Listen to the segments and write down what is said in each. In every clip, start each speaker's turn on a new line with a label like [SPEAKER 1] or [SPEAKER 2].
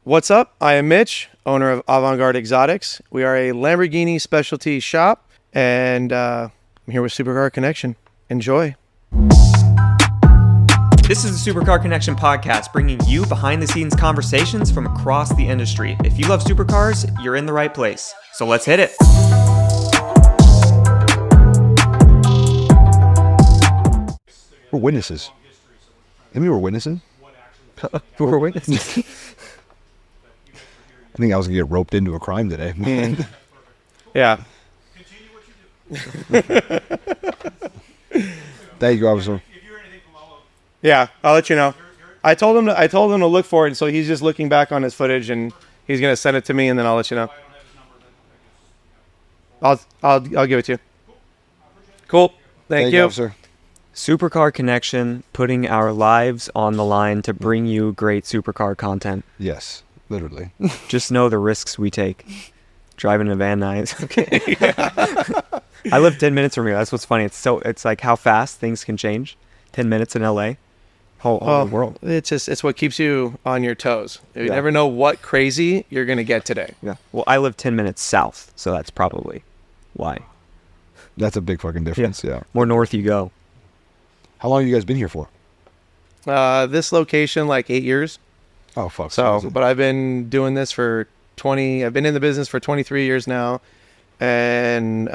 [SPEAKER 1] What's up? I am Mitch, owner of Avant Garde Xotics. We are a Lamborghini specialty shop, and I'm here with Supercar Connection. Enjoy.
[SPEAKER 2] This is the Supercar Connection podcast, bringing you behind-the-scenes conversations from across the industry. If you love supercars, you're in the right place. So let's hit it.
[SPEAKER 3] We're witnesses. And we were witnessing.
[SPEAKER 2] We were witnesses.
[SPEAKER 3] I think I was going to get roped into a crime today.
[SPEAKER 1] Yeah.
[SPEAKER 3] Thank you, officer.
[SPEAKER 1] Yeah, I'll let you know. I told him to look for it, so he's just looking back on his footage, and he's gonna send it to me, and then I'll let you know. I'll give it to you. Cool. Thank you,
[SPEAKER 3] officer.
[SPEAKER 2] Supercar Connection, putting our lives on the line to bring you great supercar content.
[SPEAKER 3] Yes, literally.
[SPEAKER 2] Just know the risks we take. Driving a Van Nuys. Okay. I live 10 minutes from here. That's what's funny. It's like how fast things can change. 10 minutes in LA. Whole world.
[SPEAKER 1] It's what keeps you on your toes. You never know what crazy you're gonna get today.
[SPEAKER 2] Yeah. Well, I live 10 minutes south, so that's probably why.
[SPEAKER 3] That's a big fucking difference, yeah.
[SPEAKER 2] More north you go.
[SPEAKER 3] How long have you guys been here for?
[SPEAKER 1] This location, like 8 years.
[SPEAKER 3] Oh, fuck.
[SPEAKER 1] So, but I've been doing this for 20. I've been in the business for 23 years now, and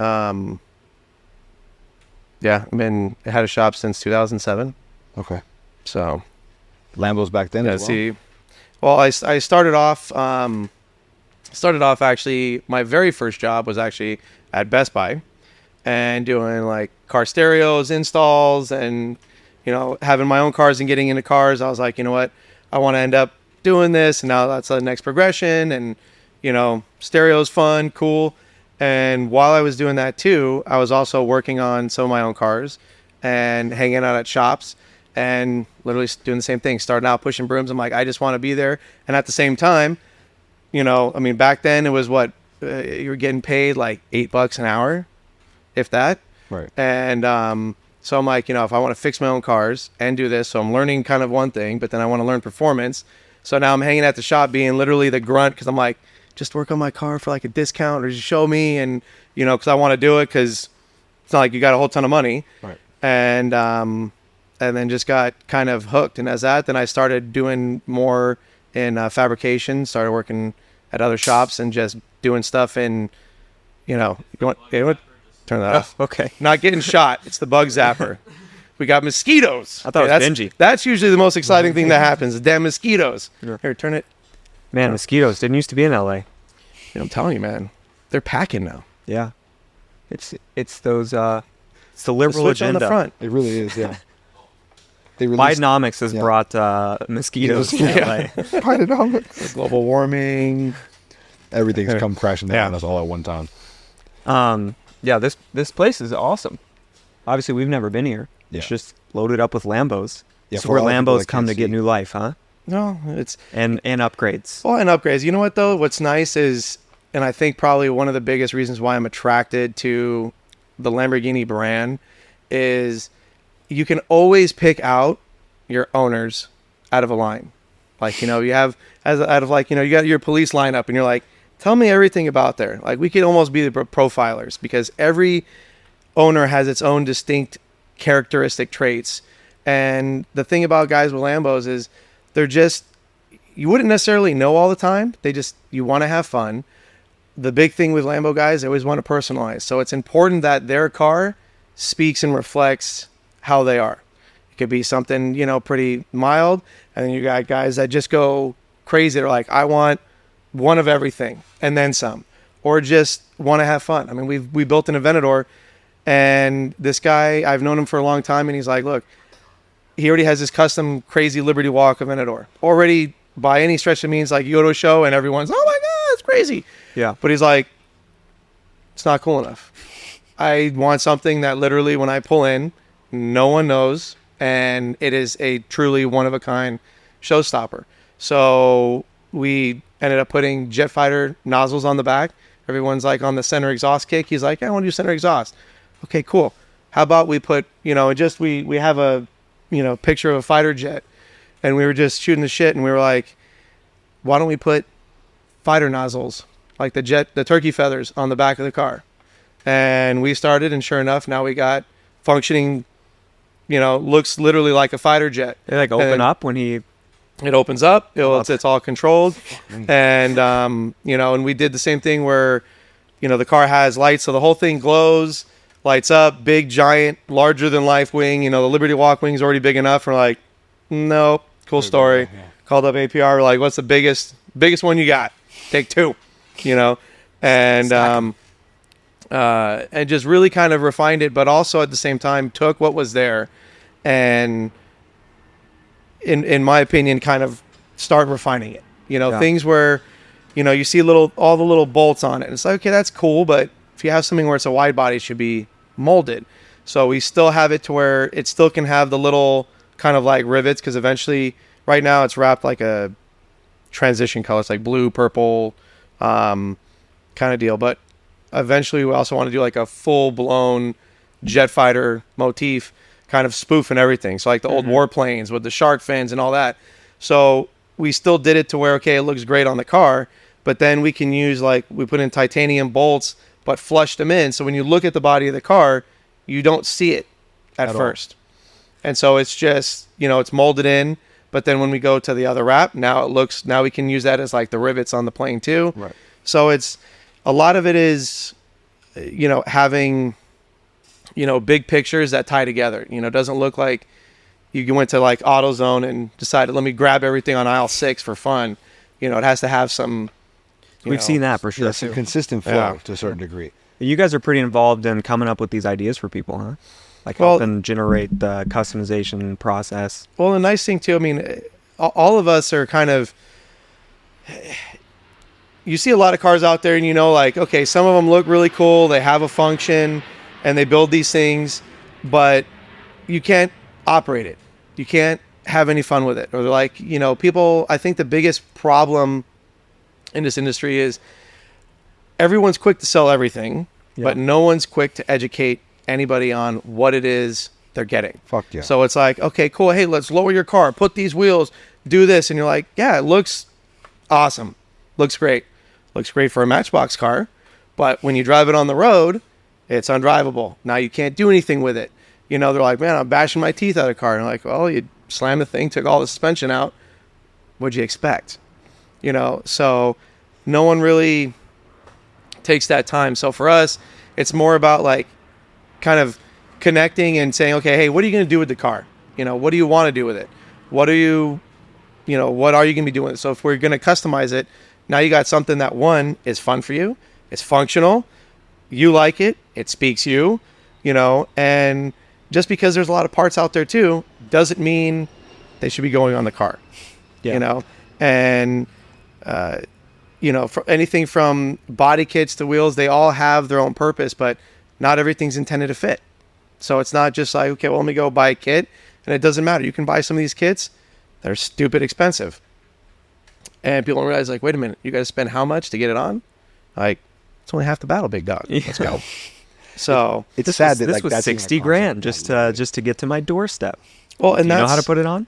[SPEAKER 1] yeah, I had a shop since 2007.
[SPEAKER 3] Okay.
[SPEAKER 1] So,
[SPEAKER 3] Lambos back then as well?
[SPEAKER 1] See, well, I started off. Actually, my very first job was actually at Best Buy, and doing like car stereos installs, and having my own cars and getting into cars. I was like, you know what, I want to end up doing this, and now that's the next progression. And stereo's fun, cool. And while I was doing that too, I was also working on some of my own cars and hanging out at shops and literally doing the same thing, starting out pushing brooms. I'm like, I just want to be there. And at the same time, back then it was what, you were getting paid like $8 an hour, if that.
[SPEAKER 3] Right.
[SPEAKER 1] And so I'm like, if I want to fix my own cars and do this, so I'm learning kind of one thing, but then I want to learn performance. So now I'm hanging at the shop being literally the grunt, because I'm like, just work on my car for like a discount, or just show me, and because I want to do it, because it's not like you got a whole ton of money.
[SPEAKER 3] Right.
[SPEAKER 1] And then just got kind of hooked, and then I started doing more in fabrication, started working at other shops and just doing stuff in, you want turn that off.
[SPEAKER 2] Okay.
[SPEAKER 1] Not getting shot. It's the bug zapper. We got mosquitoes.
[SPEAKER 2] I thought it was Benji.
[SPEAKER 1] That's usually the most exciting thing that happens. The damn mosquitoes.
[SPEAKER 2] Yeah.
[SPEAKER 1] Here, turn it.
[SPEAKER 2] Man, mosquitoes didn't used to be in LA.
[SPEAKER 1] I'm telling you, man. They're packing now.
[SPEAKER 2] Yeah. It's those it's the liberal
[SPEAKER 1] switch
[SPEAKER 2] agenda
[SPEAKER 1] on the front.
[SPEAKER 3] It really is, yeah. They released,
[SPEAKER 2] Bidenomics has brought mosquitoes to LA.
[SPEAKER 3] Bidenomics.
[SPEAKER 1] Global warming.
[SPEAKER 3] Everything's come crashing down on us all at one time.
[SPEAKER 2] Yeah, this place is awesome. Obviously, we've never been here.
[SPEAKER 3] Yeah.
[SPEAKER 2] It's just loaded up with Lambos.
[SPEAKER 3] Yeah,
[SPEAKER 2] it's where Lambos come to get new life, huh?
[SPEAKER 1] No, it's...
[SPEAKER 2] And upgrades.
[SPEAKER 1] Well, and upgrades. You know what, though? What's nice is, and I think probably one of the biggest reasons why I'm attracted to the Lamborghini brand is you can always pick out your owners out of a line. Like, you got your police lineup, and you're like, tell me everything about there. Like, we could almost be the profilers, because every owner has its own distinct characteristic traits. And the thing about guys with Lambos is they're just, you wouldn't necessarily know all the time. You want to have fun. The big thing with Lambo guys, they always want to personalize. So it's important that their car speaks and reflects how they are. It could be something, pretty mild. And then you got guys that just go crazy. They're like, I want one of everything and then some, or just want to have fun. I mean, we built an Aventador, and this guy, I've known him for a long time, and he's like, look, he already has this custom crazy Liberty Walk Aventador already, by any stretch of means. Like, you go to a show and everyone's, oh my God, it's crazy.
[SPEAKER 2] Yeah.
[SPEAKER 1] But he's like, it's not cool enough. I want something that literally when I pull in, no one knows, and it is a truly one-of-a-kind showstopper. So we ended up putting jet fighter nozzles on the back. Everyone's like on the center exhaust kick. He's like, I want to do center exhaust. Okay, cool. How about we put, we have a, picture of a fighter jet, and we were just shooting the shit, and we were like, why don't we put fighter nozzles, like the turkey feathers on the back of the car? And we started, and sure enough, now we got functioning, looks literally like a fighter jet.
[SPEAKER 2] They like open up when he...
[SPEAKER 1] It opens up. It's all controlled. And, and we did the same thing where, the car has lights. So the whole thing glows, lights up, big, giant, larger than life wing. The Liberty Walk wing is already big enough. We're like, no, cool story.
[SPEAKER 3] Yeah.
[SPEAKER 1] Called up APR. We're like, what's the biggest one you got? Take two, and just really kind of refined it, but also at the same time took what was there and in my opinion, kind of start refining it. Things where, you see all the little bolts on it. And it's like, okay, that's cool. But if you have something where it's a wide body, it should be molded. So we still have it to where it still can have the little kind of like rivets. Cause eventually right now it's wrapped like a transition color. It's like blue, purple, kind of deal. But eventually we also want to do like a full blown jet fighter motif, kind of spoof and everything. So like the old warplanes with the shark fins and all that. So we still did it to where, okay, it looks great on the car, but then we can use we put in titanium bolts, but flush them in. So when you look at the body of the car, you don't see it at first. And so it's just, it's molded in, but then when we go to the other wrap, now we can use that as like the rivets on the plane too.
[SPEAKER 3] Right.
[SPEAKER 1] So it's, a lot of it is, having, big pictures that tie together. It doesn't look like you went to like AutoZone and decided, let me grab everything on aisle 6 for fun. It has to have some.
[SPEAKER 2] We've seen that for sure.
[SPEAKER 3] That's a consistent flow to a certain degree.
[SPEAKER 2] You guys are pretty involved in coming up with these ideas for people, huh? Like helping generate the customization process.
[SPEAKER 1] Well, the nice thing too, I mean, all of us are kind of. You see a lot of cars out there, and okay, some of them look really cool. They have a function. And they build these things, but you can't operate it. You can't have any fun with it. Or they're like, people, I think the biggest problem in this industry is everyone's quick to sell everything, but no one's quick to educate anybody on what it is they're getting.
[SPEAKER 3] Fuck yeah.
[SPEAKER 1] So it's like, okay, cool. Hey, let's lower your car, put these wheels, do this. And you're like, yeah, it looks awesome. Looks great. Looks great for a Matchbox car. But when you drive it on the road, it's undrivable. Now you can't do anything with it. They're like, man, I'm bashing my teeth out of the car. And I'm like, well, you slammed the thing, took all the suspension out. What'd you expect? So no one really takes that time. So for us, it's more about like kind of connecting and saying, okay, hey, what are you going to do with the car? What do you want to do with it? What are you going to be doing with it? So if we're going to customize it, now you got something that one is fun for you. It's functional. You like it, it speaks you, and just because there's a lot of parts out there too, doesn't mean they should be going on the car, and, for anything from body kits to wheels, they all have their own purpose, but not everything's intended to fit. So it's not just like, okay, well, let me go buy a kit, and it doesn't matter. You can buy some of these kits. They're stupid expensive. And people don't realize, like, wait a minute, you got to spend how much to get it on? Like, it's only half the battle, big dog. Let's go. So
[SPEAKER 3] it's sad that
[SPEAKER 2] this
[SPEAKER 3] like
[SPEAKER 2] was
[SPEAKER 3] that's
[SPEAKER 2] $60,000 just to get to my doorstep.
[SPEAKER 1] Well, and
[SPEAKER 2] Do you know how to put it on?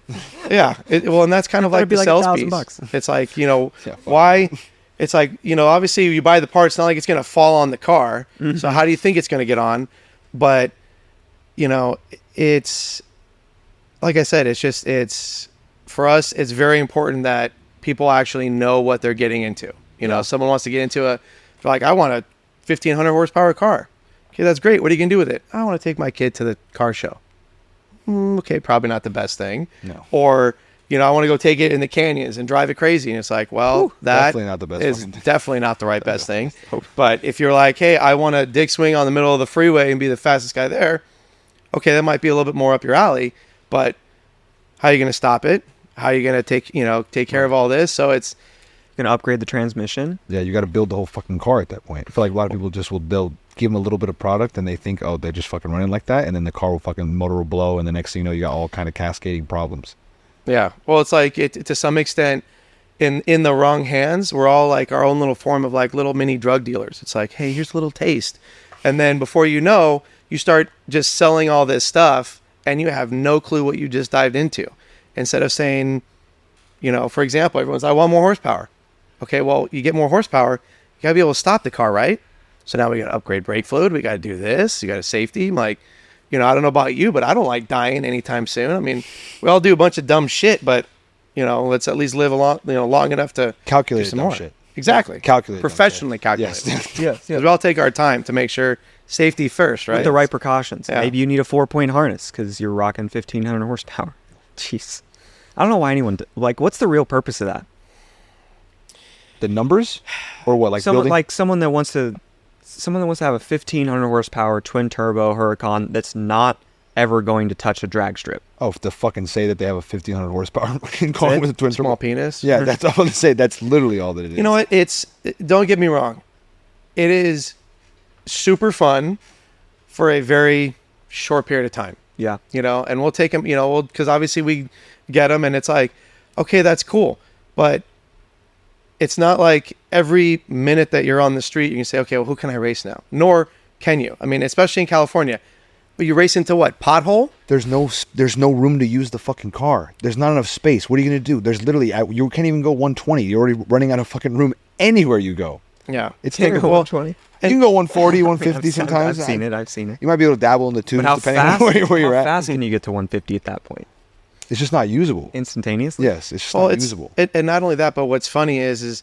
[SPEAKER 1] Yeah. And that's kind of like the
[SPEAKER 2] like
[SPEAKER 1] sales
[SPEAKER 2] $1,000.
[SPEAKER 1] piece. It's like, why? It's like, obviously you buy the parts, it's not like it's going to fall on the car. Mm-hmm. So how do you think it's going to get on? But, it's, like I said, it's for us, it's very important that people actually know what they're getting into. Someone wants to get into they're like, I want a 1,500 horsepower car. Okay, that's great. What are you going to do with it? I want to take my kid to the car show. Okay, probably not the best thing.
[SPEAKER 3] No.
[SPEAKER 1] Or, I want to go take it in the canyons and drive it crazy. And it's like, well, that
[SPEAKER 3] definitely not the best
[SPEAKER 1] is
[SPEAKER 3] thing.
[SPEAKER 1] definitely not the right best thing. But if you're like, hey, I want a dick swing on the middle of the freeway and be the fastest guy there, okay, that might be a little bit more up your alley. But how are you going to stop it? How are you going to take care of all this? So it's
[SPEAKER 2] going to upgrade the transmission.
[SPEAKER 3] Yeah, you got to build the whole fucking car at that point. I feel like a lot of people they'll give them a little bit of product and they think, oh, they're just fucking running like that, and then the car motor will blow, and the next thing you know, you got all kind of cascading problems.
[SPEAKER 1] Yeah, well, it's like to some extent, in the wrong hands, we're all like our own little form of like little mini drug dealers. It's like, hey, here's a little taste, and then before you know, you start just selling all this stuff, and you have no clue what you just dived into. Instead of saying, You know, for example, everyone's like, I want more horsepower. Okay, well, you get more horsepower, you got to be able to stop the car, right? So now we got to upgrade brake fluid. We got to do this. You got to safety. I'm like, you know, I don't know about you, but I don't like dying anytime soon. I mean, we all do a bunch of dumb shit, but, you know, let's at least live long enough to
[SPEAKER 3] Calculate
[SPEAKER 1] do some
[SPEAKER 3] dumb
[SPEAKER 1] more.
[SPEAKER 3] shit.
[SPEAKER 1] Exactly.
[SPEAKER 3] Calculate.
[SPEAKER 1] Professionally calculate.
[SPEAKER 3] Yes.
[SPEAKER 2] Yes.
[SPEAKER 1] Because we all take our time to make sure safety first, right?
[SPEAKER 2] With the right precautions.
[SPEAKER 1] Yeah.
[SPEAKER 2] Maybe you need a 4-point harness because you're rocking 1,500 horsepower. Jeez. I don't know why anyone... Like, what's the real purpose of that?
[SPEAKER 3] The numbers? Or what, like
[SPEAKER 2] someone,
[SPEAKER 3] building?
[SPEAKER 2] like someone that wants to have a 1,500 horsepower twin turbo Huracan that's not ever going to touch a drag strip.
[SPEAKER 3] Oh, to fucking say that they have a 1,500 horsepower car with a twin
[SPEAKER 1] Small
[SPEAKER 3] turbo.
[SPEAKER 1] penis.
[SPEAKER 3] Yeah, that's all I'm going to say. That's literally all that it is.
[SPEAKER 1] You know what? Don't get me wrong. It is super fun for a very short period of time.
[SPEAKER 2] Yeah.
[SPEAKER 1] You know, and we'll take them, you know, because obviously we get them and it's like, okay, that's cool. But it's not like every minute that you're on the street, you can say, okay, well, who can I race now? Nor can you. I mean, especially in California. But you race into what? Pothole?
[SPEAKER 3] There's no room to use the fucking car. There's not enough space. What are you going to do? There's literally, you can't even go 120. You're already running out of fucking room anywhere you go.
[SPEAKER 1] Yeah.
[SPEAKER 3] It's
[SPEAKER 2] Can't go
[SPEAKER 3] terrible.
[SPEAKER 2] 120.
[SPEAKER 3] You can go 140, 150
[SPEAKER 2] I've
[SPEAKER 3] sometimes.
[SPEAKER 2] I've seen it.
[SPEAKER 3] You might be able to dabble in the twos
[SPEAKER 2] But how
[SPEAKER 3] depending
[SPEAKER 2] fast,
[SPEAKER 3] on where you're
[SPEAKER 2] how
[SPEAKER 3] at.
[SPEAKER 2] fast can you get to 150 at that point?
[SPEAKER 3] It's just not usable.
[SPEAKER 2] Instantaneously?
[SPEAKER 3] Yes, it's just
[SPEAKER 1] Well,
[SPEAKER 3] not
[SPEAKER 1] it's
[SPEAKER 3] usable.
[SPEAKER 1] and not only that, but what's funny is,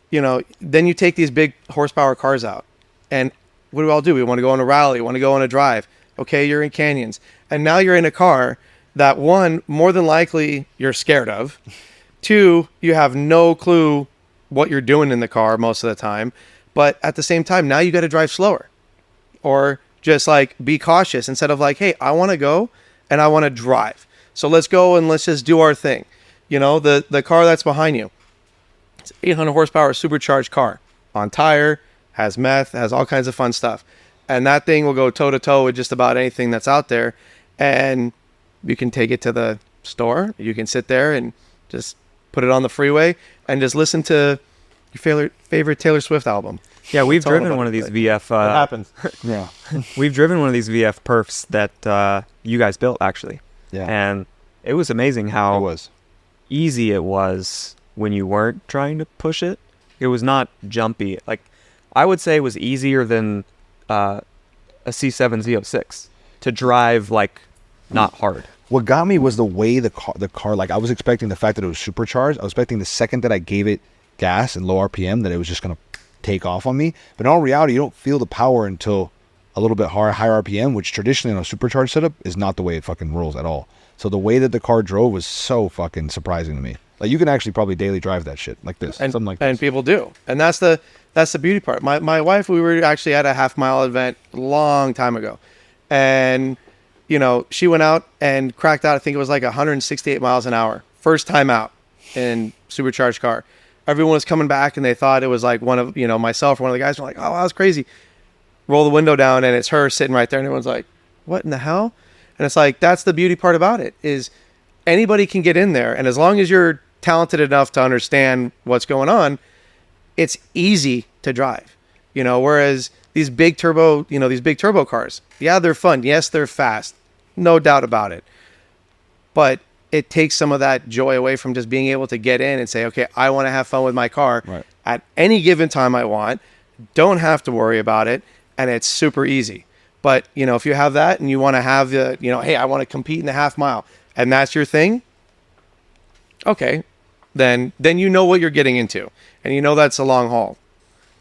[SPEAKER 1] you know, then you take these big horsepower cars out, and what do we all do? We want to go on a rally, want to go on a drive. Okay, you're in canyons, and now you're in a car that, one, more than likely you're scared of. Two, you have no clue what you're doing in the car most of the time. But at the same time, now you got to drive slower, or just like be cautious instead of like, hey, I want to go and I want to drive. So let's go and let's just do our thing. You know, the car that's behind you, it's 800 horsepower supercharged car on tire, has meth, has all kinds of fun stuff. And that thing will go toe to toe with just about anything that's out there. And you can take it to the store. You can sit there and just put it on the freeway and just listen to your favorite Taylor Swift album.
[SPEAKER 2] Yeah, we've
[SPEAKER 1] Tell them
[SPEAKER 2] driven
[SPEAKER 1] about
[SPEAKER 2] one of
[SPEAKER 1] it.
[SPEAKER 2] these VF.
[SPEAKER 1] It happens.
[SPEAKER 3] Yeah.
[SPEAKER 2] We've driven one of these VF perfs that you guys built, actually.
[SPEAKER 3] Yeah.
[SPEAKER 2] And it was amazing
[SPEAKER 3] It
[SPEAKER 2] how
[SPEAKER 3] was.
[SPEAKER 2] easy it was when you weren't trying to push it. It was not jumpy. Like, I would say it was easier than a C7 Z06 to drive, like, not hard.
[SPEAKER 3] What got me was the way the car, like I was expecting the fact that it was supercharged. I was expecting the second that I gave it gas and low RPM that it was just going to take off on me. But in all reality, you don't feel the power until a little bit higher RPM, which traditionally on a supercharged setup is not the way it fucking rolls at all. So the way that the car drove was so fucking surprising to me. Like, you can actually probably daily drive that shit like this,
[SPEAKER 1] And,
[SPEAKER 3] something like
[SPEAKER 1] and
[SPEAKER 3] this.
[SPEAKER 1] people do. And that's the beauty part. My wife, we were actually at a half-mile event a long time ago. And, you know, she went out and cracked out, I think it was like 168 miles an hour. First time out in supercharged car. Everyone was coming back and they thought it was like one of, you know, myself or one of the guys were like, oh, that was crazy. Roll the window down and it's her sitting right there and everyone's like, what in the hell? And it's like, that's the beauty part about it, is anybody can get in there. And as long as you're talented enough to understand what's going on, it's easy to drive, you know, whereas these big turbo cars, yeah, they're fun. Yes, they're fast. No doubt about it. But it takes some of that joy away from just being able to get in and say, okay, I want to have fun with my car at any given time I want. Don't have to worry about it. And it's super easy. But, you know, if you have that and you want to have the, you know, hey, I want to compete in the half mile and that's your thing. Okay. Then you know what you're getting into and you know that's a long haul.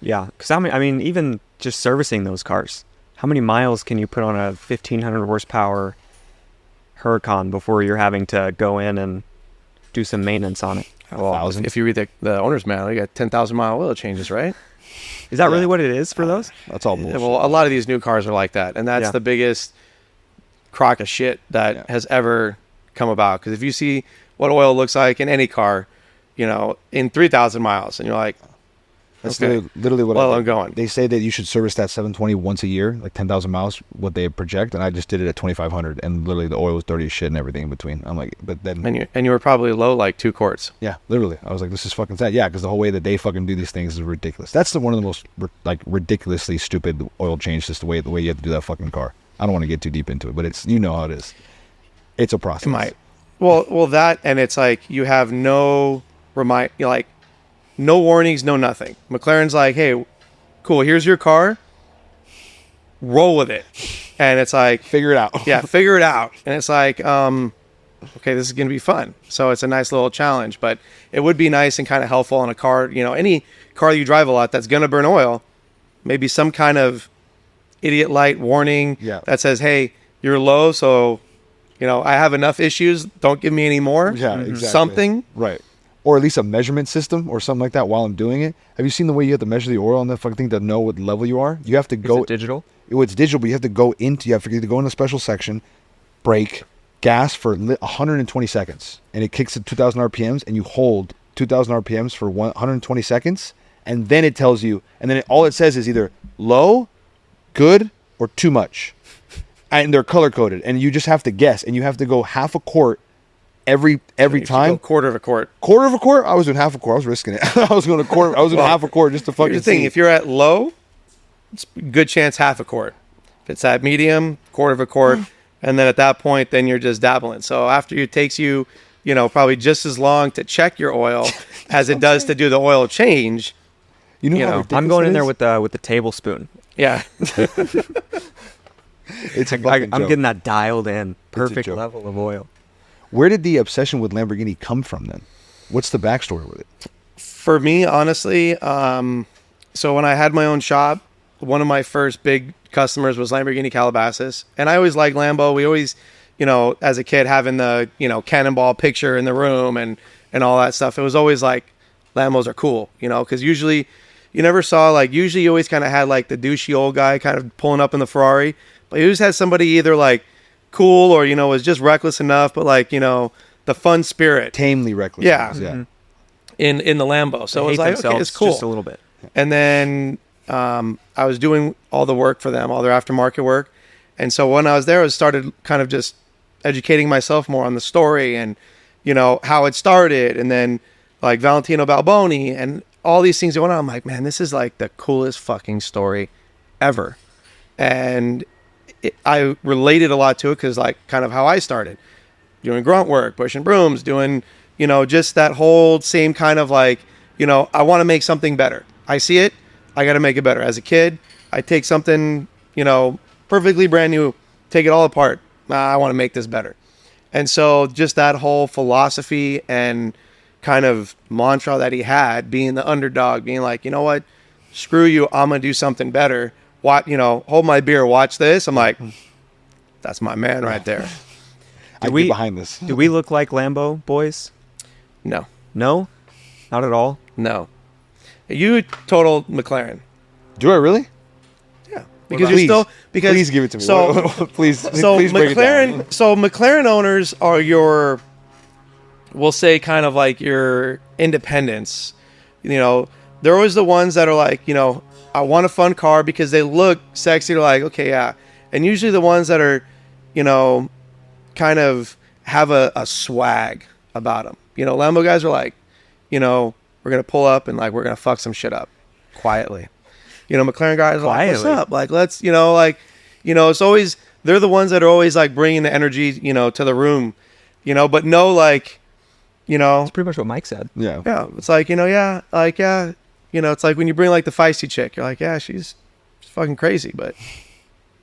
[SPEAKER 2] Yeah, because I mean, even just servicing those cars, how many miles can you put on a 1,500 horsepower Huracan before you're having to go in and do some maintenance on it?
[SPEAKER 1] Well,
[SPEAKER 3] 1,000.
[SPEAKER 1] if you read the owner's manual, you got 10,000 mile oil changes, right?
[SPEAKER 2] Is that really what it is for those?
[SPEAKER 3] That's all bullshit.
[SPEAKER 1] Well, a lot of these new cars are like that, and that's
[SPEAKER 2] Yeah.
[SPEAKER 1] the biggest crock of shit that has ever come about. Because if you see what oil looks like in any car, you know, in 3,000 miles, and you're like,
[SPEAKER 3] That's
[SPEAKER 1] okay,
[SPEAKER 3] literally what
[SPEAKER 1] well, I'm going.
[SPEAKER 3] They say that you should service that 720 once a year, like 10,000 miles, what they project, and I just did it at 2,500, and literally the oil was dirty as shit and everything in between. I'm like, but then,
[SPEAKER 1] And you were probably low like 2 quarts.
[SPEAKER 3] yeah, literally, I was like, this is fucking sad. Yeah, because the whole way that they fucking do these things is ridiculous. That's one of the most like ridiculously stupid oil change, just the way you have to do that fucking car. I don't want to get too deep into it, but it's, you know how it is. It's a process.
[SPEAKER 1] Well, that, and it's like you have no like no warnings, no nothing. McLaren's like, hey, cool, here's your car, roll with it, and it's like,
[SPEAKER 3] Figure it out.
[SPEAKER 1] yeah, figure it out, and it's like, okay, this is gonna be fun. So it's a nice little challenge, but it would be nice and kind of helpful on a car. You know, any car you drive a lot that's gonna burn oil, maybe some kind of idiot light warning that says, hey, you're low, so you know, I have enough issues. Don't give me any more.
[SPEAKER 3] Yeah, exactly.
[SPEAKER 1] Something.
[SPEAKER 3] Right. Or at least a measurement system or something like that while I'm doing it. Have you seen the way you have to measure the oil on that fucking thing to know what level you are? You have to go.
[SPEAKER 2] Is it digital?
[SPEAKER 3] It's digital, but you have to go into. You have to go in a special section, brake, gas for 120 seconds, and it kicks at 2,000 RPMs, and you hold 2,000 RPMs for 120 seconds, and then it tells you, and then all it says is either low, good, or too much. And they're color coded, and you just have to guess, and you have to go half a quart every time.
[SPEAKER 1] Quarter of a quart.
[SPEAKER 3] Quarter of a quart? I was doing half a quart. I was risking it. I was going to quarter. I was doing half a quart just to fucking
[SPEAKER 1] Here's the thing:
[SPEAKER 3] see.
[SPEAKER 1] if you're at low, it's a good chance half a quart. If it's at medium, quarter of a quart, and then at that point, then you're just dabbling. So after it takes you, you know, probably just as long to check your oil as it does to do the oil change.
[SPEAKER 3] You know
[SPEAKER 1] you
[SPEAKER 3] how
[SPEAKER 1] know,
[SPEAKER 3] ridiculous
[SPEAKER 2] I'm going
[SPEAKER 3] it
[SPEAKER 2] in there
[SPEAKER 3] is?
[SPEAKER 2] with the tablespoon.
[SPEAKER 1] Yeah.
[SPEAKER 3] It's a
[SPEAKER 2] I'm
[SPEAKER 3] fucking joke.
[SPEAKER 2] getting that dialed in, perfect
[SPEAKER 3] joke.
[SPEAKER 2] level of oil.
[SPEAKER 3] Where did the obsession with Lamborghini come from then? What's the backstory with it?
[SPEAKER 1] For me, honestly, so when I had my own shop, one of my first big customers was Lamborghini Calabasas. And I always liked Lambo. We always, you know, as a kid, having the, you know, cannonball picture in the room and all that stuff. It was always like, Lambos are cool, you know, because usually you never saw, like, usually you always kind of had like the douchey old guy kind of pulling up in the Ferrari. But you always had somebody either like cool or, you know, was just reckless enough, but like, you know, the fun spirit.
[SPEAKER 3] Tamely reckless.
[SPEAKER 1] Yeah.
[SPEAKER 3] Yeah.
[SPEAKER 1] In the Lambo. So it was like, okay, it's cool.
[SPEAKER 2] Just a little bit.
[SPEAKER 1] And then I was doing all the work for them, all their aftermarket work. And so when I was there, I started kind of just educating myself more on the story and, you know, how it started. And then like Valentino Balboni and all these things going on. I'm like, man, this is like the coolest fucking story ever. And I related a lot to it because like kind of how I started doing grunt work, pushing brooms, doing, you know, just that whole same kind of like, you know, I want to make something better. I see it. I got to make it better. As a kid, I take something, you know, perfectly brand new, take it all apart. I want to make this better. And so just that whole philosophy and kind of mantra that he had, being the underdog, being like, you know what, screw you, I'm going to do something better. What, you know, hold my beer, watch this. I'm like, that's my man right there.
[SPEAKER 3] I get behind this.
[SPEAKER 2] Do we look like Lambo boys?
[SPEAKER 1] No,
[SPEAKER 2] No, not at all.
[SPEAKER 1] no. You total McLaren.
[SPEAKER 3] Do I really?
[SPEAKER 1] Yeah, because
[SPEAKER 3] Please.
[SPEAKER 1] you're still because
[SPEAKER 3] Please give it to me.
[SPEAKER 1] So
[SPEAKER 3] please,
[SPEAKER 1] so
[SPEAKER 3] please break it down.
[SPEAKER 1] McLaren owners are your, we'll say, kind of like your independents. You know, they're always the ones that are like, you know, I want a fun car because they look sexy. They're like, okay, yeah. And usually the ones that are, you know, kind of have a swag about them. You know, Lambo guys are like, you know, we're going to pull up and like, we're going to fuck some shit up quietly. You know, McLaren guys are like, what's up? Like, let's, you know, like, you know, it's always, they're the ones that are always like bringing the energy, you know, to the room, you know, but no, like, you know.
[SPEAKER 2] That's pretty much what Mike said.
[SPEAKER 3] Yeah.
[SPEAKER 1] Yeah. It's like, you know, yeah, like, yeah. You know, it's like when you bring like the feisty chick, you're like, yeah, she's fucking crazy, but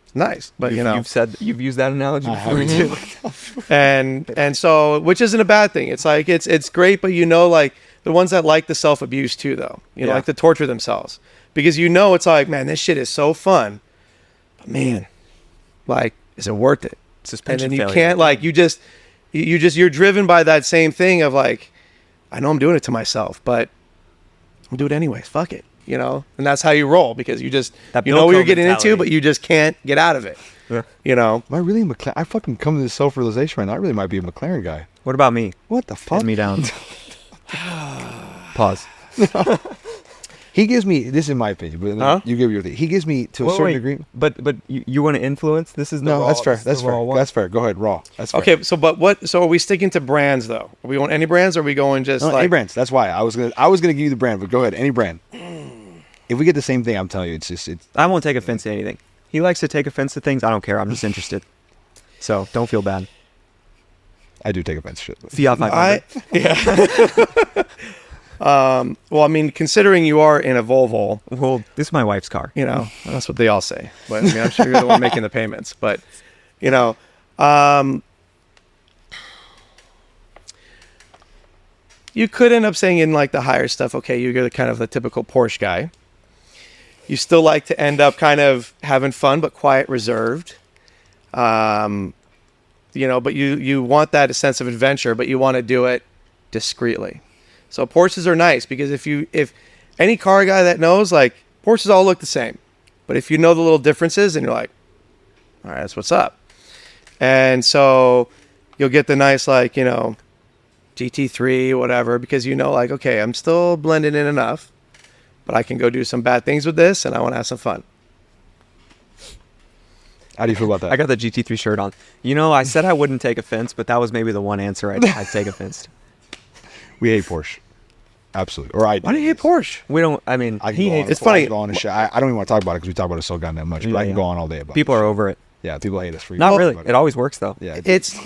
[SPEAKER 1] it's nice. But you know,
[SPEAKER 2] You've used that analogy before too.
[SPEAKER 1] and so, which isn't a bad thing. It's like it's great, but you know, like the ones that like the self abuse too, though, you know, like to torture themselves because you know it's like, man, this shit is so fun, but man, like, is it worth it?
[SPEAKER 2] Suspension
[SPEAKER 1] And then you
[SPEAKER 2] failure.
[SPEAKER 1] can't like you're driven by that same thing of like, I know I'm doing it to myself, but I'm doing it anyways. Fuck it, you know. And that's how you roll because you just
[SPEAKER 2] That
[SPEAKER 1] you know
[SPEAKER 2] Bill
[SPEAKER 1] what you're
[SPEAKER 2] Cole
[SPEAKER 1] getting
[SPEAKER 2] mentality.
[SPEAKER 1] into, but you just can't get out of it.
[SPEAKER 2] Yeah.
[SPEAKER 1] You know.
[SPEAKER 3] Am I really a McLaren? I fucking come to this self-realization right now. I really might be a McLaren guy.
[SPEAKER 2] What about me?
[SPEAKER 3] What the fuck?
[SPEAKER 2] Put me down. Pause.
[SPEAKER 3] He gives me, this is my opinion, but
[SPEAKER 1] Huh?
[SPEAKER 3] you give your thing. He gives me, to a
[SPEAKER 2] Wait,
[SPEAKER 3] certain
[SPEAKER 2] wait,
[SPEAKER 3] degree.
[SPEAKER 2] But you want to influence? This is the
[SPEAKER 3] No,
[SPEAKER 2] raw,
[SPEAKER 3] that's fair.
[SPEAKER 2] this is
[SPEAKER 3] That's
[SPEAKER 2] the raw
[SPEAKER 3] fair.
[SPEAKER 2] one.
[SPEAKER 3] That's fair. Go ahead, raw. That's fair.
[SPEAKER 1] Okay, so but what? So are we sticking to brands though? Are we going any brands? Or are we going just
[SPEAKER 3] No,
[SPEAKER 1] like
[SPEAKER 3] any brands. That's why I was gonna give you the brand, but go ahead, any brand. If we get the same thing, I'm telling you, it's
[SPEAKER 2] I won't take offense to anything. He likes to take offense to things. I don't care. I'm just interested. So don't feel bad.
[SPEAKER 3] I do take offense to shit.
[SPEAKER 2] Fiat 500.
[SPEAKER 1] Well, I mean, considering you are in a Volvo,
[SPEAKER 2] Well, this is my wife's car.
[SPEAKER 1] you know, that's what they all say. But I mean, I'm sure you're the one making the payments. But, you know, you could end up saying in like the higher stuff, okay, you're the kind of the typical Porsche guy. You still like to end up kind of having fun, but quiet, reserved. You know, but you want that sense of adventure, but you want to do it discreetly. So Porsches are nice because if any car guy that knows, like, Porsches all look the same, but if you know the little differences, and you're like, all right, that's what's up. And so you'll get the nice, like, you know, GT3, whatever, because you know, like, okay, I'm still blending in enough, but I can go do some bad things with this, and I want to have some fun.
[SPEAKER 3] How do you feel about that?
[SPEAKER 2] I got the GT3 shirt on. You know, I said I wouldn't take offense, but that was maybe the one answer I'd take offense to.
[SPEAKER 3] We hate Porsche. Absolutely. Or I.
[SPEAKER 1] Why do you hate Porsche?
[SPEAKER 2] We don't, I mean,
[SPEAKER 3] He
[SPEAKER 2] hates
[SPEAKER 1] It's funny.
[SPEAKER 3] I can go on and shit. I don't even want to talk about it because we talk about it so goddamn much. But I can go on all day about
[SPEAKER 2] people
[SPEAKER 3] it.
[SPEAKER 2] are over it.
[SPEAKER 3] Yeah, people hate us for
[SPEAKER 2] Not
[SPEAKER 3] talking
[SPEAKER 2] really.
[SPEAKER 3] about
[SPEAKER 2] It always works, though.
[SPEAKER 3] Yeah.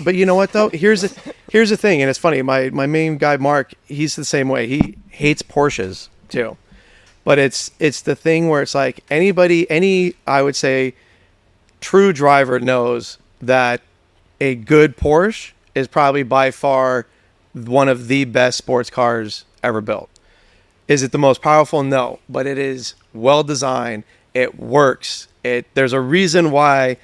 [SPEAKER 1] But you know what though? Here's the thing, and it's funny. My main guy Mark, he's the same way. He hates Porsches too, but it's the thing where it's like any I would say true driver knows that a good Porsche is probably by far one of the best sports cars ever built. Is it the most powerful? No, but it is well designed. It works. There's a reason why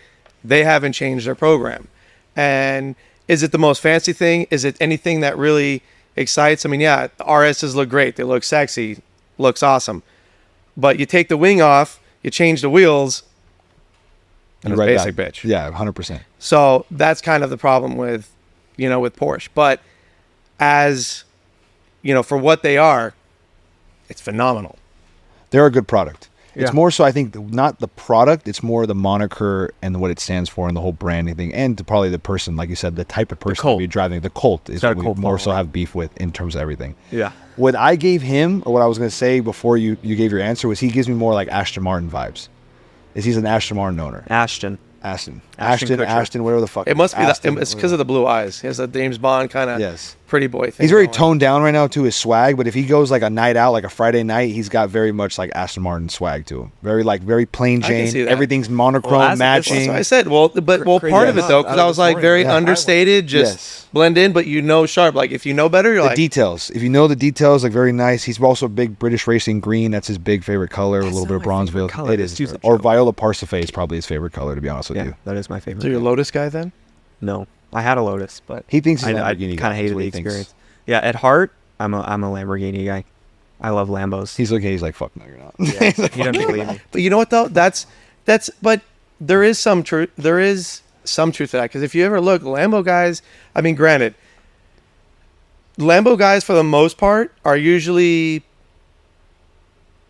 [SPEAKER 1] they haven't changed their program. And is it the most fancy thing? Is it anything that really excites? I mean, yeah, the RSs look great. They look sexy. Looks awesome. But you take the wing off, you change the wheels, and it's
[SPEAKER 3] You're right
[SPEAKER 1] basic
[SPEAKER 3] back.
[SPEAKER 1] bitch.
[SPEAKER 3] Yeah, 100%.
[SPEAKER 1] So that's kind of the problem with Porsche. But as, you know, for what they are, it's phenomenal.
[SPEAKER 3] They're a good product. It's
[SPEAKER 2] Yeah.
[SPEAKER 3] more so, I think, not the product. It's more the moniker and what it stands for and the whole branding thing. And probably the person, like you said, the type of person
[SPEAKER 2] cult.
[SPEAKER 3] to be driving. The cult is
[SPEAKER 2] got a
[SPEAKER 3] what we
[SPEAKER 2] cult
[SPEAKER 3] more so
[SPEAKER 2] following.
[SPEAKER 3] have beef with in terms of everything.
[SPEAKER 2] Yeah.
[SPEAKER 3] What I gave him, or what I was going to say before you gave your answer, was he gives me more like Aston Martin vibes. He's an Aston Martin owner.
[SPEAKER 2] Ashton.
[SPEAKER 3] Ashton,
[SPEAKER 2] Kutcher.
[SPEAKER 3] whatever the fuck.
[SPEAKER 1] It must be
[SPEAKER 3] Aston,
[SPEAKER 1] it's because of the blue eyes. He has a James Bond kind of
[SPEAKER 3] Yes.
[SPEAKER 1] pretty boy thing.
[SPEAKER 3] He's very
[SPEAKER 1] going.
[SPEAKER 3] toned down right now to his swag, but if he goes like a night out, like a Friday night, he's got very much like Aston Martin swag to him. Very plain
[SPEAKER 1] I can
[SPEAKER 3] Jane.
[SPEAKER 1] see that.
[SPEAKER 3] Everything's monochrome,
[SPEAKER 2] Well, as-
[SPEAKER 3] matching.
[SPEAKER 1] So I said, part of it though, because I was like very understated, just
[SPEAKER 3] Yes.
[SPEAKER 1] blend in, but sharp. Like if you know better, you're
[SPEAKER 3] The
[SPEAKER 1] like,
[SPEAKER 3] details. If you know the details, like very nice. He's also a big British racing green. That's his big favorite color.
[SPEAKER 2] That's
[SPEAKER 3] a little
[SPEAKER 2] not
[SPEAKER 3] bit of
[SPEAKER 2] my favorite
[SPEAKER 3] Bronzeville.
[SPEAKER 2] color.
[SPEAKER 3] It
[SPEAKER 2] It's
[SPEAKER 3] is.
[SPEAKER 2] too
[SPEAKER 3] Or
[SPEAKER 2] subtle.
[SPEAKER 3] Viola Parsifae is probably his favorite color, to be honest with
[SPEAKER 2] Yeah,
[SPEAKER 3] you.
[SPEAKER 2] that is my favorite.
[SPEAKER 1] so you're a Lotus guy then?
[SPEAKER 2] No, I had a Lotus, but
[SPEAKER 3] He thinks he's a
[SPEAKER 2] I
[SPEAKER 3] Lamborghini guy,
[SPEAKER 2] kind of
[SPEAKER 3] is
[SPEAKER 2] hated
[SPEAKER 3] what
[SPEAKER 2] the
[SPEAKER 3] he thinks.
[SPEAKER 2] experience. Yeah, at heart, I'm a Lamborghini guy. I love Lambos.
[SPEAKER 3] He's looking. He's like, "Fuck no, you're not."
[SPEAKER 2] Yeah, he doesn't believe me.
[SPEAKER 1] But you know what though? But there is some truth. There is some truth to that, because if you ever look, Lambo guys. I mean, granted, Lambo guys for the most part are usually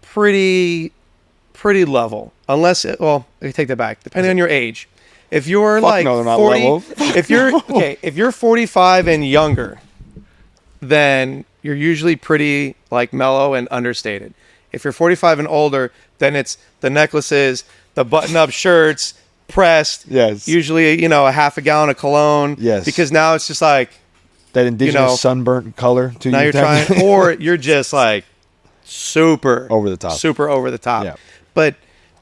[SPEAKER 1] pretty level, unless I take that back. Depending on your age, if you're
[SPEAKER 3] Fuck
[SPEAKER 1] like
[SPEAKER 3] no, they're not
[SPEAKER 1] 40,
[SPEAKER 3] level.
[SPEAKER 1] if you're 45 and younger, then you're usually pretty like mellow and understated. If you're 45 and older, then it's the necklaces, the button-up shirts, pressed.
[SPEAKER 3] Yes.
[SPEAKER 1] Usually, a half a gallon of cologne.
[SPEAKER 3] Yes.
[SPEAKER 1] Because now it's just like
[SPEAKER 3] That indigenous sunburnt color to
[SPEAKER 1] now
[SPEAKER 3] you.
[SPEAKER 1] you're trying, or you're just like super
[SPEAKER 3] Over the top.
[SPEAKER 1] super over the top.
[SPEAKER 3] Yeah.
[SPEAKER 1] But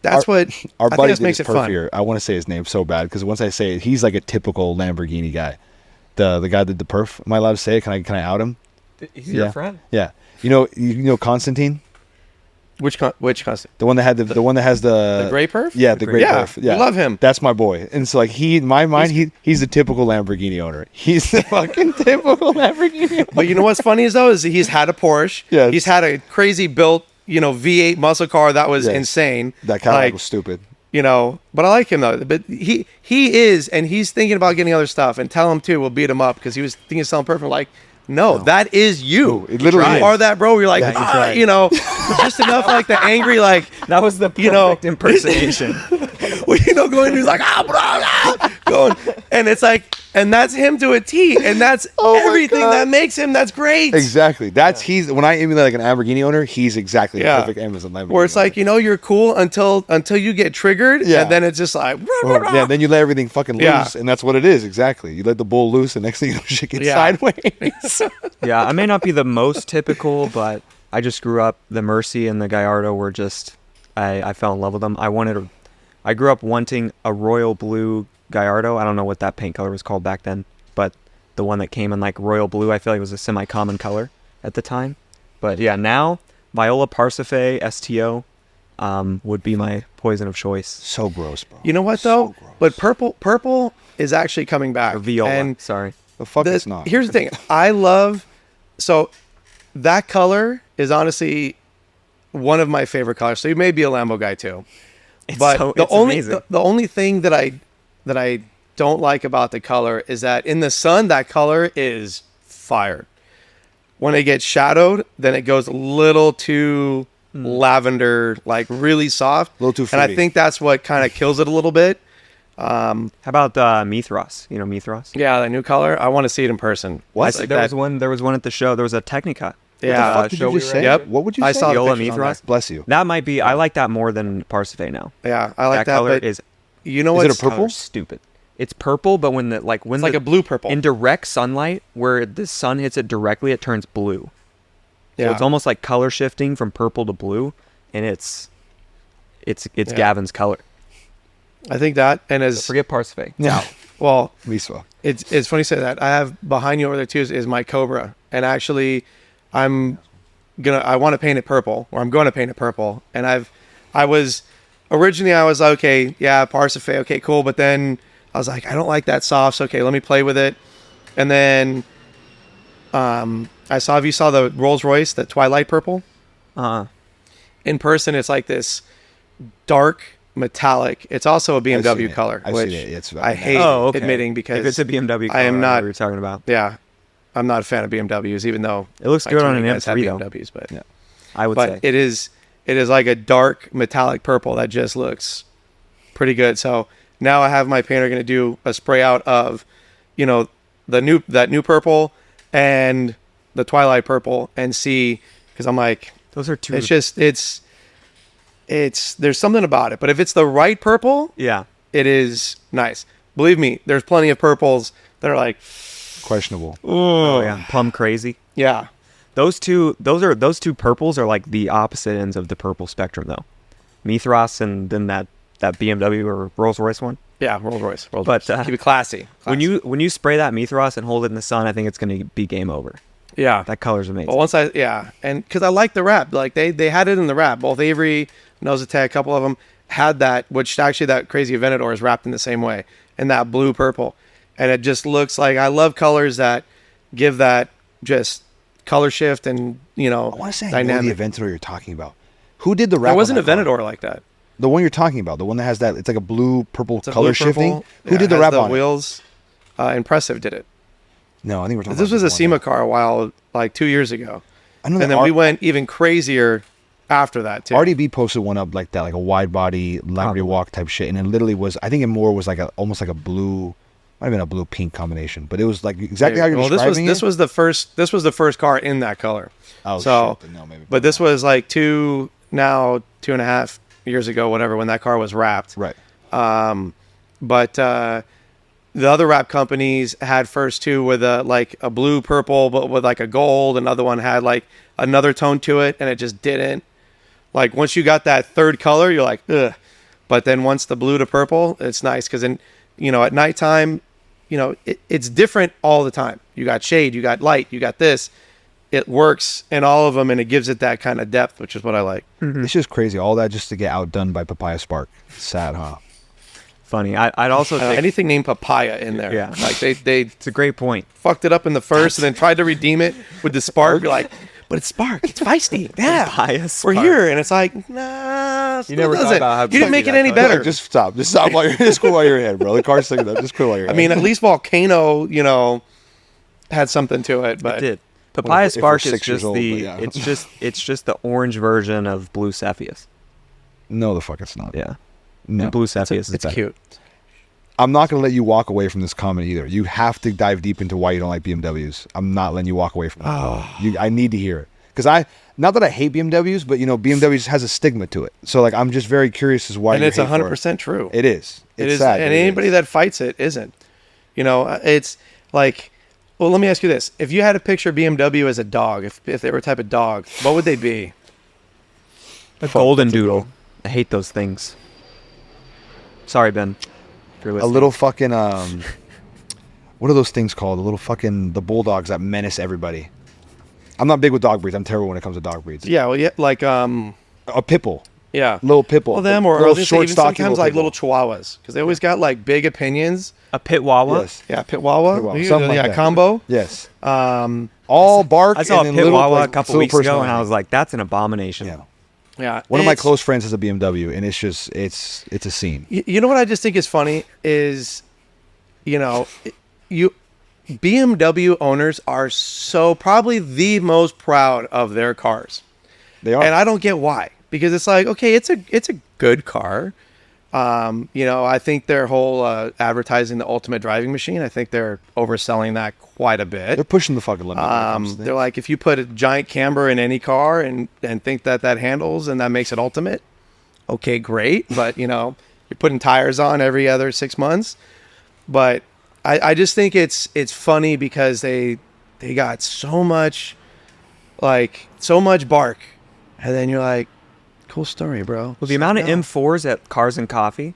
[SPEAKER 1] that's
[SPEAKER 3] Our
[SPEAKER 1] I think
[SPEAKER 3] buddy
[SPEAKER 1] that
[SPEAKER 3] did
[SPEAKER 1] makes
[SPEAKER 3] his
[SPEAKER 1] it
[SPEAKER 3] perf
[SPEAKER 1] fun.
[SPEAKER 3] here. I want to say his name so bad because once I say it, he's like a typical Lamborghini guy. The guy that did the perf. Am I allowed to say it? Can I out him?
[SPEAKER 2] He's
[SPEAKER 3] Yeah.
[SPEAKER 2] your friend.
[SPEAKER 3] Yeah. You know Constantine,
[SPEAKER 1] Which constant?
[SPEAKER 3] the one that had the one that has
[SPEAKER 1] The gray perf?
[SPEAKER 3] Yeah, the gray
[SPEAKER 1] Yeah,
[SPEAKER 3] perf. Yeah,
[SPEAKER 1] we love him.
[SPEAKER 3] That's my boy. And so like in my mind, he's the typical Lamborghini owner. He's the fucking typical Lamborghini owner.
[SPEAKER 1] But you know what's funny is he's had a Porsche.
[SPEAKER 3] Yes.
[SPEAKER 1] He's had a crazy built, V8 muscle car that was
[SPEAKER 3] Yes.
[SPEAKER 1] insane.
[SPEAKER 3] That Cadillac
[SPEAKER 1] Like,
[SPEAKER 3] was stupid.
[SPEAKER 1] but I like him though. But he is, and he's thinking about getting other stuff. And tell him too, we'll beat him up because he was thinking of selling perfect. Like, no, that is you.
[SPEAKER 3] No, it literally
[SPEAKER 1] you
[SPEAKER 3] is.
[SPEAKER 1] are that, bro. You're like,
[SPEAKER 3] Yeah, he tried.
[SPEAKER 1] just enough like the angry, like,
[SPEAKER 2] That was the perfect impersonation.
[SPEAKER 1] going, he's like, bro, going, and it's like, and that's him to a T, and that's
[SPEAKER 3] Oh my
[SPEAKER 1] everything
[SPEAKER 3] God.
[SPEAKER 1] that makes him. That's great.
[SPEAKER 3] Exactly. That's he's when I emulate like an Lamborghini owner, he's exactly the perfect Amazon Lamborghini.
[SPEAKER 1] Where it's like, you're cool until you get triggered, and then it's just like,
[SPEAKER 3] yeah, then you let everything fucking loose,
[SPEAKER 1] Yeah.
[SPEAKER 3] and that's what it is. Exactly. You let the bull loose, and next thing you know, shit gets sideways.
[SPEAKER 2] Yeah, I may not be the most typical, but I just grew up. The Mercy and the Gallardo were just, I fell in love with them. I grew up wanting a royal blue Gallardo. I don't know what that paint color was called back then, but the one that came in like royal blue, I feel like it was a semi-common color at the time. But yeah, now Viola Parsife STO would be my poison of choice.
[SPEAKER 3] So gross, bro.
[SPEAKER 1] You know what though? But purple is actually coming back.
[SPEAKER 2] Or Viola,
[SPEAKER 1] And
[SPEAKER 2] sorry.
[SPEAKER 3] The fuck it's not.
[SPEAKER 1] here's the thing. I love that color is honestly one of my favorite colors. So you may be a Lambo guy too. But
[SPEAKER 2] It's amazing.
[SPEAKER 1] the only thing that I don't like about the color is that in the sun that color is fire. When it gets shadowed, then it goes a little too lavender, like really soft.
[SPEAKER 3] A little too
[SPEAKER 1] And I
[SPEAKER 3] fruity.
[SPEAKER 1] think that's what kind of kills it a little bit.
[SPEAKER 2] How about Mithras? You know Mithras?
[SPEAKER 1] Yeah, that new color. I want to see it in person.
[SPEAKER 3] What?
[SPEAKER 1] It's like
[SPEAKER 2] There
[SPEAKER 1] that-
[SPEAKER 2] was one. There was one at the show. There was a Technica.
[SPEAKER 1] Yeah.
[SPEAKER 3] What did you just say?
[SPEAKER 1] Yep.
[SPEAKER 3] What would you
[SPEAKER 1] I
[SPEAKER 3] say?
[SPEAKER 1] saw the
[SPEAKER 2] Viola
[SPEAKER 1] pictures on
[SPEAKER 2] Mithras?
[SPEAKER 3] Bless you.
[SPEAKER 2] That might be. I like that more than Parsife now.
[SPEAKER 1] Yeah, I like that.
[SPEAKER 2] color
[SPEAKER 1] But
[SPEAKER 2] is
[SPEAKER 1] you know
[SPEAKER 3] Is it
[SPEAKER 1] what's
[SPEAKER 3] a purple?
[SPEAKER 2] color's stupid. It's purple, but when
[SPEAKER 1] It's like
[SPEAKER 2] the,
[SPEAKER 1] a blue purple.
[SPEAKER 2] in direct sunlight, where the sun hits it directly, it turns blue.
[SPEAKER 1] Yeah.
[SPEAKER 2] So it's almost like color shifting from purple to blue, and it's Gavin's color.
[SPEAKER 1] I think that, and as
[SPEAKER 2] Forget Parsife.
[SPEAKER 3] Yeah.
[SPEAKER 1] well,
[SPEAKER 3] Miswa.
[SPEAKER 1] it's funny you say that. I have behind you over there too is my Cobra, and actually, I want to paint it purple, or I'm going to paint it purple, and I was like, okay, yeah, Parsife, okay, cool, but then I was like, I don't like that soft, so okay, let me play with it, and then if you saw the Rolls Royce, the Twilight purple. In person, it's like this dark metallic. It's also a BMW color,
[SPEAKER 3] I've
[SPEAKER 1] which
[SPEAKER 3] seen it. It's
[SPEAKER 1] I hate
[SPEAKER 2] Oh, okay.
[SPEAKER 1] admitting because
[SPEAKER 2] If it's a BMW color,
[SPEAKER 1] I am not.
[SPEAKER 2] what you're talking about.
[SPEAKER 1] Yeah, I'm not a fan of BMWs, even though
[SPEAKER 2] It looks
[SPEAKER 1] like,
[SPEAKER 2] good
[SPEAKER 1] too
[SPEAKER 2] on
[SPEAKER 1] many
[SPEAKER 2] an
[SPEAKER 1] guys have
[SPEAKER 2] M3 though.
[SPEAKER 1] BMWs, but
[SPEAKER 3] Yeah.
[SPEAKER 2] I would say.
[SPEAKER 1] it is like a dark metallic purple that just looks pretty good. So now I have my painter going to do a spray out of, that new purple and the Twilight purple and see, because I'm like,
[SPEAKER 2] Those are two.
[SPEAKER 1] it's just there's something about it. But if it's the right purple,
[SPEAKER 2] yeah.
[SPEAKER 1] it is nice. Believe me, there's plenty of purples that are like,
[SPEAKER 3] Questionable.
[SPEAKER 2] Oh yeah. Plum crazy.
[SPEAKER 1] yeah,
[SPEAKER 2] Those two purples are like the opposite ends of the purple spectrum though. Mithras and then that BMW or Rolls Royce one.
[SPEAKER 1] yeah, Rolls Royce.
[SPEAKER 2] But,
[SPEAKER 1] Keep it classy.
[SPEAKER 2] When you spray that Mithras and hold it in the sun, I think it's going to be game over.
[SPEAKER 1] yeah,
[SPEAKER 2] That color's amazing.
[SPEAKER 1] but and because I like the wrap, like they had it in the wrap. Both Avery, Nosatec, a couple of them had that, which actually that crazy Aventador is wrapped in the same way, and that blue purple, and it just looks like, I love colors that give that just color shift and
[SPEAKER 3] I want to say I know
[SPEAKER 1] dynamic.
[SPEAKER 3] the Aventador you're talking about. Who did the wrap?
[SPEAKER 1] There wasn't
[SPEAKER 3] on
[SPEAKER 1] a
[SPEAKER 3] that car?
[SPEAKER 1] Aventador like that.
[SPEAKER 3] The one you're talking about, the one that has that, it's like a blue purple
[SPEAKER 1] It's a
[SPEAKER 3] color
[SPEAKER 1] blue purple.
[SPEAKER 3] shifting. Who
[SPEAKER 1] Yeah,
[SPEAKER 3] did the
[SPEAKER 1] it has
[SPEAKER 3] wrap
[SPEAKER 1] the
[SPEAKER 3] on
[SPEAKER 1] wheels? Impressive did it.
[SPEAKER 3] it? No, I think we're talking.
[SPEAKER 1] This was
[SPEAKER 3] about
[SPEAKER 1] a SEMA car a while, like 2 years ago,
[SPEAKER 3] I know
[SPEAKER 1] and then we went even crazier after that too.
[SPEAKER 3] RDB posted one up like that, like a wide body Lamborghini
[SPEAKER 2] Probably.
[SPEAKER 3] walk type shit, and it literally was. I think it more was like almost like a blue, might have been a blue pink combination, but it was like exactly how you're describing
[SPEAKER 1] this was the first car in that color.
[SPEAKER 3] Oh,
[SPEAKER 1] so,
[SPEAKER 3] shit, then no, maybe.
[SPEAKER 1] but this was like 2.5 years ago, whatever, when that car was wrapped.
[SPEAKER 3] right.
[SPEAKER 1] But the other wrap companies had first two with a blue purple, but with like a gold. Another one had like another tone to it, and it just didn't. Like once you got that third color, you're like, ugh. But then once the blue to purple, it's nice because then, at nighttime, it's different all the time. You got shade, you got light, you got this. It works in all of them, and it gives it that kind of depth, which is what I like.
[SPEAKER 3] It's just crazy. All that just to get outdone by Papaya Spark. Sad, huh?
[SPEAKER 2] Funny. I'd also think
[SPEAKER 1] Anything named papaya in there.
[SPEAKER 2] Yeah.
[SPEAKER 1] Like they
[SPEAKER 2] it's a great point.
[SPEAKER 1] fucked it up in the first and then tried to redeem it with the spark. You're like, but it's spark. It's feisty. Yeah.
[SPEAKER 2] Papaya
[SPEAKER 1] We're
[SPEAKER 2] Spark.
[SPEAKER 1] here. And it's like, nah.
[SPEAKER 2] You never thought about how
[SPEAKER 1] You didn't make it
[SPEAKER 2] that
[SPEAKER 1] any
[SPEAKER 2] color-
[SPEAKER 1] better.
[SPEAKER 3] Just stop. Just stop while you're. Just quit while you're ahead, bro. The car's sticking up. Just quit while you're
[SPEAKER 1] I
[SPEAKER 3] ahead.
[SPEAKER 1] mean, at least Volcano, had something to it. But
[SPEAKER 2] It did. Papaya
[SPEAKER 3] if we're
[SPEAKER 2] Spark is
[SPEAKER 3] 6 years
[SPEAKER 2] just
[SPEAKER 3] old,
[SPEAKER 2] the
[SPEAKER 3] but yeah.
[SPEAKER 2] it's just the orange version of Blue Cepheus.
[SPEAKER 3] no, the fuck it's not.
[SPEAKER 2] Yeah.
[SPEAKER 3] No.
[SPEAKER 2] And Blue Cepheus is
[SPEAKER 1] it's
[SPEAKER 2] better.
[SPEAKER 1] cute.
[SPEAKER 3] I'm not going to let you walk away from this comment either. You have to dive deep into why you don't like BMWs. I'm not letting you walk away from it. I need to hear it. Because not that I hate BMWs, but, BMWs has a stigma to it. So, like, I'm just very curious as why.
[SPEAKER 1] And it's 100% true.
[SPEAKER 3] It is. It's
[SPEAKER 1] is.
[SPEAKER 3] sad.
[SPEAKER 1] And anybody that fights it isn't. It's like, well, let me ask you this. If you had to picture BMW as a dog, if they were a type of dog, what would they be?
[SPEAKER 2] A golden doodle. I hate those things. Sorry, Ben. If you're
[SPEAKER 3] A
[SPEAKER 2] listening.
[SPEAKER 3] little fucking, what are those things called? The bulldogs that menace everybody. I'm not big with dog breeds. I'm terrible when it comes to dog breeds.
[SPEAKER 1] Yeah, well, yeah, like,
[SPEAKER 3] A pit bull.
[SPEAKER 1] yeah.
[SPEAKER 3] Little pit bull.
[SPEAKER 1] Well, them or
[SPEAKER 3] little
[SPEAKER 1] even
[SPEAKER 3] short, stocky
[SPEAKER 1] sometimes like
[SPEAKER 3] pit bull.
[SPEAKER 1] little chihuahuas, because they always got like big opinions.
[SPEAKER 2] A pit wawa.
[SPEAKER 3] Yes.
[SPEAKER 1] Yeah, pit wawa.
[SPEAKER 3] Pit wawa,
[SPEAKER 1] Yeah,
[SPEAKER 3] something like that.
[SPEAKER 1] combo.
[SPEAKER 3] Yes.
[SPEAKER 1] Um,
[SPEAKER 3] All bark.
[SPEAKER 2] I saw a
[SPEAKER 3] and then
[SPEAKER 2] pit
[SPEAKER 3] little,
[SPEAKER 2] wawa
[SPEAKER 3] like,
[SPEAKER 2] a couple
[SPEAKER 3] little
[SPEAKER 2] weeks ago, and
[SPEAKER 3] personality.
[SPEAKER 2] I was like, "That's an abomination."
[SPEAKER 3] Yeah.
[SPEAKER 1] yeah.
[SPEAKER 3] One of my
[SPEAKER 1] It's-
[SPEAKER 3] close friends has a BMW, and it's just it's a scene.
[SPEAKER 1] You know what I just think is funny is, BMW owners are so probably the most proud of their cars,
[SPEAKER 3] They are.
[SPEAKER 1] and I don't get why. Because it's like, okay, it's a good car. I think their whole advertising the ultimate driving machine, I think they're overselling that quite a bit.
[SPEAKER 3] They're pushing the fucking limit. when it comes to
[SPEAKER 1] They're
[SPEAKER 3] things.
[SPEAKER 1] like, if you put a giant camber in any car and think that handles and that makes it ultimate, okay, great. But, you're putting tires on every other 6 months. But I just think it's funny because they got so much bark. And then you're like, cool story, bro.
[SPEAKER 2] Well, the amount of
[SPEAKER 1] No.
[SPEAKER 2] M4s at Cars and Coffee,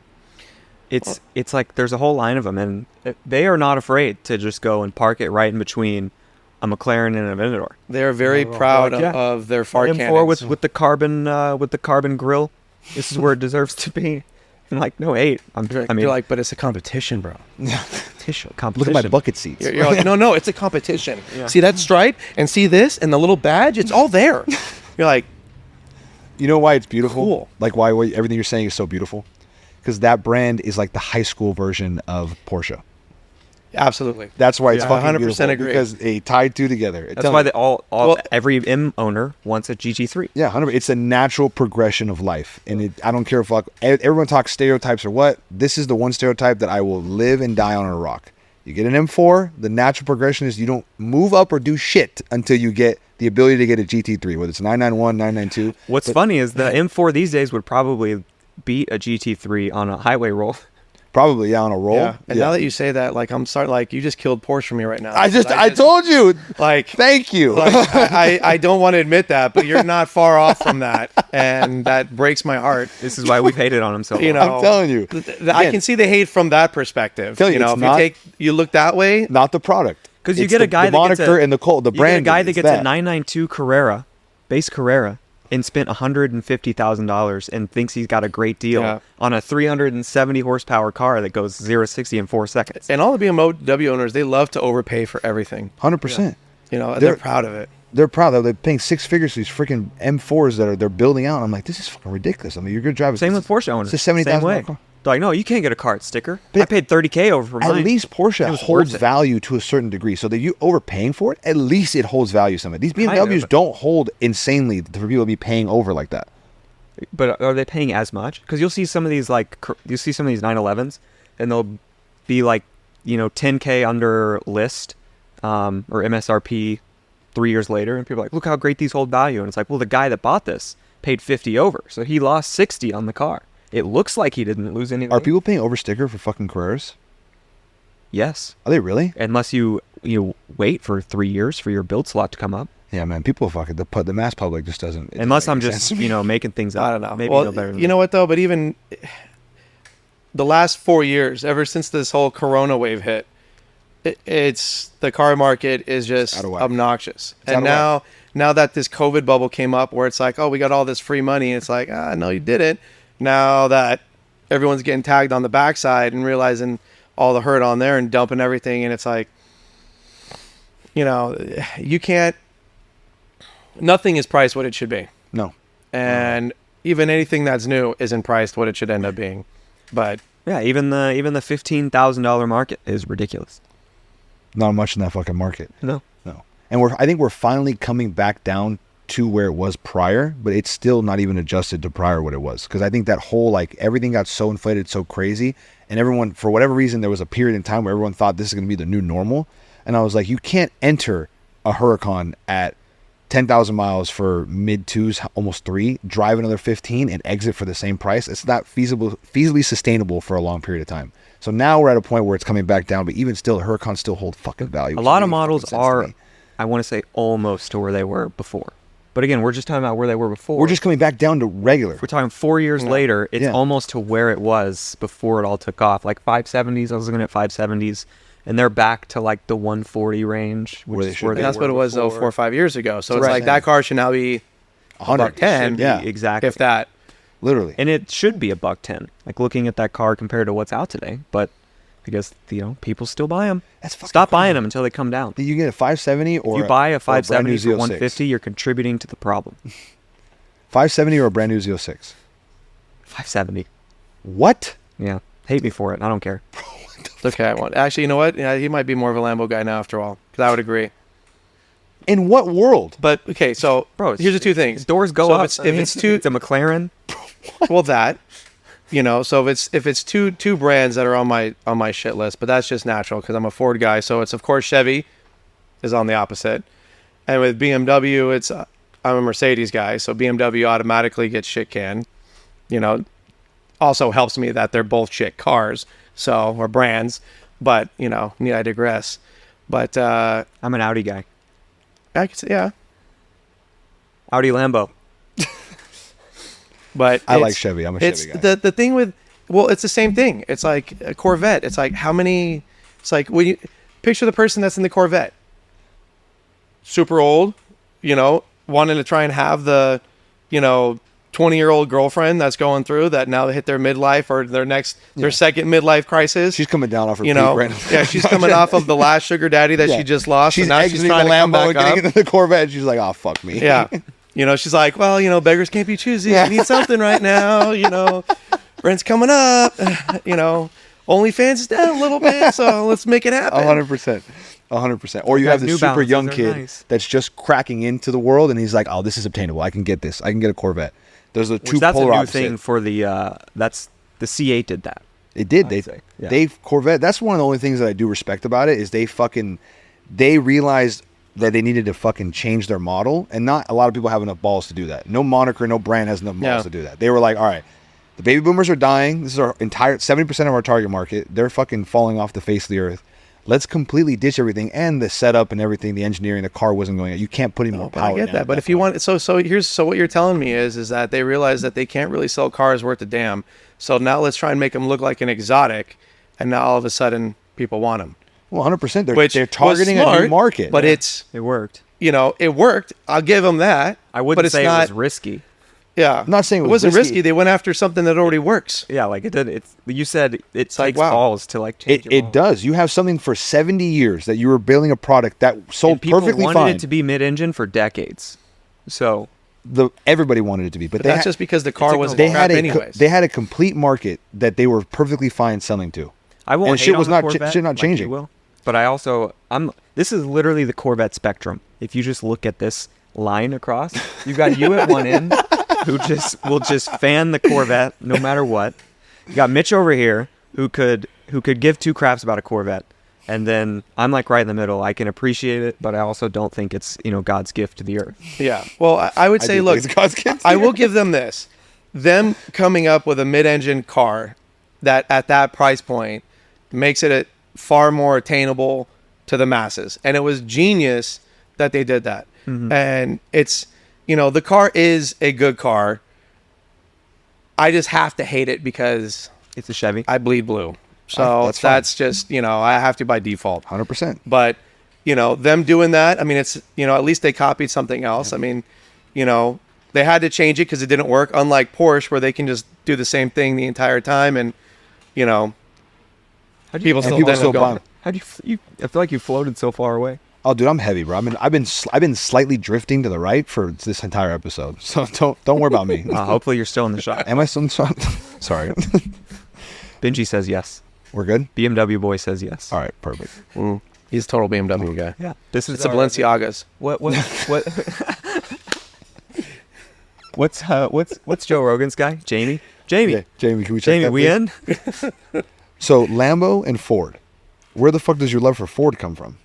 [SPEAKER 2] it's like there's a whole line of them, and they are not afraid to just go and park it right in between a McLaren and an Aventador.
[SPEAKER 1] They're very
[SPEAKER 3] Not at all.
[SPEAKER 1] proud
[SPEAKER 2] Yeah.
[SPEAKER 1] of their fart
[SPEAKER 2] M4
[SPEAKER 1] cannons.
[SPEAKER 2] with the carbon grill. This is where it deserves to be. I'm like, no, 8.
[SPEAKER 1] You're like, but it's a competition, bro.
[SPEAKER 2] Competition.
[SPEAKER 3] Look at my bucket seats.
[SPEAKER 1] You're like, no, it's a competition. See that stripe and see this and the little badge? It's all there. You're like,
[SPEAKER 3] You know why it's beautiful?
[SPEAKER 1] Cool.
[SPEAKER 3] Like why everything you're saying is so beautiful? Because that brand is like the high school version of Porsche.
[SPEAKER 1] absolutely.
[SPEAKER 3] That's why it's
[SPEAKER 1] Yeah,
[SPEAKER 3] fucking
[SPEAKER 1] 100%
[SPEAKER 3] beautiful.
[SPEAKER 1] agree.
[SPEAKER 3] Because they tied two together.
[SPEAKER 2] That's why they
[SPEAKER 1] Well-
[SPEAKER 2] every M owner wants a GT3.
[SPEAKER 3] Yeah, 100%. It's a natural progression of life, and I don't care if everyone talks stereotypes or what. This is the one stereotype that I will live and die on a rock. You get an M4. The natural progression is you don't move up or do shit until you get the ability to get a GT3, whether it's 991, 992.
[SPEAKER 2] What's funny is the M4 these days would probably beat a GT3 on a highway roll.
[SPEAKER 3] Probably on a roll.
[SPEAKER 1] Yeah. And now that you say that, like, I'm starting, like, you just killed Porsche for me right now.
[SPEAKER 3] I told you.
[SPEAKER 1] like,
[SPEAKER 3] Thank you.
[SPEAKER 1] like I don't want to admit that, but you're not far off from that. And that breaks my heart.
[SPEAKER 2] This is why we've hated on him so long.
[SPEAKER 1] You know,
[SPEAKER 3] I'm telling you.
[SPEAKER 1] I
[SPEAKER 3] Again,
[SPEAKER 1] can see the hate from that perspective.
[SPEAKER 3] Tell you,
[SPEAKER 1] know,
[SPEAKER 3] it's
[SPEAKER 1] if you look that way,
[SPEAKER 3] not the product.
[SPEAKER 2] Because you
[SPEAKER 3] It's
[SPEAKER 2] get a
[SPEAKER 3] the
[SPEAKER 2] guy that gets
[SPEAKER 3] moniker and the
[SPEAKER 2] you
[SPEAKER 3] brand.
[SPEAKER 2] get a guy that
[SPEAKER 3] it's
[SPEAKER 2] gets a 992 Carrera, base Carrera, and spent $150,000 and thinks he's got a great deal
[SPEAKER 1] Yeah.
[SPEAKER 2] on a 370 horsepower car that goes 0-60 in 4 seconds.
[SPEAKER 1] and all the BMW owners, they love to overpay for everything.
[SPEAKER 3] 100%.
[SPEAKER 1] They're
[SPEAKER 3] They're-
[SPEAKER 1] proud of it.
[SPEAKER 3] They're proud that they're paying 6 figures for these freaking M4s that they're building out. I'm like, this is fucking ridiculous. I mean, you're gonna drive.
[SPEAKER 2] Same with Porsche owners.
[SPEAKER 3] It's a $70,000
[SPEAKER 2] Same way.
[SPEAKER 3] car.
[SPEAKER 2] They're like, no, you can't get a cart sticker.
[SPEAKER 3] But
[SPEAKER 2] I paid $30K over for
[SPEAKER 3] At
[SPEAKER 2] mine.
[SPEAKER 3] least Porsche
[SPEAKER 2] It was
[SPEAKER 3] holds
[SPEAKER 2] worth it.
[SPEAKER 3] value to a certain degree. So that you overpaying for it, at least it holds value. Some of these BMWs
[SPEAKER 2] of.
[SPEAKER 3] don't hold insanely for people to be paying over like that.
[SPEAKER 2] But are they paying as much? Because you'll see some of these 911s, and they'll be like, 10K under list or MSRP 3 years later, and people are like, look how great these hold value. And it's like, well, the guy that bought this paid 50 over, so he lost 60 on the car. It looks like he didn't lose anything.
[SPEAKER 3] Are people paying over sticker for fucking Carreras?
[SPEAKER 2] Yes,
[SPEAKER 3] Are they really?
[SPEAKER 2] unless you wait for 3 years for your build slot to come up.
[SPEAKER 3] Yeah, man. People fucking the mass public just doesn't. it
[SPEAKER 2] Unless
[SPEAKER 3] doesn't
[SPEAKER 2] I'm
[SPEAKER 3] make
[SPEAKER 2] just
[SPEAKER 3] sense to me.
[SPEAKER 2] making things up.
[SPEAKER 1] I don't know.
[SPEAKER 2] Maybe
[SPEAKER 1] well,
[SPEAKER 2] you know better than
[SPEAKER 1] you know what though? But even the last 4 years, ever since this whole Corona wave hit, it's the car market is just
[SPEAKER 3] out of whack.
[SPEAKER 1] obnoxious.
[SPEAKER 3] It's out
[SPEAKER 1] And
[SPEAKER 3] of
[SPEAKER 1] now that this COVID bubble came up, where it's like, oh, we got all this free money, and it's like, no, you didn't. Now that everyone's getting tagged on the backside and realizing all the hurt on there and dumping everything, and it's like, you can't. Nothing is priced what it should be.
[SPEAKER 3] No.
[SPEAKER 1] And even anything that's new isn't priced what it should end up being. But
[SPEAKER 2] Yeah, even the $15,000 market is ridiculous.
[SPEAKER 3] Not much in that fucking market.
[SPEAKER 2] No.
[SPEAKER 3] No. And I think we're finally coming back down to where it was prior, but it's still not even adjusted to prior what it was. Because I think that whole, like, everything got so inflated, so crazy, and everyone, for whatever reason, there was a period in time where everyone thought this is going to be the new normal. And I was like, you can't enter a Huracan at 10,000 miles for mid twos, almost 3, drive another 15 and exit for the same price. It's not feasibly sustainable for a long period of time. So now we're at a point where it's coming back down, but even still, Huracans still hold fucking value.
[SPEAKER 2] A lot of models are, I want to say, almost to where they were before. But again, we're just talking about where they were before.
[SPEAKER 3] We're just coming back down to regular.
[SPEAKER 2] If we're talking 4 years later, it's almost to where it was before it all took off. Like 570s, I was looking at 570s, and they're back to like the 140 range, which is where they
[SPEAKER 1] that's
[SPEAKER 2] were
[SPEAKER 1] what it was though 4 or 5 years ago. So it's like that car should now be
[SPEAKER 3] 110.
[SPEAKER 1] Yeah,
[SPEAKER 2] exactly.
[SPEAKER 1] If that,
[SPEAKER 3] literally.
[SPEAKER 2] And it should be $110. Like looking at that car compared to what's out today, but because people still buy them. Stop buying them until they come down.
[SPEAKER 3] You get a 570 or
[SPEAKER 2] if you buy a 570
[SPEAKER 3] or
[SPEAKER 2] for 150, you're contributing to the problem.
[SPEAKER 3] 570 or a brand new Z06?
[SPEAKER 2] 570.
[SPEAKER 3] What?
[SPEAKER 2] Yeah. Hate me for it. I don't care.
[SPEAKER 1] It's okay. Actually, you know what? Yeah, he might be more of a Lambo guy now after all. Because I would agree.
[SPEAKER 3] In what world?
[SPEAKER 1] But okay, so here's the two things.
[SPEAKER 2] Doors go up.
[SPEAKER 1] If it's two,
[SPEAKER 2] it's a McLaren.
[SPEAKER 1] Well, that. So if it's two brands that are on my shit list, but that's just natural because I'm a Ford guy. So it's of course Chevy is on the opposite, and with BMW, it's I'm a Mercedes guy, so BMW automatically gets shit canned. Also helps me that they're both shit cars, or brands. But I digress. But
[SPEAKER 2] I'm an Audi guy.
[SPEAKER 1] I could say, yeah.
[SPEAKER 2] Audi Lambo.
[SPEAKER 1] But
[SPEAKER 3] I like Chevy. I'm a Chevy guy.
[SPEAKER 1] The thing with, it's the same thing. It's like a Corvette. It's like how many, it's like when you picture the person that's in the Corvette. Super old, wanting to try and have the, 20-year-old girlfriend that's going through that now they hit their midlife or their second midlife crisis.
[SPEAKER 3] She's coming down off her peak right now.
[SPEAKER 1] Yeah, she's coming off of the last sugar daddy that she just lost.
[SPEAKER 3] She's
[SPEAKER 1] and now
[SPEAKER 3] exiting
[SPEAKER 1] she's trying
[SPEAKER 3] the
[SPEAKER 1] to come
[SPEAKER 3] Lambo
[SPEAKER 1] back
[SPEAKER 3] and getting
[SPEAKER 1] up.
[SPEAKER 3] into the Corvette. She's like, oh, fuck me.
[SPEAKER 1] Yeah. She's like, well, beggars can't be choosy. I need something right now. Rent's coming up. OnlyFans is down a little bit, so let's make it happen.
[SPEAKER 3] 100%. 100%. Or you have this super young kid that's just cracking into the world, and he's like, oh, this is obtainable. I can get this. I can get a Corvette. Those are two polar opposites.
[SPEAKER 2] That's a new thing for the C8 did that.
[SPEAKER 3] It did. Corvette. That's one of the only things that I do respect about it is they realized that they needed to fucking change their model, and not a lot of people have enough balls to do that. No moniker, no brand has enough balls to do that. They were like, all right, the baby boomers are dying. This is our entire 70% of our target market. They're fucking falling off the face of the earth. Let's completely ditch everything, and the setup and everything, the engineering, the car wasn't going. You can't put any more power.
[SPEAKER 1] I get that, but if you want, so what you're telling me is that they realize that they can't really sell cars worth a damn. So now let's try and make them look like an exotic, and now all of a sudden people want them.
[SPEAKER 3] Well, 100%. They're targeting a new market,
[SPEAKER 1] but
[SPEAKER 2] it worked.
[SPEAKER 1] It worked. I'll give them that.
[SPEAKER 2] I wouldn't say it was risky.
[SPEAKER 1] Yeah,
[SPEAKER 3] I'm not saying
[SPEAKER 1] it wasn't risky. They went after something that already works.
[SPEAKER 2] Yeah, like it did. You said it takes balls to change it.
[SPEAKER 3] It does. You have something for 70 years that you were building a product that sold perfectly fine.
[SPEAKER 2] People wanted it to be mid-engine for decades. So
[SPEAKER 3] everybody wanted it to be, but
[SPEAKER 1] that's just because the car wasn't crap anyways.
[SPEAKER 3] They had a complete market that they were perfectly fine selling to.
[SPEAKER 2] I won't.
[SPEAKER 3] And
[SPEAKER 2] hate
[SPEAKER 3] shit
[SPEAKER 2] on
[SPEAKER 3] was
[SPEAKER 2] the
[SPEAKER 3] not
[SPEAKER 2] Corvette,
[SPEAKER 3] shit not changing.
[SPEAKER 2] Like but I also This is literally the Corvette spectrum. If you just look at this line across, you've got you at one end. Who will just fan the Corvette no matter what. You got Mitch over here who could give two craps about a Corvette, and then I'm like right in the middle. I can appreciate it, but I also don't think it's God's gift to the earth.
[SPEAKER 1] Yeah. Well, I would say, look, I will give them this. Them coming up with a mid-engine car that at that price point makes it far more attainable to the masses, and it was genius that they did that. Mm-hmm. And it's. The car is a good car. I just have to hate it because
[SPEAKER 2] it's a Chevy.
[SPEAKER 1] I bleed blue. So that's just, I have to by default.
[SPEAKER 3] 100%.
[SPEAKER 1] But, them doing that, I mean, it's, at least they copied something else. I mean, they had to change it because it didn't work. Unlike Porsche, where they can just do the same thing the entire time and, people still going.
[SPEAKER 2] How do you I feel like you floated so far away.
[SPEAKER 3] Oh, dude, I'm heavy, bro. I've been slightly drifting to the right for this entire episode, so don't worry about me.
[SPEAKER 2] Hopefully, you're still in the shot.
[SPEAKER 3] Am I still in the shot? Sorry.
[SPEAKER 2] Benji says yes.
[SPEAKER 3] We're good.
[SPEAKER 2] BMW boy says yes.
[SPEAKER 3] All right, perfect.
[SPEAKER 1] He's a total BMW guy.
[SPEAKER 2] Yeah,
[SPEAKER 1] it's the Balenciagas.
[SPEAKER 2] What? What's Joe Rogan's guy? Jamie.
[SPEAKER 3] Yeah, Jamie, can we check
[SPEAKER 2] Jamie,
[SPEAKER 3] that,
[SPEAKER 2] we
[SPEAKER 3] please?
[SPEAKER 2] in?
[SPEAKER 3] So Lambo and Ford. Where the fuck does your love for Ford come from?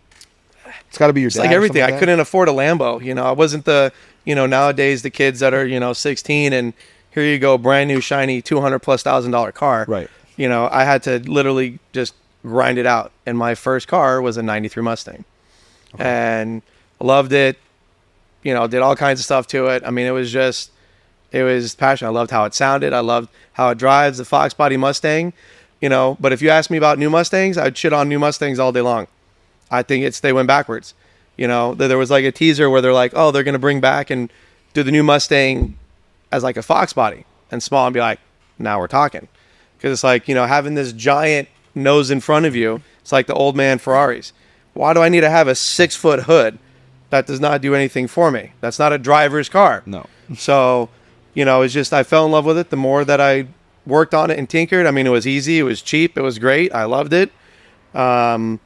[SPEAKER 3] It's got to be your
[SPEAKER 1] It's
[SPEAKER 3] dad.
[SPEAKER 1] like
[SPEAKER 3] or
[SPEAKER 1] everything.
[SPEAKER 3] something
[SPEAKER 1] I
[SPEAKER 3] like that?
[SPEAKER 1] couldn't afford a Lambo. You know, I wasn't the, you know, nowadays the kids that are, you know, 16 and here you go, brand new, shiny, $200,000+ car.
[SPEAKER 3] Right.
[SPEAKER 1] You know, I had to literally just grind it out. And my first car was a 93 Mustang.
[SPEAKER 3] Okay.
[SPEAKER 1] And loved it. You know, did all kinds of stuff to it. I mean, it was passion. I loved how it sounded. I loved how it drives, the Fox body Mustang, you know. But if you ask me about new Mustangs, I'd shit on new Mustangs all day long. I think they went backwards. You know, there was like a teaser where they're like, oh, they're going to bring back and do the new Mustang as like a Fox body and small, and be like, now we're talking. Because it's like, you know, having this giant nose in front of you, it's like the old man Ferraris. Why do I need to have a 6-foot hood? That does not do anything for me. That's not a driver's car.
[SPEAKER 3] No.
[SPEAKER 1] So, you know, it's just I fell in love with it the more that I worked on it and tinkered. I mean, it was easy. It was cheap. It was great. I loved it. And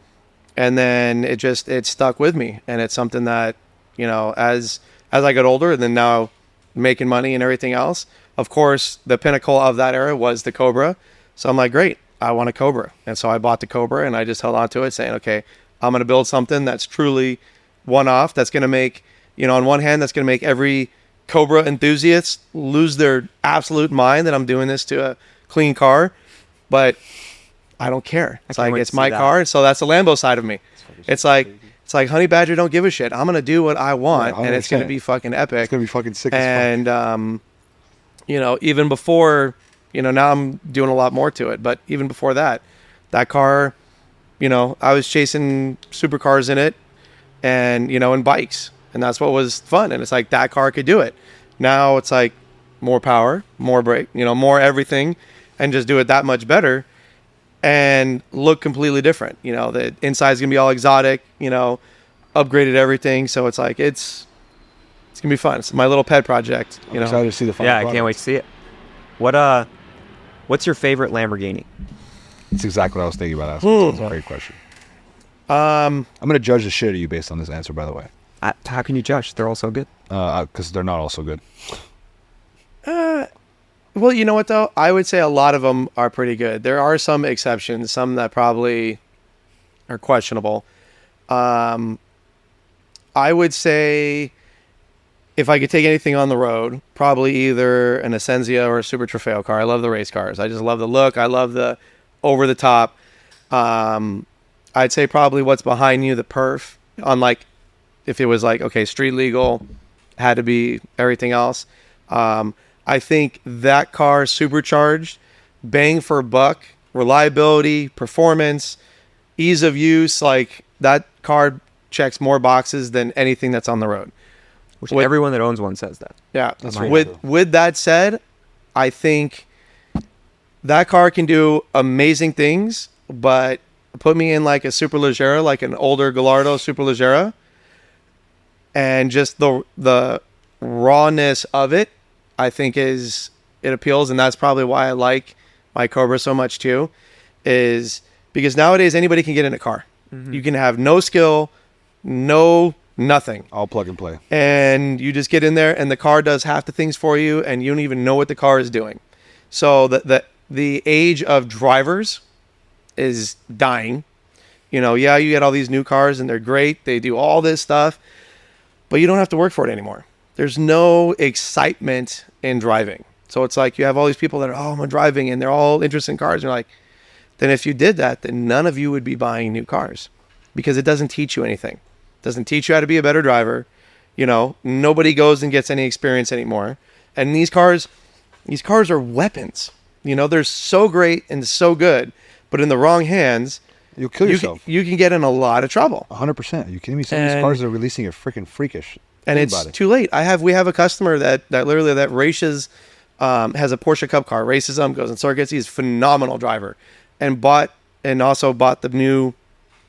[SPEAKER 1] then it stuck with me. And it's something that, you know, as I got older and then now making money and everything else, of course, the pinnacle of that era was the Cobra. So I'm like, great, I want a Cobra. And so I bought the Cobra and I just held on to it saying, okay, I'm going to build something that's truly one-off. That's going to make, you know, on one hand, that's going to make every Cobra enthusiast lose their absolute mind that I'm doing this to a clean car. But I don't care. It's like, it's my car. So that's the Lambo side of me. It's like Honey Badger don't give a shit. I'm going to do what I want,
[SPEAKER 3] Right,
[SPEAKER 1] and it's going to be fucking epic.
[SPEAKER 3] It's going to be fucking sick as fuck.
[SPEAKER 1] And, you know, even before, you know, now I'm doing a lot more to it. But even before that car, you know, I was chasing supercars in it and, you know, and bikes. And that's what was fun. And it's like that car could do it. Now it's like more power, more brake, you know, more everything, and just do it that much better and look completely different. You know, the inside's going to be all exotic, you know, upgraded everything. So it's like, it's going to be fun. It's my little pet project, you
[SPEAKER 3] I'm
[SPEAKER 1] know.
[SPEAKER 3] excited to see the final
[SPEAKER 2] Yeah, I
[SPEAKER 3] product.
[SPEAKER 2] can't wait to see it. What's your favorite Lamborghini?
[SPEAKER 3] It's exactly what I was thinking about asking. It's a great question. I'm going to judge the shit out of you based on this answer, by the way.
[SPEAKER 2] How can you judge? They're all so good.
[SPEAKER 3] Because they're not all so good.
[SPEAKER 1] Well, you know what, though? I would say a lot of them are pretty good. There are some exceptions, some that probably are questionable. I would say if I could take anything on the road, probably either an Ascensia or a Super Trofeo car. I love the race cars. I just love the look. I love the over-the-top. I'd say probably what's behind you, the perf, unlike if it was like, okay, street legal, had to be everything else. I think that car supercharged, bang for buck, reliability, performance, ease of use, like that car checks more boxes than anything that's on the road.
[SPEAKER 2] Which everyone that owns one says that.
[SPEAKER 1] Yeah.
[SPEAKER 3] That's right.
[SPEAKER 1] With that said, I think that car can do amazing things, but put me in like a Superleggera, like an older Gallardo Superleggera, and just the rawness of it, I think it appeals, and that's probably why I like my Cobra so much too, is because nowadays anybody can get in a car. Mm-hmm. You can have no skill, no nothing.
[SPEAKER 3] All plug and play.
[SPEAKER 1] And you just get in there and the car does half the things for you and you don't even know what the car is doing. So the age of drivers is dying. You know, yeah, you get all these new cars and they're great. They do all this stuff, but you don't have to work for it anymore. There's no excitement in driving. So it's like you have all these people that are, oh, I'm driving, and they're all interested in cars. And you're like, then if you did that, then none of you would be buying new cars because it doesn't teach you anything. It doesn't teach you how to be a better driver. You know, nobody goes and gets any experience anymore. And these cars are weapons. You know, they're so great and so good, but in the wrong hands,
[SPEAKER 3] You'll kill yourself.
[SPEAKER 1] You can get in a lot of trouble.
[SPEAKER 3] 100%. Are you kidding me? Some of these cars are releasing a freaking freakish.
[SPEAKER 1] And it's too late. We have a customer that literally that races, has a Porsche Cup car, races them, goes in circuits. He's a phenomenal driver, and also bought the new,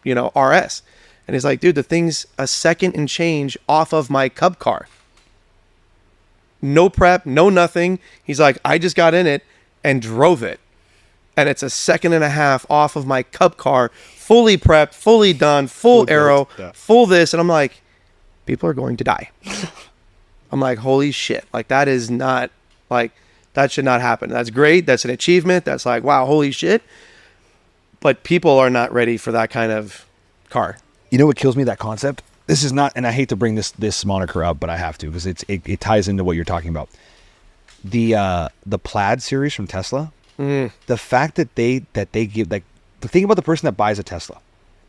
[SPEAKER 1] you know, RS. And he's like, dude, the thing's a second and change off of my Cup car. No prep, no nothing. He's like, I just got in it and drove it. And it's a second and a half off of my Cup car, fully prepped, fully done, full aero,
[SPEAKER 3] yeah.
[SPEAKER 1] full this. And I'm like, people are going to die. I'm like, holy shit. Like, that is not, like, that should not happen. That's great. That's an achievement. That's like, wow, holy shit. But people are not ready for that kind of car.
[SPEAKER 3] You know what kills me, that concept? This is not, and I hate to bring this moniker up, but I have to, because it ties into what you're talking about. The Plaid series from Tesla, the fact that they give, like, the thing about the person that buys a Tesla,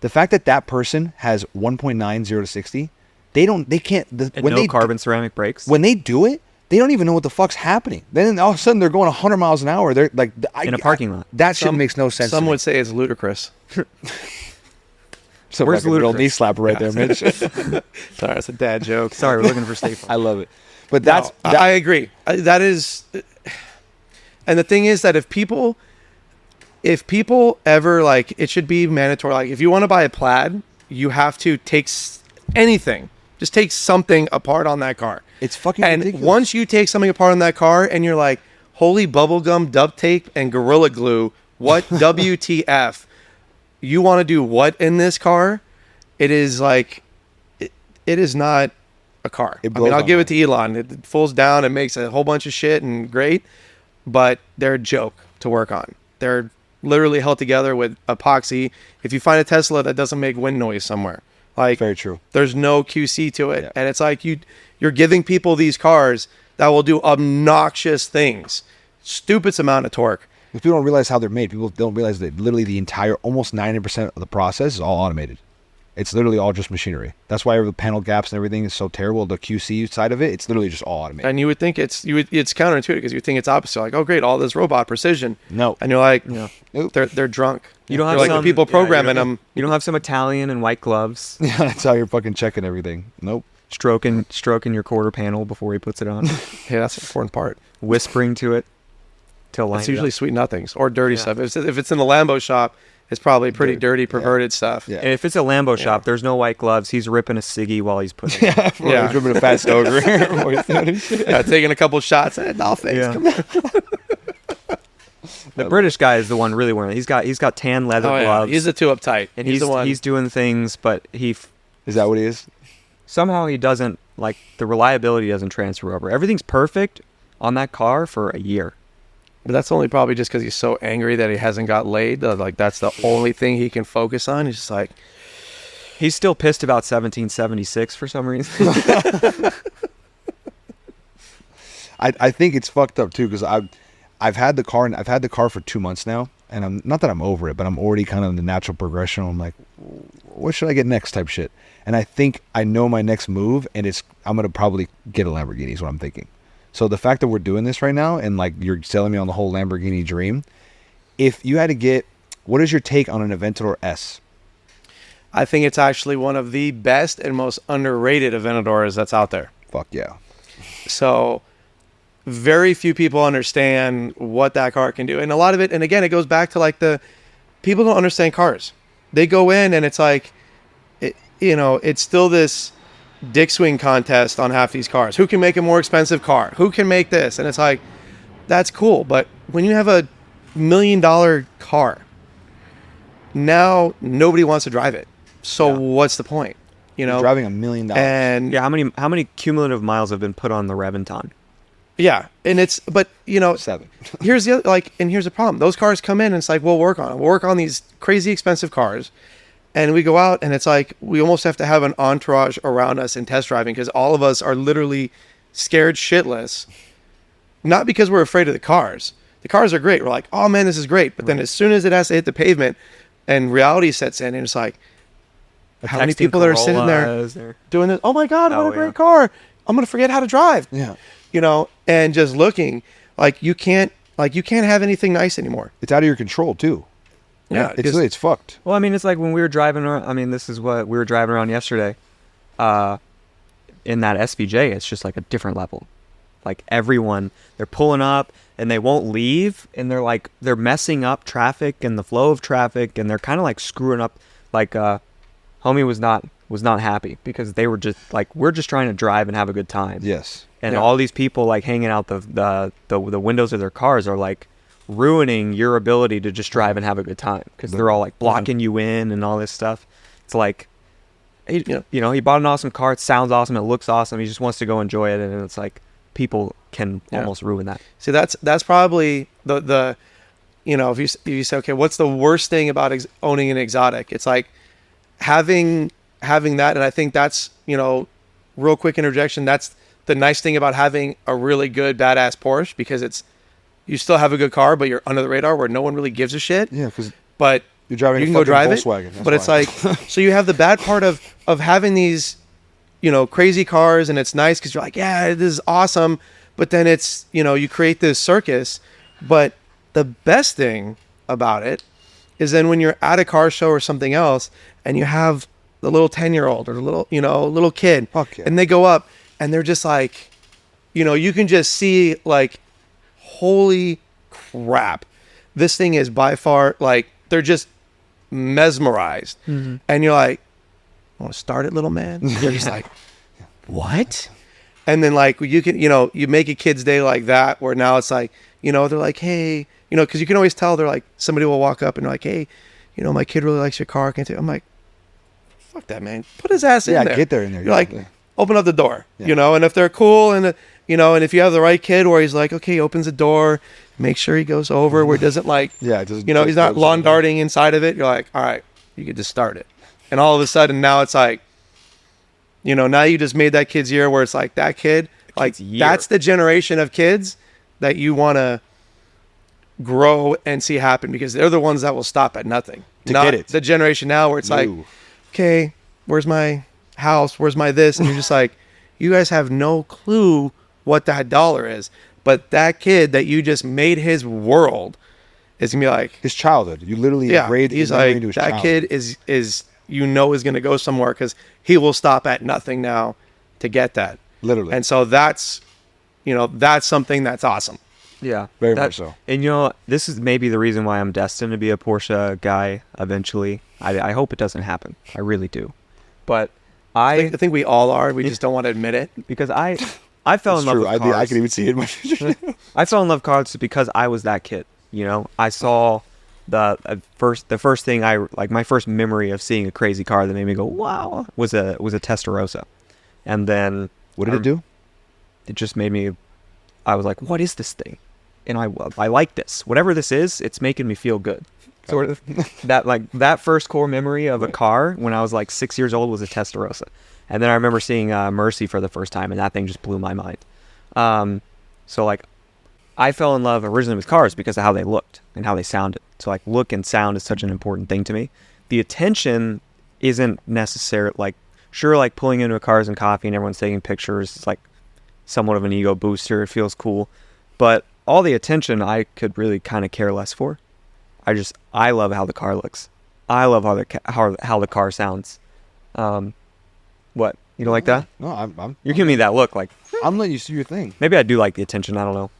[SPEAKER 3] the fact that person has 1.9 0 to 60, they can't, when
[SPEAKER 2] no
[SPEAKER 3] they
[SPEAKER 2] carbon ceramic brakes.
[SPEAKER 3] when they do it, they don't even know what the fuck's happening. Then all of a sudden they're going 100 miles an hour. They're like
[SPEAKER 2] in a parking lot.
[SPEAKER 3] That shit makes no sense.
[SPEAKER 1] Some
[SPEAKER 3] to me.
[SPEAKER 1] would say it's ludicrous.
[SPEAKER 3] So
[SPEAKER 2] Where's
[SPEAKER 3] like a real knee
[SPEAKER 2] ludicrous?
[SPEAKER 3] slapper right there, Mitch.
[SPEAKER 1] Sorry, it's a dad joke.
[SPEAKER 2] Sorry, we're looking for State Farm.
[SPEAKER 3] I love it. But
[SPEAKER 1] No,
[SPEAKER 3] that's
[SPEAKER 1] I agree. That is, and the thing is that if people ever, like, it should be mandatory. Like, if you want to buy a Plaid, you have to take anything. Just take something apart on that car.
[SPEAKER 3] it's fucking
[SPEAKER 1] And
[SPEAKER 3] ridiculous.
[SPEAKER 1] once you take something apart on that car and you're like, holy bubblegum, duct tape, and Gorilla Glue, what WTF? You want to do what in this car? It is like, it is not a car.
[SPEAKER 3] It
[SPEAKER 1] I
[SPEAKER 3] blows
[SPEAKER 1] mean, I'll
[SPEAKER 3] my
[SPEAKER 1] give it to Elon. It falls down and makes a whole bunch of shit and great, but they're a joke to work on. They're literally held together with epoxy. If you find a Tesla that doesn't make wind noise somewhere, like,
[SPEAKER 3] very true.
[SPEAKER 1] there's no QC to it.
[SPEAKER 3] Yeah.
[SPEAKER 1] And it's like you're giving people these cars that will do obnoxious things, stupid amount of torque.
[SPEAKER 3] If people don't realize how they're made, people don't realize that literally the entire, almost 90% of the process is all automated. It's literally all just machinery. That's why the panel gaps and everything is so terrible. The QC side of it, it's literally just all automated.
[SPEAKER 1] And you would think it's counterintuitive because you think it's opposite. Like, oh great, all this robot precision.
[SPEAKER 3] No.
[SPEAKER 1] And you're like,
[SPEAKER 3] Nope.
[SPEAKER 1] they're drunk.
[SPEAKER 2] You don't
[SPEAKER 1] They're
[SPEAKER 2] have
[SPEAKER 1] like
[SPEAKER 2] some
[SPEAKER 1] the people
[SPEAKER 2] yeah,
[SPEAKER 1] programming
[SPEAKER 2] you don't-
[SPEAKER 1] them.
[SPEAKER 2] You don't have some Italian in white gloves
[SPEAKER 3] Yeah, that's how you're fucking checking everything. Nope.
[SPEAKER 2] stroking your quarter panel before he puts it on,
[SPEAKER 1] Yeah, that's the important part.
[SPEAKER 2] whispering to it till light.
[SPEAKER 1] It's usually sweet nothings or dirty
[SPEAKER 2] Yeah.
[SPEAKER 1] stuff. If it's in the Lambo shop, it's probably pretty dirty, perverted stuff.
[SPEAKER 3] Yeah.
[SPEAKER 2] And if it's a Lambo shop, there's no white gloves. He's ripping a ciggy while he's putting it on.
[SPEAKER 1] Yeah.
[SPEAKER 3] He's ripping a fat stoker.
[SPEAKER 1] Yeah, taking a couple shots. No thanks.
[SPEAKER 2] Yeah.
[SPEAKER 1] Come on.
[SPEAKER 2] The British guy is the one really wearing it. He's got tan leather
[SPEAKER 1] Oh, yeah.
[SPEAKER 2] gloves.
[SPEAKER 1] He's the too uptight.
[SPEAKER 2] and
[SPEAKER 1] he's the one.
[SPEAKER 2] he's doing things, but
[SPEAKER 3] Is that what he is?
[SPEAKER 2] somehow he doesn't, like, the reliability doesn't transfer over. Everything's perfect on that car for a year.
[SPEAKER 1] But that's only probably just because he's so angry that he hasn't got laid. Like, that's the only thing he can focus on. He's just like,
[SPEAKER 2] He's still pissed about 1776 for some reason.
[SPEAKER 3] I think it's fucked up too, because I've had the car, and I've had the car for 2 months now, and I'm not that I'm over it, but I'm already kind of in the natural progression. I'm like, what should I get next type shit? And I think I know my next move, and I'm gonna probably get a Lamborghini is what I'm thinking. So the fact that we're doing this right now, and like you're selling me on the whole Lamborghini dream, if you had to get, what is your take on an Aventador S?
[SPEAKER 1] I think it's actually one of the best and most underrated Aventadors that's out there.
[SPEAKER 3] Fuck yeah.
[SPEAKER 1] So very few people understand what that car can do. And a lot of it, and again, it goes back to like the people don't understand cars. They go in and it's like, it's still this dick swing contest on half these cars. Who can make a more expensive car? Who can make this? And it's like, that's cool. But when you have $1 million car, now nobody wants to drive it. So what's the point?
[SPEAKER 3] You're driving $1 million.
[SPEAKER 1] And
[SPEAKER 2] Yeah, how many cumulative miles have been put on the Reventon?
[SPEAKER 1] yeah, and it's, but
[SPEAKER 3] 7.
[SPEAKER 1] here's the other, like, and here's the problem. Those cars come in and it's like, we'll work on it. We'll work on these crazy expensive cars. And we go out and it's like, we almost have to have an entourage around us in test driving because all of us are literally scared shitless. Not because we're afraid of the cars. The cars are great. We're like, oh man, this is great. But then as soon as it has to hit the pavement and reality sets in, and it's like, how many
[SPEAKER 2] Texting
[SPEAKER 1] people that are sitting there
[SPEAKER 2] Corollas or-
[SPEAKER 1] doing this? Oh my God, what
[SPEAKER 2] Oh,
[SPEAKER 1] a great
[SPEAKER 2] yeah.
[SPEAKER 1] car. I'm going to forget how to drive.
[SPEAKER 3] Yeah.
[SPEAKER 1] And just looking like you can't have anything nice anymore.
[SPEAKER 3] It's out of your control too.
[SPEAKER 1] Yeah.
[SPEAKER 3] It's fucked.
[SPEAKER 2] Well, I mean, it's like when we were driving around. I mean, this is what we were driving around yesterday. In that SVJ, it's just like a different level. Like everyone, they're pulling up and they won't leave, and they're messing up traffic and the flow of traffic, and they're kind of like screwing up. Like, homie was not happy because they were just like, we're just trying to drive and have a good time.
[SPEAKER 3] Yes.
[SPEAKER 2] And
[SPEAKER 1] Yeah.
[SPEAKER 2] all these people like hanging out the windows of their cars are like ruining your ability to just drive and have a good time because they're all like blocking you in and all this stuff. It's like he bought an awesome car. It sounds awesome. It looks awesome. He just wants to go enjoy it, and it's like people can almost ruin that.
[SPEAKER 1] See, that's probably the if you say, okay, what's the worst thing about owning an exotic? It's like having that, and I think that's real quick interjection. That's the nice thing about having a really good badass Porsche, because you still have a good car, but you're under the radar where no one really gives a shit.
[SPEAKER 3] Yeah, because
[SPEAKER 1] but
[SPEAKER 3] you're driving.
[SPEAKER 1] You can go drive
[SPEAKER 3] Volkswagen,
[SPEAKER 1] it, but it's like so you have the bad part of having these crazy cars, and it's nice because you're like, yeah, this is awesome, but then it's you create this circus. But the best thing about it is then when you're at a car show or something else, and you have the little 10-year-old or the little kid, and they go up and they're just like, you can just see like, holy crap, this thing is by far, like, they're just mesmerized. Mm-hmm. And you're like, want to start it, little man? You're just like, what? And then like you can, you make a kid's day like that, where now it's like, they're like, hey, because you can always tell, they're like, somebody will walk up and they're like, hey, my kid really likes your car. I'm like, fuck that, man. Put his ass in there.
[SPEAKER 3] Yeah, get there in there.
[SPEAKER 1] You're like, open up the door, and if they're cool and, and if you have the right kid where he's like, okay, he opens the door, make sure he goes over where it doesn't like, he's not lawn darting inside of it. You're like, all right, you could just start it. And all of a sudden now it's like, now you just made that kid's year, where it's like that kid, like that's the generation of kids that you want to grow and see happen, because they're the ones that will stop at nothing. Not get it. The generation now where it's like, okay, where's my house? Where's my this? And you're just like, you guys have no clue what that dollar is. But that kid that you just made his world is gonna be like
[SPEAKER 3] his childhood. You literally
[SPEAKER 1] engraved he's like into his that childhood. Kid is is gonna go somewhere, because he will stop at nothing now to get that.
[SPEAKER 3] Literally.
[SPEAKER 1] And so that's that's something that's awesome.
[SPEAKER 2] Yeah,
[SPEAKER 3] very much so.
[SPEAKER 2] And this is maybe the reason why I'm destined to be a Porsche guy eventually. I hope it doesn't happen. I really do. But I
[SPEAKER 1] think we all are. We just don't want to admit it,
[SPEAKER 2] because I fell in love with cars.
[SPEAKER 3] I can even see it in my future.
[SPEAKER 2] I fell in love with cars because I was that kid. I saw the first thing my first memory of seeing a crazy car that made me go wow was a Testarossa. And then
[SPEAKER 3] what did it do?
[SPEAKER 2] It just made me. I was like, what is this thing? And I like this. Whatever this is, it's making me feel good. Sort of. that first core memory of a car when I was like 6 years old was a Testarossa. And then I remember seeing Mercy for the first time, and that thing just blew my mind. So like, I fell in love originally with cars because of how they looked and how they sounded. So like, look and sound is such an important thing to me. The attention isn't necessary. Like, sure, like pulling into a Cars and Coffee and everyone's taking pictures, it's like somewhat of an ego booster. It feels cool. But all the attention I could really kind of care less for. I love how the car looks. I love how the car sounds. What? You don't like that?
[SPEAKER 3] No, I'm
[SPEAKER 2] you're giving me that look like
[SPEAKER 3] I'm letting you see your thing.
[SPEAKER 2] Maybe I do like the attention. I don't know.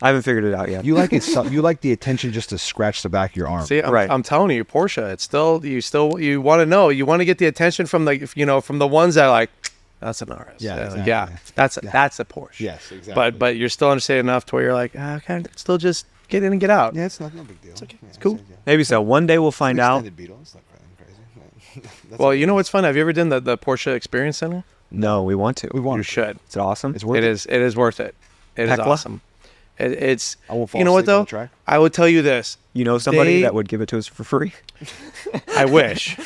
[SPEAKER 2] I haven't figured it out yet.
[SPEAKER 3] You like it? You like the attention just to scratch the back of your arm.
[SPEAKER 1] See, I'm telling you, Porsche. It's still you want to know. You want to get the attention from from the ones that are like, that's an RS.
[SPEAKER 3] Yeah, exactly.
[SPEAKER 1] That's a Porsche.
[SPEAKER 3] Yes, exactly.
[SPEAKER 1] But you're still understanding enough to where you're like, okay, still just get in and get out.
[SPEAKER 3] Yeah, it's not no big deal.
[SPEAKER 1] It's okay. It's
[SPEAKER 3] yeah,
[SPEAKER 1] cool.
[SPEAKER 2] Maybe so. One day we'll find out.
[SPEAKER 1] Well, you know what's fun? Have you ever done the Porsche Experience Center?
[SPEAKER 2] No, we want to.
[SPEAKER 1] You should.
[SPEAKER 2] It's awesome.
[SPEAKER 1] It's worth it. It is worth it. It is awesome. It's.
[SPEAKER 3] I won't fall
[SPEAKER 1] you know what though?
[SPEAKER 3] I
[SPEAKER 1] would tell you this.
[SPEAKER 2] You know somebody that would give it to us for free?
[SPEAKER 1] I wish.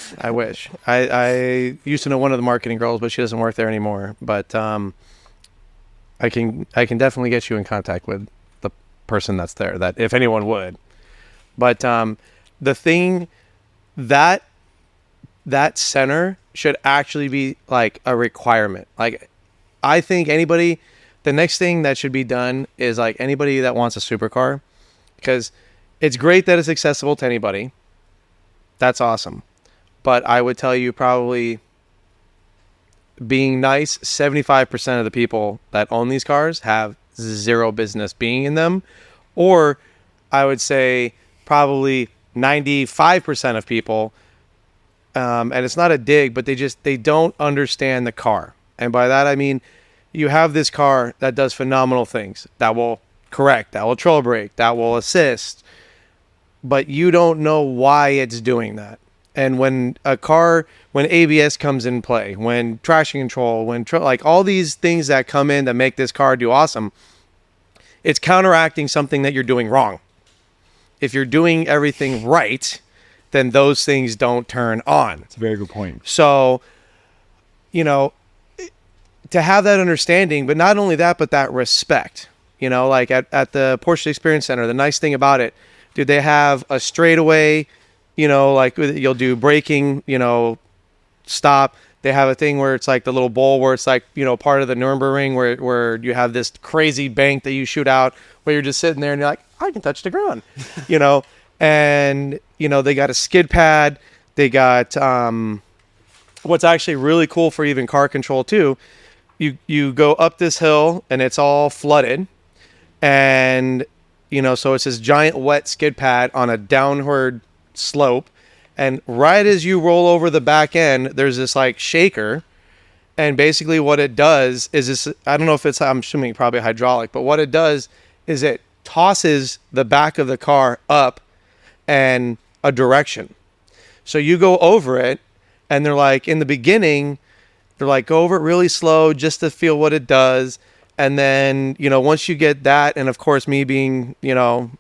[SPEAKER 1] I used to know one of the marketing girls, but she doesn't work there anymore. But I can definitely get you in contact with the person that's there. That if anyone would. But the thing that center should actually be like a requirement. Like, I think the next thing that should be done is like anybody that wants a supercar, because it's great that it's accessible to anybody. That's awesome. But I would tell you, probably being nice, 75% of the people that own these cars have zero business being in them. Or I would say probably 95% of people, and it's not a dig, but they don't understand the car. And by that I mean, you have this car that does phenomenal things, that will correct, that will trail brake, that will assist, but you don't know why it's doing that. And when ABS comes in play, when traction control, like all these things that come in that make this car do awesome, it's counteracting something that you're doing wrong. If you're doing everything right, then those things don't turn on.
[SPEAKER 3] That's a very good point.
[SPEAKER 1] So, you know, to have that understanding, but not only that, but that respect, you know, like at the Porsche Experience Center, the nice thing about it, dude, they have a straightaway, you know, like you'll do braking, you know, stop. They have a thing where it's like the little bowl where it's like, you know, part of the Nürburgring where you have this crazy bank that you shoot out where you're just sitting there and you're like, I can touch the ground, you know, and, you know, they got a skid pad. They got, what's actually really cool for even car control too. You go up this hill and it's all flooded, and, you know, so it's this giant wet skid pad on a downward slope. And right as you roll over the back end, there's this like shaker. And basically what it does is this, I don't know if it's, I'm assuming probably hydraulic, but what it does is it tosses the back of the car up and a direction. So you go over it, and they're like, in the beginning, they're like, go over it really slow just to feel what it does. And then, you know, once you get that, and of course me being, you know,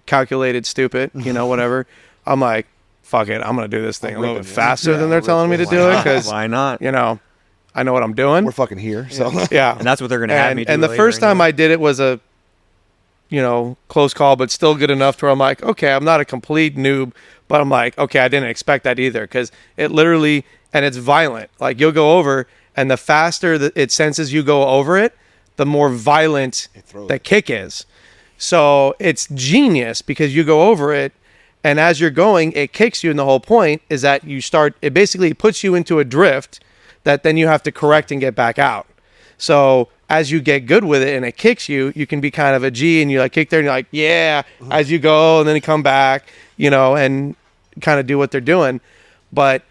[SPEAKER 1] calculated stupid, you know, whatever, I'm like, fuck it, I'm going to do this thing a little bit faster than they're telling me to do it, because,
[SPEAKER 2] why not?
[SPEAKER 1] you know, I know what I'm doing.
[SPEAKER 3] We're fucking here, so
[SPEAKER 1] Yeah.
[SPEAKER 2] And that's what they're going to have me do.
[SPEAKER 1] And the first time I did it was a, you know, close call, but still good enough to where I'm like, okay, I'm not a complete noob, but I'm like, okay, I didn't expect that either, because it literally, and it's violent. Like, you'll go over, and the faster that it senses you go over it, the more violent the kick is. So it's genius, because you go over it, and as you're going, it kicks you, and the whole point is that it basically puts you into a drift that then you have to correct and get back out. So as you get good with it and it kicks you, you can be kind of a G, and you like kick there and you're like, yeah, as you go, and then you come back, you know, and kind of do what they're doing. But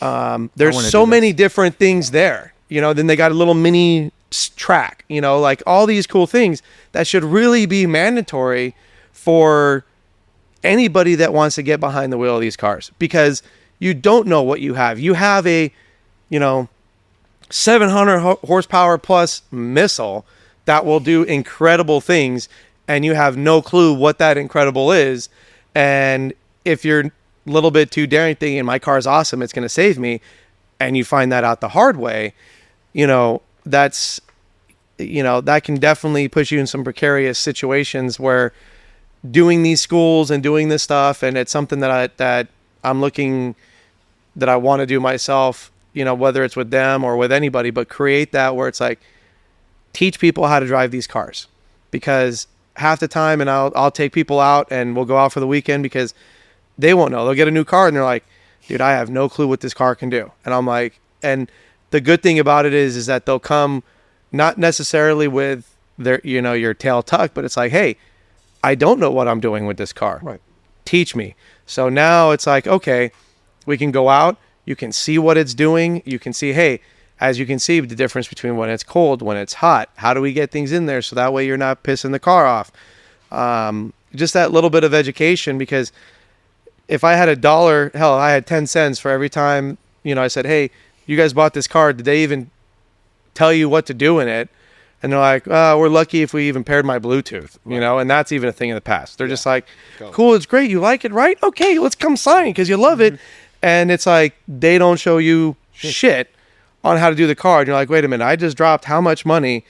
[SPEAKER 1] there's so many different things there, you know. Then they got a little mini track, you know, like all these cool things that should really be mandatory for anybody that wants to get behind the wheel of these cars, because you don't know what you have. You have a, you know, 700 horsepower plus missile that will do incredible things, and you have no clue what that incredible is. And if you're a little bit too daring, thinking my car's awesome, it's going to save me, and you find that out the hard way, you know, that's, you know, that can definitely put you in some precarious situations where doing these schools and doing this stuff, and it's something that I'm looking, that I want to do myself, you know, whether it's with them or with anybody, but create that where it's like, teach people how to drive these cars, because half the time, and I'll take people out and we'll go out for the weekend, because they won't know. They'll get a new car and they're like, dude, I have no clue what this car can do. And I'm like, and the good thing about it is that they'll come not necessarily with their, you know, your tail tucked, but it's like, hey, I don't know what I'm doing with this car.
[SPEAKER 3] Right.
[SPEAKER 1] Teach me. So now it's like, okay, we can go out. You can see what it's doing. You can see, hey, as you can see, the difference between when it's cold, when it's hot. How do we get things in there so that way you're not pissing the car off? Just that little bit of education, because if I had $1, hell, I had 10 cents for every time, you know, I said, hey, you guys bought this car. Did they even tell you what to do in it? And they're like, we're lucky if we even paired my Bluetooth, you know, and that's even a thing in the past. They're just like, cool, it's great. You like it, right? Okay, let's come sign because you love it. And it's like, they don't show you shit on how to do the car. And you're like, wait a minute, I just dropped how much money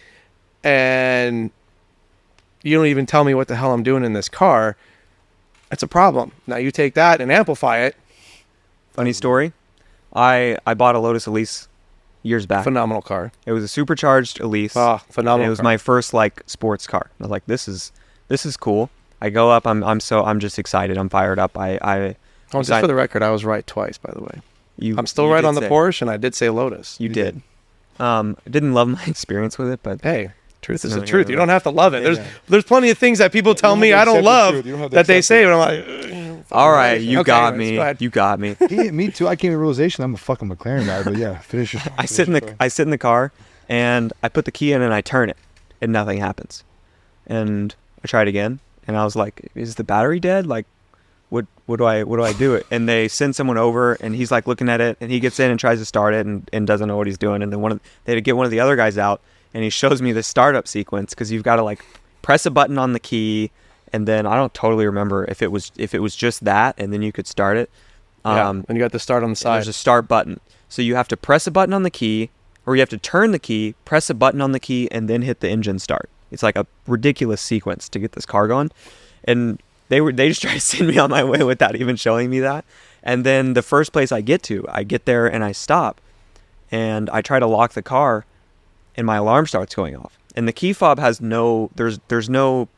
[SPEAKER 1] and you don't even tell me what the hell I'm doing in this car. That's a problem. Now you take that and amplify it.
[SPEAKER 2] Funny story. I bought a Lotus Elise years back.
[SPEAKER 1] Phenomenal car.
[SPEAKER 2] It was a supercharged Elise.
[SPEAKER 1] Oh, phenomenal.
[SPEAKER 2] And it was
[SPEAKER 1] car.
[SPEAKER 2] my first like sports car. I was like, this is cool. I go up. I'm just excited. I'm fired up.
[SPEAKER 1] Just for the record, I was right twice, by the way. I'm still right on the Porsche, and I did say Lotus.
[SPEAKER 2] You did. I didn't love my experience with it, but
[SPEAKER 1] hey, truth is the truth. You don't have to love it. There's plenty of things that people tell me I don't love that they say, but I'm like,
[SPEAKER 2] all right, you got me. You got me.
[SPEAKER 3] Me too. I came to the realization I'm a fucking McLaren guy, but yeah, finish your.
[SPEAKER 2] I sit in the car, and I put the key in and I turn it, and nothing happens. And I tried again, and I was like, is the battery dead? Like, what do I do? And they send someone over, and he's like looking at it, and he gets in and tries to start it, and doesn't know what he's doing. And then they get one of the other guys out, and he shows me the startup sequence, because you've got to like press a button on the key, and then I don't totally remember if it was just that, and then you could start it.
[SPEAKER 1] And you got the start on the side.
[SPEAKER 2] There's a start button, so you have to press a button on the key, or you have to turn the key, press a button on the key, and then hit the engine start. It's like a ridiculous sequence to get this car going, and they just try to send me on my way without even showing me that. And then the first place I get there and I stop, and I try to lock the car, and my alarm starts going off. And the key fob has there's no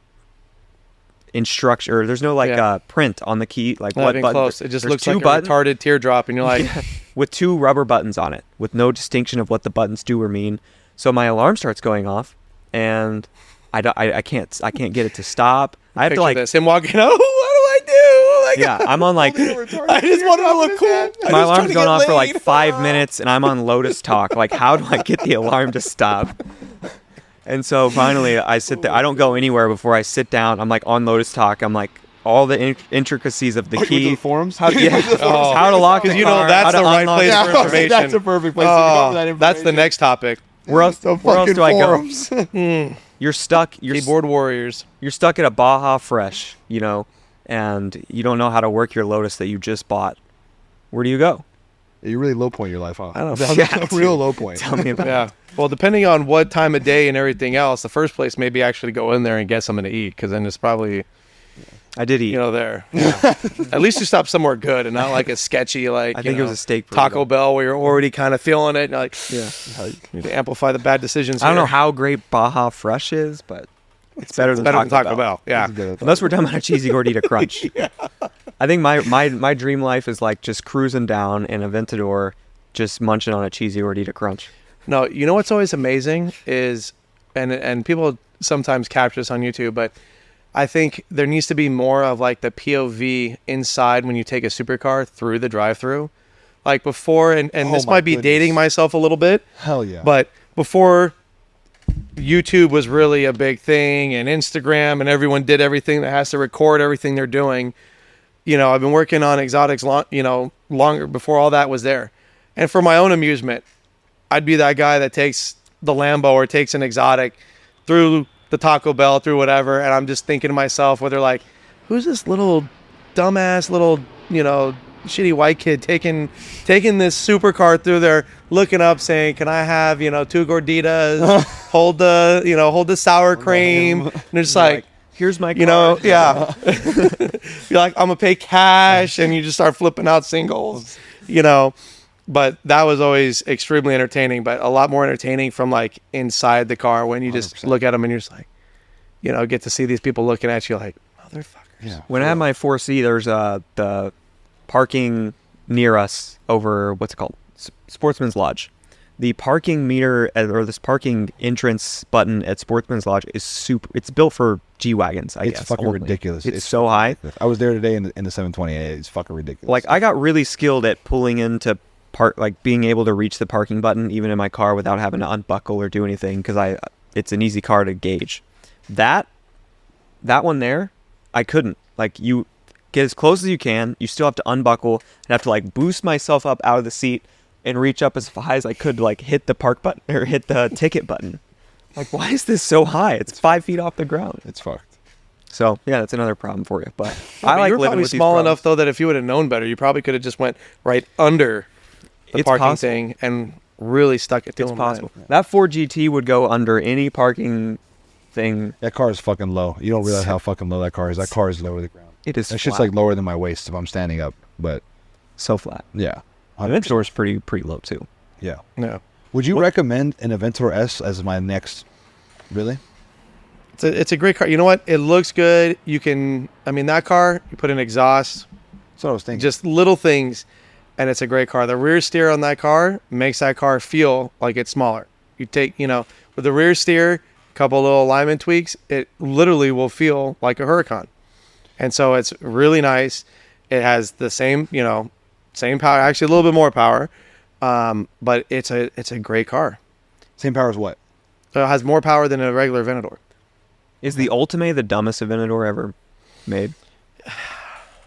[SPEAKER 2] instruction, or there's no print on the key, like
[SPEAKER 1] Not
[SPEAKER 2] what
[SPEAKER 1] even
[SPEAKER 2] button.
[SPEAKER 1] close. It just
[SPEAKER 2] There's
[SPEAKER 1] looks
[SPEAKER 2] two
[SPEAKER 1] like
[SPEAKER 2] buttons.
[SPEAKER 1] a retarded teardrop, and you're like,
[SPEAKER 2] With 2 rubber buttons on it, with no distinction of what the buttons do or mean. So my alarm starts going off, and I can't get it to stop. I have to
[SPEAKER 1] picture this, him walking out. What do I do? Oh my
[SPEAKER 2] yeah, I'm on like
[SPEAKER 1] I just wanted to look cool.
[SPEAKER 2] my alarm's going off for like 5 minutes, and I'm on Lotus Talk. Like, how do I get the alarm to stop? And so finally, I sit there. I don't go anywhere before I sit down. I'm like on Lotus Talk. I'm like all the intricacies of the key.
[SPEAKER 3] The forums?
[SPEAKER 2] How to lock the
[SPEAKER 1] Because
[SPEAKER 2] car.
[SPEAKER 1] that's
[SPEAKER 2] how
[SPEAKER 1] the
[SPEAKER 2] to
[SPEAKER 1] right
[SPEAKER 2] unlock
[SPEAKER 1] place
[SPEAKER 2] the
[SPEAKER 1] for
[SPEAKER 2] car.
[SPEAKER 1] information.
[SPEAKER 3] That's a perfect place to come with that information.
[SPEAKER 1] That's the next topic.
[SPEAKER 2] Where else do I go? You're stuck.
[SPEAKER 1] Keyboard warriors.
[SPEAKER 2] You're stuck at a Baja Fresh, and you don't know how to work your Lotus that you just bought. Where do you go?
[SPEAKER 3] You really low point your life, huh?
[SPEAKER 1] I don't know.
[SPEAKER 3] That's a real low point.
[SPEAKER 2] Tell me about it.
[SPEAKER 1] Yeah. Well, depending on what time of day and everything else, the first place maybe actually go in there and get something to eat, because then it's probably
[SPEAKER 2] I did eat.
[SPEAKER 1] there. At least you stop somewhere good and not like a sketchy
[SPEAKER 2] I think it was a steak burrito.
[SPEAKER 1] Taco Bell where you're already kind of feeling it. And you're like,
[SPEAKER 2] Yeah.
[SPEAKER 1] you need to amplify the bad decisions.
[SPEAKER 2] I don't know
[SPEAKER 1] here.
[SPEAKER 2] how great Baja Fresh is, but it's better than
[SPEAKER 1] Better
[SPEAKER 2] Taco
[SPEAKER 1] than Taco Bell. Yeah.
[SPEAKER 2] Unless we're talking about a cheesy gordita crunch. I think my dream life is like just cruising down in Aventador, just munching on a cheesy gordita crunch.
[SPEAKER 1] No, you know what's always amazing is, and people sometimes capture this on YouTube, but I think there needs to be more of like the POV inside when you take a supercar through the drive-through. Like before, and
[SPEAKER 3] Oh
[SPEAKER 1] this
[SPEAKER 3] my
[SPEAKER 1] might be
[SPEAKER 3] goodness.
[SPEAKER 1] dating myself a little bit,
[SPEAKER 3] Hell yeah.
[SPEAKER 1] but before YouTube was really a big thing, and Instagram, and everyone did everything that has to record everything they're doing. I've been working on exotics longer before all that was there. And for my own amusement, I'd be that guy that takes the Lambo or takes an exotic through the Taco Bell, through whatever, and I'm just thinking to myself, whether like, who's this little dumbass little, shitty white kid taking this supercar through there, looking up saying, can I have, 2 gorditas, hold the sour cream, and it's like,
[SPEAKER 2] Here's my car.
[SPEAKER 1] yeah. You're like, I'm gonna pay cash, and you just start flipping out singles, But that was always extremely entertaining, but a lot more entertaining from like inside the car when you just
[SPEAKER 3] 100%.
[SPEAKER 1] look at them and you're just like, get to see these people looking at you like, motherfuckers.
[SPEAKER 3] Yeah.
[SPEAKER 2] When I had my 4C, there's the parking near us over, what's it called? Sportsman's Lodge. The parking meter, or this parking entrance button at Sportsman's Lodge is it's built for G-Wagons, I guess.
[SPEAKER 3] It's fucking
[SPEAKER 2] only.
[SPEAKER 3] ridiculous.
[SPEAKER 2] It's so high.
[SPEAKER 3] I was there today in the 728. It's fucking ridiculous.
[SPEAKER 2] Like, I got really skilled at pulling into being able to reach the parking button even in my car without having to unbuckle or do anything, because it's an easy car to gauge. That one there, I couldn't. Like, you get as close as you can, you still have to unbuckle and have to like boost myself up out of the seat and reach up as high as I could to like hit the park button or hit the ticket button. Like, why is this so high? It's 5 feet off the ground.
[SPEAKER 3] it's fucked.
[SPEAKER 2] So yeah, that's another problem for you. But
[SPEAKER 1] I
[SPEAKER 2] I like
[SPEAKER 1] you're
[SPEAKER 2] living
[SPEAKER 1] probably
[SPEAKER 2] with these
[SPEAKER 1] small
[SPEAKER 2] problems.
[SPEAKER 1] enough though that if you would have known better, you probably could have just went right under the
[SPEAKER 2] It's
[SPEAKER 1] parking
[SPEAKER 2] possible.
[SPEAKER 1] thing and really stuck it to
[SPEAKER 2] It's
[SPEAKER 1] them.
[SPEAKER 2] possible. That Ford GT would go under any parking thing.
[SPEAKER 3] That car is fucking low. You don't realize how fucking low that car is. That car is low to the ground.
[SPEAKER 2] It is
[SPEAKER 3] That shit's
[SPEAKER 2] flat.
[SPEAKER 3] like lower than my waist if I'm standing up. But
[SPEAKER 2] So flat.
[SPEAKER 3] yeah.
[SPEAKER 2] Aventador is pretty low too.
[SPEAKER 3] Yeah.
[SPEAKER 1] No.
[SPEAKER 3] Would you recommend an Aventador S as my next? Really?
[SPEAKER 1] It's a great car. You know what? It looks good. That car, you put an exhaust,
[SPEAKER 3] That's what I was thinking.
[SPEAKER 1] just little things, and it's a great car. The rear steer on that car makes that car feel like it's smaller. You take, with the rear steer, a couple little alignment tweaks, it literally will feel like a Huracan. And so it's really nice. It has the same power, actually a little bit more power, but it's a great car.
[SPEAKER 3] Same power as what?
[SPEAKER 1] So it has more power than a regular Aventador.
[SPEAKER 2] Is the Ultimate the dumbest Aventador ever made?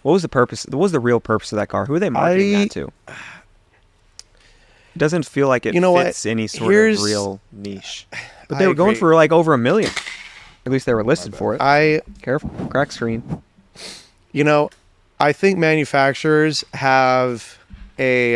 [SPEAKER 2] What was the purpose? What was the real purpose of that car? Who are they marketing that to? It doesn't feel like it fits any sort of real niche. But they were going for like over $1 million. At least they were listed for it. Careful, crack screen.
[SPEAKER 1] You know, I think manufacturers have a,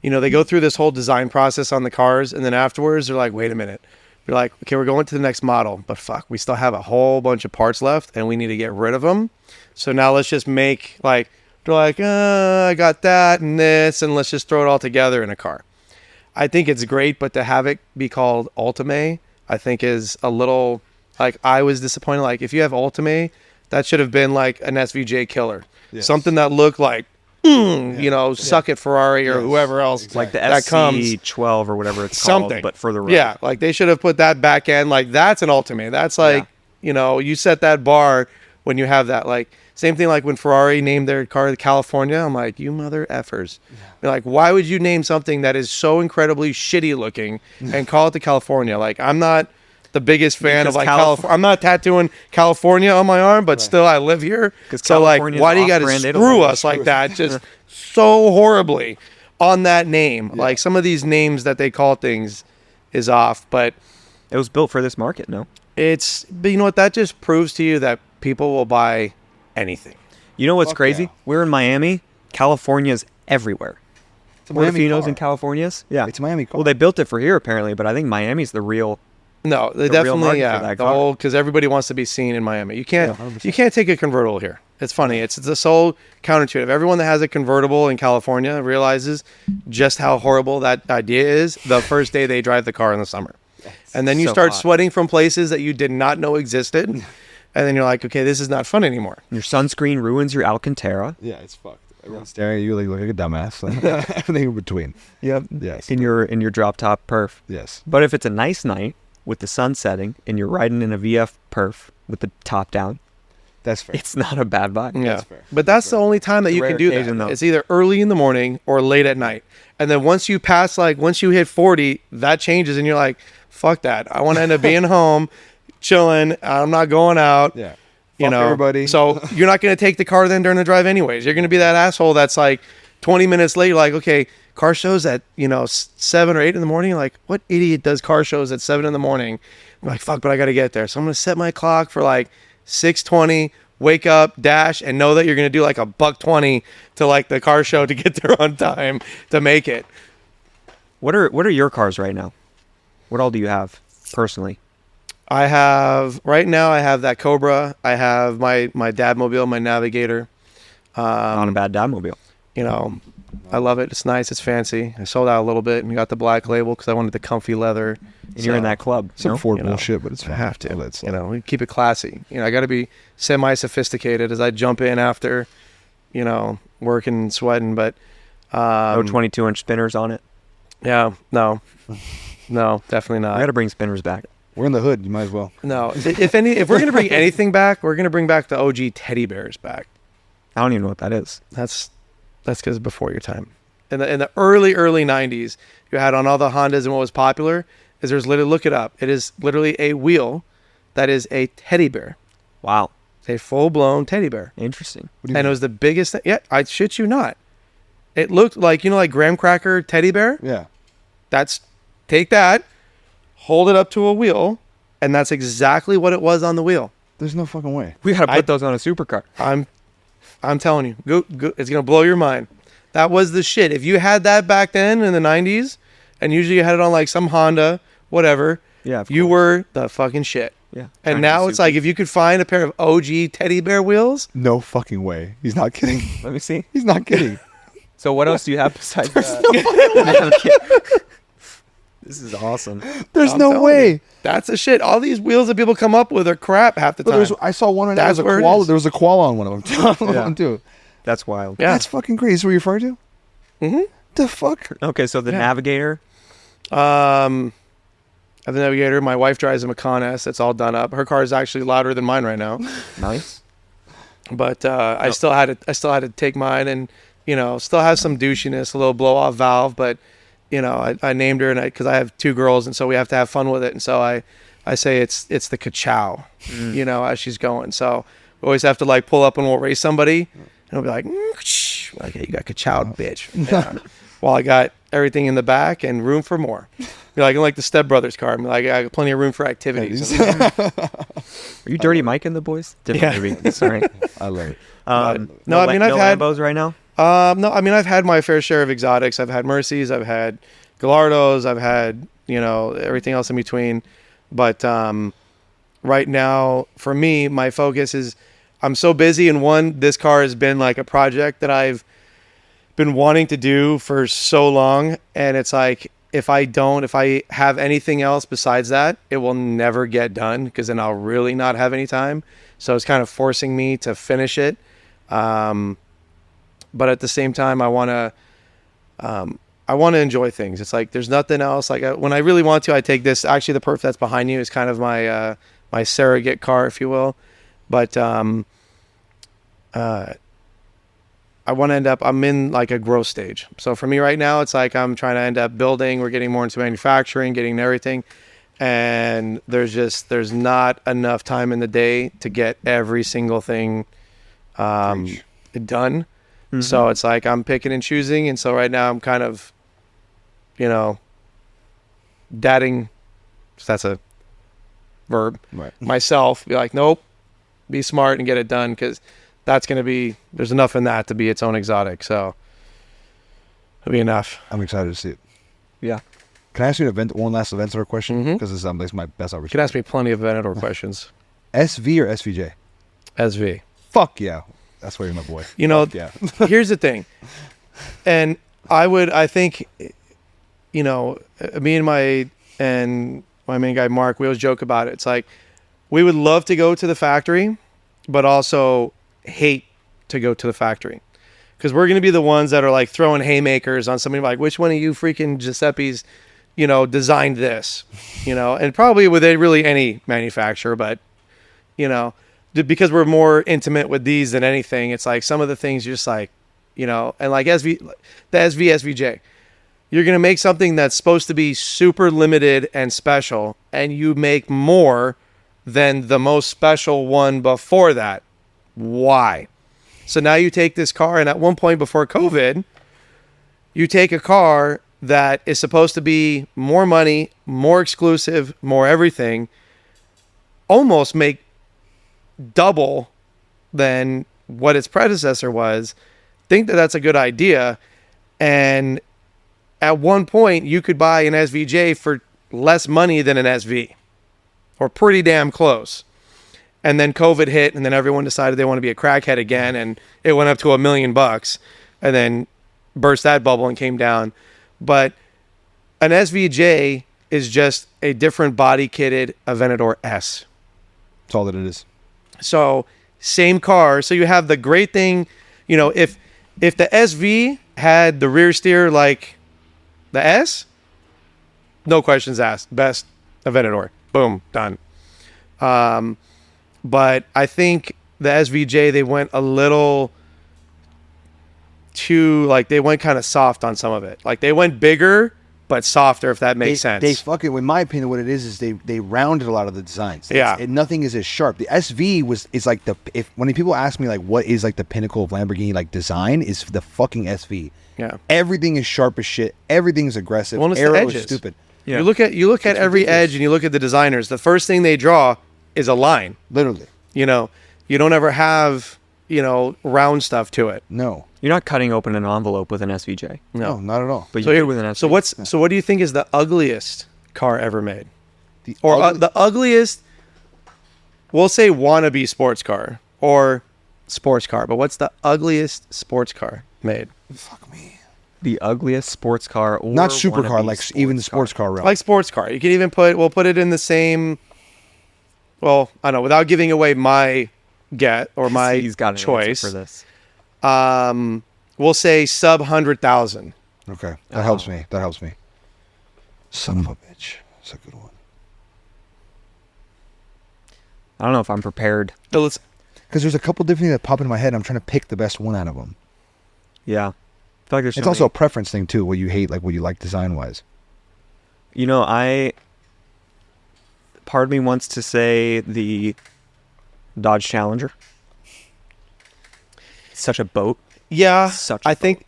[SPEAKER 1] they go through this whole design process on the cars, and then afterwards they're like, wait a minute. They're like, okay, we're going to the next model, but fuck, we still have a whole bunch of parts left, and we need to get rid of them. So now let's just make, like, they're like, I got that and this, and let's just throw it all together in a car. I think it's great, but to have it be called Ultimate, I think is a little, like, I was disappointed. Like, if you have Ultimate, that should have been like an SVJ killer. Yes. Something that looked like, suck it Ferrari or whoever else.
[SPEAKER 2] Exactly. Like the SC12 or whatever it's called, but for the road.
[SPEAKER 1] Yeah, like they should have put that back end. Like, that's an Ultimate. That's like, you set that bar when you have that. Like, same thing like when Ferrari named their car the California. I'm like, you mother effers. They're like, why would you name something that is so incredibly shitty looking and call it the California? Like, I'm not the biggest fan of like California. I'm not tattooing California on my arm, but still I live here. So like, why do you got to screw us like that? Just so horribly on that name. Like, some of these names that they call things is off, but
[SPEAKER 2] it was built for this market. No,
[SPEAKER 1] but you know what? That just proves to you that people will buy anything.
[SPEAKER 2] You know what's crazy? Yeah. We're in Miami. California's everywhere. Portofino's in California's. Yeah,
[SPEAKER 3] it's a Miami car.
[SPEAKER 2] Well, they built it for here apparently, but I think Miami's the real.
[SPEAKER 1] No, they definitely because everybody wants to be seen in Miami. You can't take a convertible here. It's funny. It's the sole counterintuitive. Everyone that has a convertible in California realizes just how horrible that idea is the first day they drive the car in the summer, and then you start sweating from places that you did not know existed, and then you're like, okay, this is not fun anymore.
[SPEAKER 2] Your sunscreen ruins your Alcantara.
[SPEAKER 3] Yeah, it's fucked. Everyone's staring at you like you look like a dumbass. Everything in between.
[SPEAKER 2] Yep. Yes. In your drop top perf.
[SPEAKER 3] Yes.
[SPEAKER 2] But if it's a nice night with the sun setting and you're riding in a VF perf with the top down,
[SPEAKER 3] that's fair.
[SPEAKER 2] It's not a bad vibe.
[SPEAKER 1] Yeah. That's fair. But that's the only time that you can do that. Though. It's either early in the morning or late at night. And then once you hit 40, that changes and you're like, fuck that. I want to end up being home, chilling. I'm not going out.
[SPEAKER 3] Yeah.
[SPEAKER 1] Everybody. So you're not going to take the car then during the drive anyways. You're going to be that asshole that's like 20 minutes late. You're like, okay, car shows at 7 or 8 in the morning. You're like, what idiot does car shows at 7 in the morning? I'm like, fuck, but I got to get there. So I'm going to set my clock for like 6:20. Wake up, dash, and know that you're going to do like $120 to like the car show to get there on time to make it.
[SPEAKER 2] What are your cars right now? What all do you have personally?
[SPEAKER 1] I have that Cobra. I have my Dadmobile, my Navigator.
[SPEAKER 2] Not a bad Dadmobile.
[SPEAKER 1] I love it. It's nice. It's fancy. I sold out a little bit and got the black label because I wanted the comfy leather.
[SPEAKER 2] And you're in that club.
[SPEAKER 3] Some Ford bullshit, but it's fine.
[SPEAKER 1] I have to. We keep it classy. I got to be semi-sophisticated as I jump in after, working and sweating. But
[SPEAKER 2] no 22-inch spinners on it.
[SPEAKER 1] Yeah, no, definitely not.
[SPEAKER 2] I got to bring spinners back.
[SPEAKER 3] We're in the hood. You might as well.
[SPEAKER 1] No, if we're gonna bring anything back, we're gonna bring back the OG teddy bears back.
[SPEAKER 2] I don't even know what that is.
[SPEAKER 1] That's because before your time. In the early 90s, you had on all the Hondas, and what was popular is there's literally, look it up. It is literally a wheel that is a teddy bear.
[SPEAKER 2] Wow.
[SPEAKER 1] It's a full-blown teddy bear.
[SPEAKER 2] Interesting.
[SPEAKER 1] And it was the biggest thing. Yeah, I shit you not. It looked like, like graham cracker teddy bear?
[SPEAKER 3] Yeah.
[SPEAKER 1] Take that, hold it up to a wheel, and that's exactly what it was on the wheel.
[SPEAKER 3] There's no fucking way.
[SPEAKER 2] We got to put those on a supercar.
[SPEAKER 1] I'm telling you, go, it's going to blow your mind. That was the shit. If you had that back then in the 90s, and usually you had it on like some Honda, whatever, you were the fucking shit.
[SPEAKER 2] Yeah.
[SPEAKER 1] And now it's like, if you could find a pair of OG teddy bear wheels.
[SPEAKER 3] No fucking way. He's not kidding.
[SPEAKER 2] Let me see.
[SPEAKER 3] He's not kidding.
[SPEAKER 2] So what else do you have besides that? This is awesome.
[SPEAKER 3] There's no way.
[SPEAKER 1] That's the shit. All these wheels that people come up with are crap half the time.
[SPEAKER 3] I saw one. There was a koala on one of them too.
[SPEAKER 2] That's wild.
[SPEAKER 1] Yeah.
[SPEAKER 3] That's fucking crazy. Is what you referred to?
[SPEAKER 1] Mm-hmm.
[SPEAKER 3] The fuck?
[SPEAKER 2] Okay, so the Navigator.
[SPEAKER 1] I have the Navigator. My wife drives a Macan S. It's all done up. Her car is actually louder than mine right now.
[SPEAKER 2] Nice.
[SPEAKER 1] But I still had to take mine, and still has some douchiness, a little blow off valve, but. I named her, and because I have 2 girls, and so we have to have fun with it. And so I say it's the ka-chow, as she's going. So We always have to like pull up and we'll race somebody, and we'll be like, like, hey, you got ka-chowed, bitch. Yeah. While I got everything in the back and room for more. Be like the Step Brothers car. I'm like, I got plenty of room for activities.
[SPEAKER 2] Are you Dirty Mike and the boys?
[SPEAKER 1] Yeah.
[SPEAKER 2] Movie. Sorry.
[SPEAKER 3] I love it.
[SPEAKER 1] No, I mean, I've had
[SPEAKER 2] Lambos right now.
[SPEAKER 1] no, I mean, I've had my fair share of exotics. I've had Mercies, I've had Gallardos, I've had, everything else in between. But right now, for me, my focus is I'm so busy. And this car has been like a project that I've been wanting to do for so long. And it's like, if I have anything else besides that, it will never get done because then I'll really not have any time. So it's kind of forcing me to finish it. But at the same time, I want to enjoy things. It's like, there's nothing else. Like when I really want to, I take this, actually the Perf that's behind you is kind of my, my surrogate car, if you will. But, I want to end up, I'm in like a growth stage. So for me right now, it's like I'm trying to end up building. We're getting more into manufacturing, getting into everything. And there's not enough time in the day to get every single thing done. Mm-hmm. So it's like I'm picking and choosing. And so right now I'm kind of, dadding, if that's a verb,
[SPEAKER 3] right.
[SPEAKER 1] Myself. Be like, nope, be smart and get it done because that's going to be, there's enough in that to be its own exotic. So it'll be enough.
[SPEAKER 3] I'm excited to see it.
[SPEAKER 2] Yeah.
[SPEAKER 3] Can I ask you one last Aventador question?
[SPEAKER 1] Mm-hmm.
[SPEAKER 3] Because this is my best opportunity.
[SPEAKER 1] You can ask me plenty of Aventador questions.
[SPEAKER 3] SV or SVJ?
[SPEAKER 1] SV.
[SPEAKER 3] Fuck yeah. That's where you're my boy.
[SPEAKER 1] Yeah. Here's the thing. And I think, me and my main guy, Mark, we always joke about it. It's like, we would love to go to the factory, but also hate to go to the factory because we're going to be the ones that are like throwing haymakers on somebody like, which one of you freaking Giuseppe's, designed this, and probably with really any manufacturer, but, because we're more intimate with these than anything. It's like some of the things you're just like, and like the SVJ, you're going to make something that's supposed to be super limited and special, and you make more than the most special one before that. Why? So now you take this car, and at one point before COVID, you take a car that is supposed to be more money, more exclusive, more everything, almost make double than what its predecessor was, think that that's a good idea, and at one point you could buy an SVJ for less money than an SV, or pretty damn close. And then COVID hit, and then everyone decided they want to be a crackhead again, and it went up to $1 million, and then burst that bubble and came down. But an SVJ is just a different body kitted Aventador S.
[SPEAKER 3] That's all that it is.
[SPEAKER 1] So same car. So you have the great thing, if the SV had the rear steer like the S, no questions asked. Best Aventador. Boom, done. But I think the SVJ, they went a little too, like, they went kind of soft on some of it. Like, they went bigger, but softer, if that makes sense.
[SPEAKER 3] They fucking, in my opinion, what it is they rounded a lot of the designs. Nothing is as sharp. The SV is like when people ask me, like, what is, like, the pinnacle of Lamborghini, like, design, is the fucking SV.
[SPEAKER 1] Yeah.
[SPEAKER 3] Everything is sharp as shit. Everything is aggressive.
[SPEAKER 1] Well, it's
[SPEAKER 3] Arrow
[SPEAKER 1] the edges.
[SPEAKER 3] is stupid.
[SPEAKER 1] Yeah. You look at every edge, and you look at the designers. The first thing they draw is a line.
[SPEAKER 3] Literally.
[SPEAKER 1] You don't ever have, round stuff to it.
[SPEAKER 3] No.
[SPEAKER 2] You're not cutting open an envelope with an SVJ.
[SPEAKER 3] No, not at all.
[SPEAKER 2] But you do with an SVJ.
[SPEAKER 1] So what do you think is the ugliest car ever made? The ugliest, we'll say wannabe sports car or sports car, but what's the ugliest sports car made?
[SPEAKER 3] Fuck me.
[SPEAKER 2] The ugliest sports car, or
[SPEAKER 3] not supercar, like even the sports car realm.
[SPEAKER 1] Like sports car. You can even we'll put it in the same, well, I don't know, without giving away my
[SPEAKER 2] He's got an
[SPEAKER 1] choice
[SPEAKER 2] for this.
[SPEAKER 1] We'll say sub 100,000.
[SPEAKER 3] Okay, that helps me. Son of a bitch. That's a good one.
[SPEAKER 2] I don't know if I'm prepared.
[SPEAKER 3] Because there's a couple different things that pop into my head. I'm trying to pick the best one out of them.
[SPEAKER 2] Yeah. I feel like
[SPEAKER 3] it's also a preference thing too, what you hate, like what you like design wise.
[SPEAKER 2] Part of me wants to say the Dodge Challenger. such a boat.
[SPEAKER 1] Yeah,
[SPEAKER 2] Such a
[SPEAKER 1] I think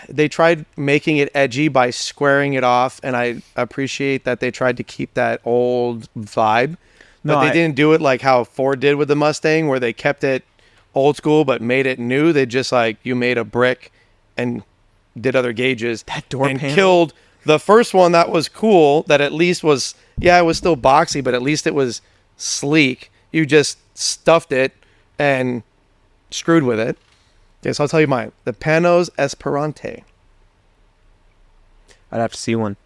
[SPEAKER 1] they tried making it edgy by squaring it off, and I appreciate that they tried to keep that old vibe. But
[SPEAKER 2] No,
[SPEAKER 1] they didn't do it like how Ford did with the Mustang, where they kept it old school but made it new. They just like you made a brick and did other gauges
[SPEAKER 2] That door
[SPEAKER 1] and
[SPEAKER 2] panel.
[SPEAKER 1] killed the first one that was cool. That at least was it was still boxy, but at least it was sleek. You just stuffed it and screwed with it. Okay, so I'll tell you mine. The Panos Esperante.
[SPEAKER 2] I'd have to see one.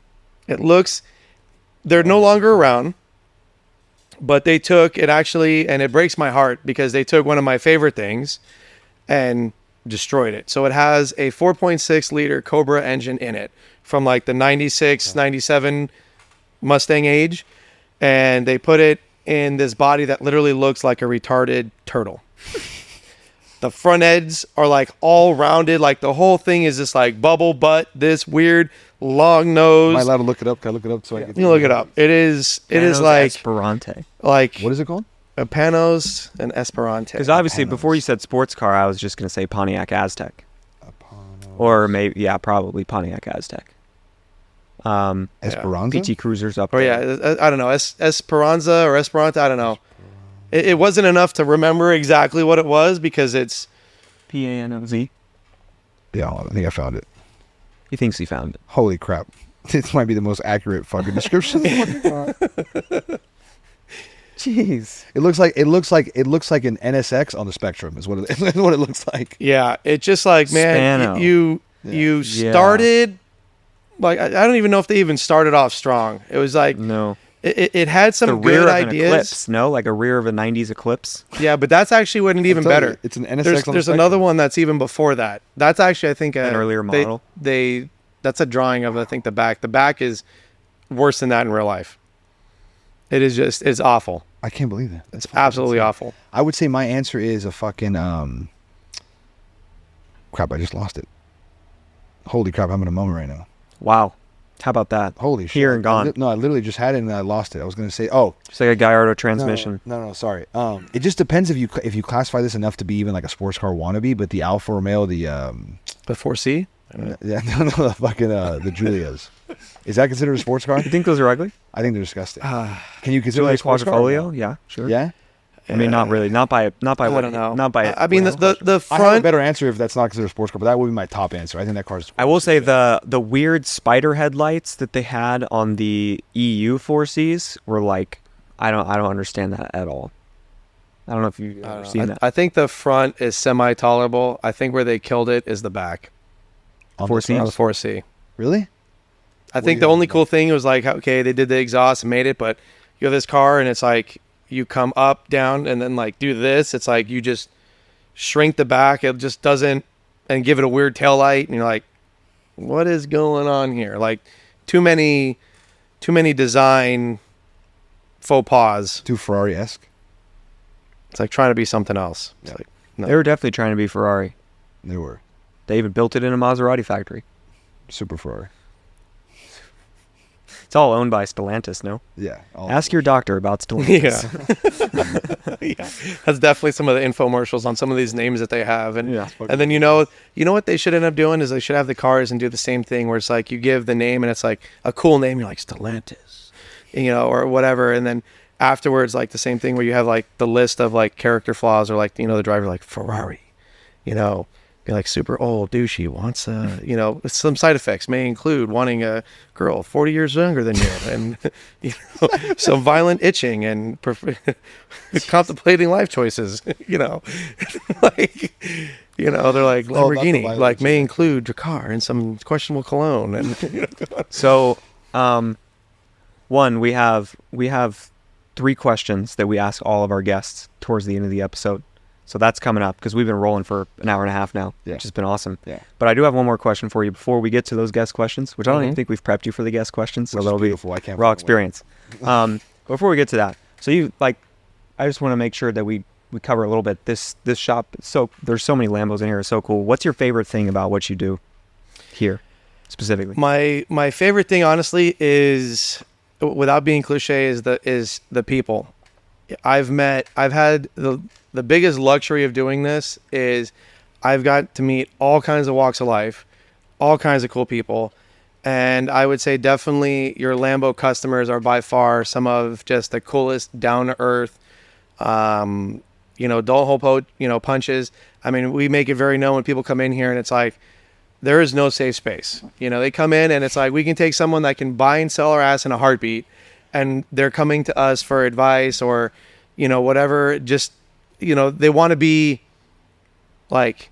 [SPEAKER 1] It looks, they're no longer around, but they took it actually, and it breaks my heart because they took one of my favorite things and destroyed it. So it has a 4.6 liter Cobra engine in it from like the 96, 97 Mustang age. And they put it in this body that literally looks like a retarded turtle. The front ends are like all rounded, like the whole thing is just like bubble butt, this weird long nose.
[SPEAKER 3] Am I allowed to look it up? Can I look it up so I can?
[SPEAKER 1] You look it up. It is
[SPEAKER 2] Panos
[SPEAKER 1] like
[SPEAKER 2] Esperante.
[SPEAKER 1] like
[SPEAKER 3] What is it called?
[SPEAKER 1] a Panos and Esperante.
[SPEAKER 2] Because obviously,
[SPEAKER 3] Panos.
[SPEAKER 2] before you said sports car, I was just gonna say Pontiac Aztec, or maybe probably Pontiac Aztec.
[SPEAKER 3] Esperanza.
[SPEAKER 2] PT Cruisers up
[SPEAKER 1] Or
[SPEAKER 2] there.
[SPEAKER 1] yeah, I don't know, Esperanza or Esperante. I don't know. It wasn't enough to remember exactly what it was because it's
[SPEAKER 2] PANOZ.
[SPEAKER 3] Yeah, I think I found it.
[SPEAKER 2] He thinks he found it.
[SPEAKER 3] Holy crap! This might be the most accurate fucking description.
[SPEAKER 2] Jeez.
[SPEAKER 3] It looks like an NSX on the Spectrum is what it, is what it looks like.
[SPEAKER 1] yeah. It's just like man,
[SPEAKER 2] Spano.
[SPEAKER 1] you
[SPEAKER 2] Yeah.
[SPEAKER 1] started like I don't even know if they even started off strong. It was like
[SPEAKER 2] No.
[SPEAKER 1] it had some
[SPEAKER 2] The rear
[SPEAKER 1] good
[SPEAKER 2] of an
[SPEAKER 1] ideas.
[SPEAKER 2] Eclipse, no? Like a rear of a 90s Eclipse?
[SPEAKER 1] Yeah, but that's actually wasn't even
[SPEAKER 3] I'm telling you,
[SPEAKER 1] better.
[SPEAKER 3] it's an NSX
[SPEAKER 1] There's,
[SPEAKER 3] on the
[SPEAKER 1] there's
[SPEAKER 3] Spectrum.
[SPEAKER 1] another one that's even before that. That's actually I think
[SPEAKER 2] An earlier model?
[SPEAKER 1] They that's a drawing of I think the back. The back is worse than that in real life. It is just it's awful.
[SPEAKER 3] I can't believe that.
[SPEAKER 1] It's absolutely awful.
[SPEAKER 3] I would say my answer is a fucking crap. I just lost it. Holy crap! I'm in a moment right now.
[SPEAKER 2] Wow. How about that?
[SPEAKER 3] Holy shit!
[SPEAKER 2] Here and gone.
[SPEAKER 3] No, I literally just had it and I lost it. I was gonna say,
[SPEAKER 2] Just like a Gallardo
[SPEAKER 3] no,
[SPEAKER 2] transmission.
[SPEAKER 3] No, sorry. It just depends if you classify this enough to be even like a sports car wannabe. But the Alfa Romeo, the
[SPEAKER 1] The 4C?
[SPEAKER 3] yeah, no, the fucking the Giulias. Is that considered a sports car?
[SPEAKER 2] You think those are ugly?
[SPEAKER 3] I think they're disgusting. Can you
[SPEAKER 2] Is it
[SPEAKER 3] consider it
[SPEAKER 2] like
[SPEAKER 3] a sports car?
[SPEAKER 2] Quadrifoglio? Yeah, sure.
[SPEAKER 3] Yeah.
[SPEAKER 2] I mean, not really. Not by
[SPEAKER 1] I
[SPEAKER 2] what?
[SPEAKER 1] don't know.
[SPEAKER 2] Not by.
[SPEAKER 1] I mean,
[SPEAKER 2] what
[SPEAKER 1] the
[SPEAKER 2] else?
[SPEAKER 1] the
[SPEAKER 3] I have a
[SPEAKER 1] front.
[SPEAKER 3] better answer if that's not considered a sports car, but that would be my top answer. I think that car's.
[SPEAKER 2] I will say the weird spider headlights that they had on the EU 4Cs were like, I don't understand that at all. I don't know if you've
[SPEAKER 1] I
[SPEAKER 2] ever
[SPEAKER 1] don't know.
[SPEAKER 2] seen that.
[SPEAKER 1] I think the front is semi-tolerable. I think where they killed it is the back.
[SPEAKER 3] on
[SPEAKER 2] Four
[SPEAKER 3] the front.
[SPEAKER 1] On the 4C.
[SPEAKER 3] Really?
[SPEAKER 1] I
[SPEAKER 3] do
[SPEAKER 1] think
[SPEAKER 3] you
[SPEAKER 1] the
[SPEAKER 3] have
[SPEAKER 1] only
[SPEAKER 3] about-
[SPEAKER 1] cool thing was like, okay, they did the exhaust and made it, but you have this car and it's like you come up, down, and then like do this. It's like you just shrink the back. It just doesn't, and give it a weird tail light, and you're like, what is going on here? Like too many design faux pas.
[SPEAKER 3] Too Ferrari-esque.
[SPEAKER 1] It's like trying to be something else. It's
[SPEAKER 3] Yeah.
[SPEAKER 1] like, no.
[SPEAKER 2] They were definitely trying to be Ferrari.
[SPEAKER 3] They were
[SPEAKER 2] They even built it in a Maserati factory.
[SPEAKER 3] super Ferrari.
[SPEAKER 2] It's all owned by Stellantis, no?
[SPEAKER 3] Yeah.
[SPEAKER 2] Ask your doctor about Stellantis.
[SPEAKER 1] Yeah. Yeah. That's definitely some of the infomercials on some of these names that they have. And
[SPEAKER 2] Yeah.
[SPEAKER 1] and then you know what they should end up doing is they should have the cars and do the same thing where it's like you give the name and it's like a cool name, you're like Stellantis, or whatever, and then afterwards like the same thing where you have like the list of like character flaws or like the driver like Ferrari, be like super old douchey wants some side effects may include wanting a girl 40 years younger than you and some violent itching and contemplating life choices like they're like
[SPEAKER 3] Oh, not the
[SPEAKER 1] Lamborghini
[SPEAKER 3] violent
[SPEAKER 1] like may
[SPEAKER 3] itching.
[SPEAKER 1] include Dracar and some questionable cologne and
[SPEAKER 2] So, one, we have 3 questions that we ask all of our guests towards the end of the episode. So that's coming up because we've been rolling for an hour and a half now,
[SPEAKER 3] Yeah.
[SPEAKER 2] which has been awesome.
[SPEAKER 3] Yeah.
[SPEAKER 2] But I do have one more question for you before we get to those guest questions, which I don't even
[SPEAKER 1] Mhm.
[SPEAKER 2] think we've prepped you for the guest questions. So
[SPEAKER 3] Which is
[SPEAKER 2] that'll be
[SPEAKER 3] beautiful. I can't
[SPEAKER 2] raw
[SPEAKER 3] fucking wait.
[SPEAKER 2] experience. Before we get to that, so I just want to make sure that we cover a little bit. This shop, there's so many Lambos in here. It's so cool. What's your favorite thing about what you do here specifically?
[SPEAKER 1] my favorite thing honestly is, without being cliche, is the people. I've had the biggest luxury of doing this is I've got to meet all kinds of walks of life, all kinds of cool people. And I would say definitely your Lambo customers are by far some of just the coolest, down to earth, don't hold punches. I mean, we make it very known when people come in here and it's like, there is no safe space. They come in and it's like, we can take someone that can buy and sell our ass in a heartbeat, and they're coming to us for advice or, whatever. Just, they want to be like,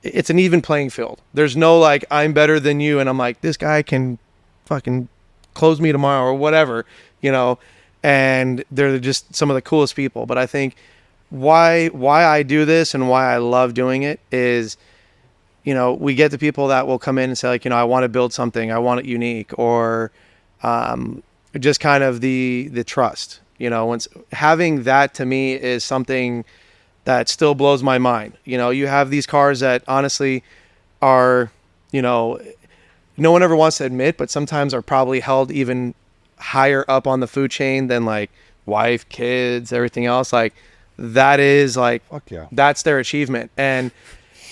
[SPEAKER 1] it's an even playing field. There's no like, I'm better than you. And I'm like, this guy can fucking close me tomorrow or whatever, and they're just some of the coolest people. But I think why I do this and why I love doing it is, we get the people that will come in and say like, I want to build something, I want it unique, or just kind of the trust, once having that to me is something that still blows my mind. You have these cars that honestly are, no one ever wants to admit, but sometimes are probably held even higher up on the food chain than like wife, kids, everything else. Like that is like,
[SPEAKER 3] fuck yeah,
[SPEAKER 1] that's their achievement. And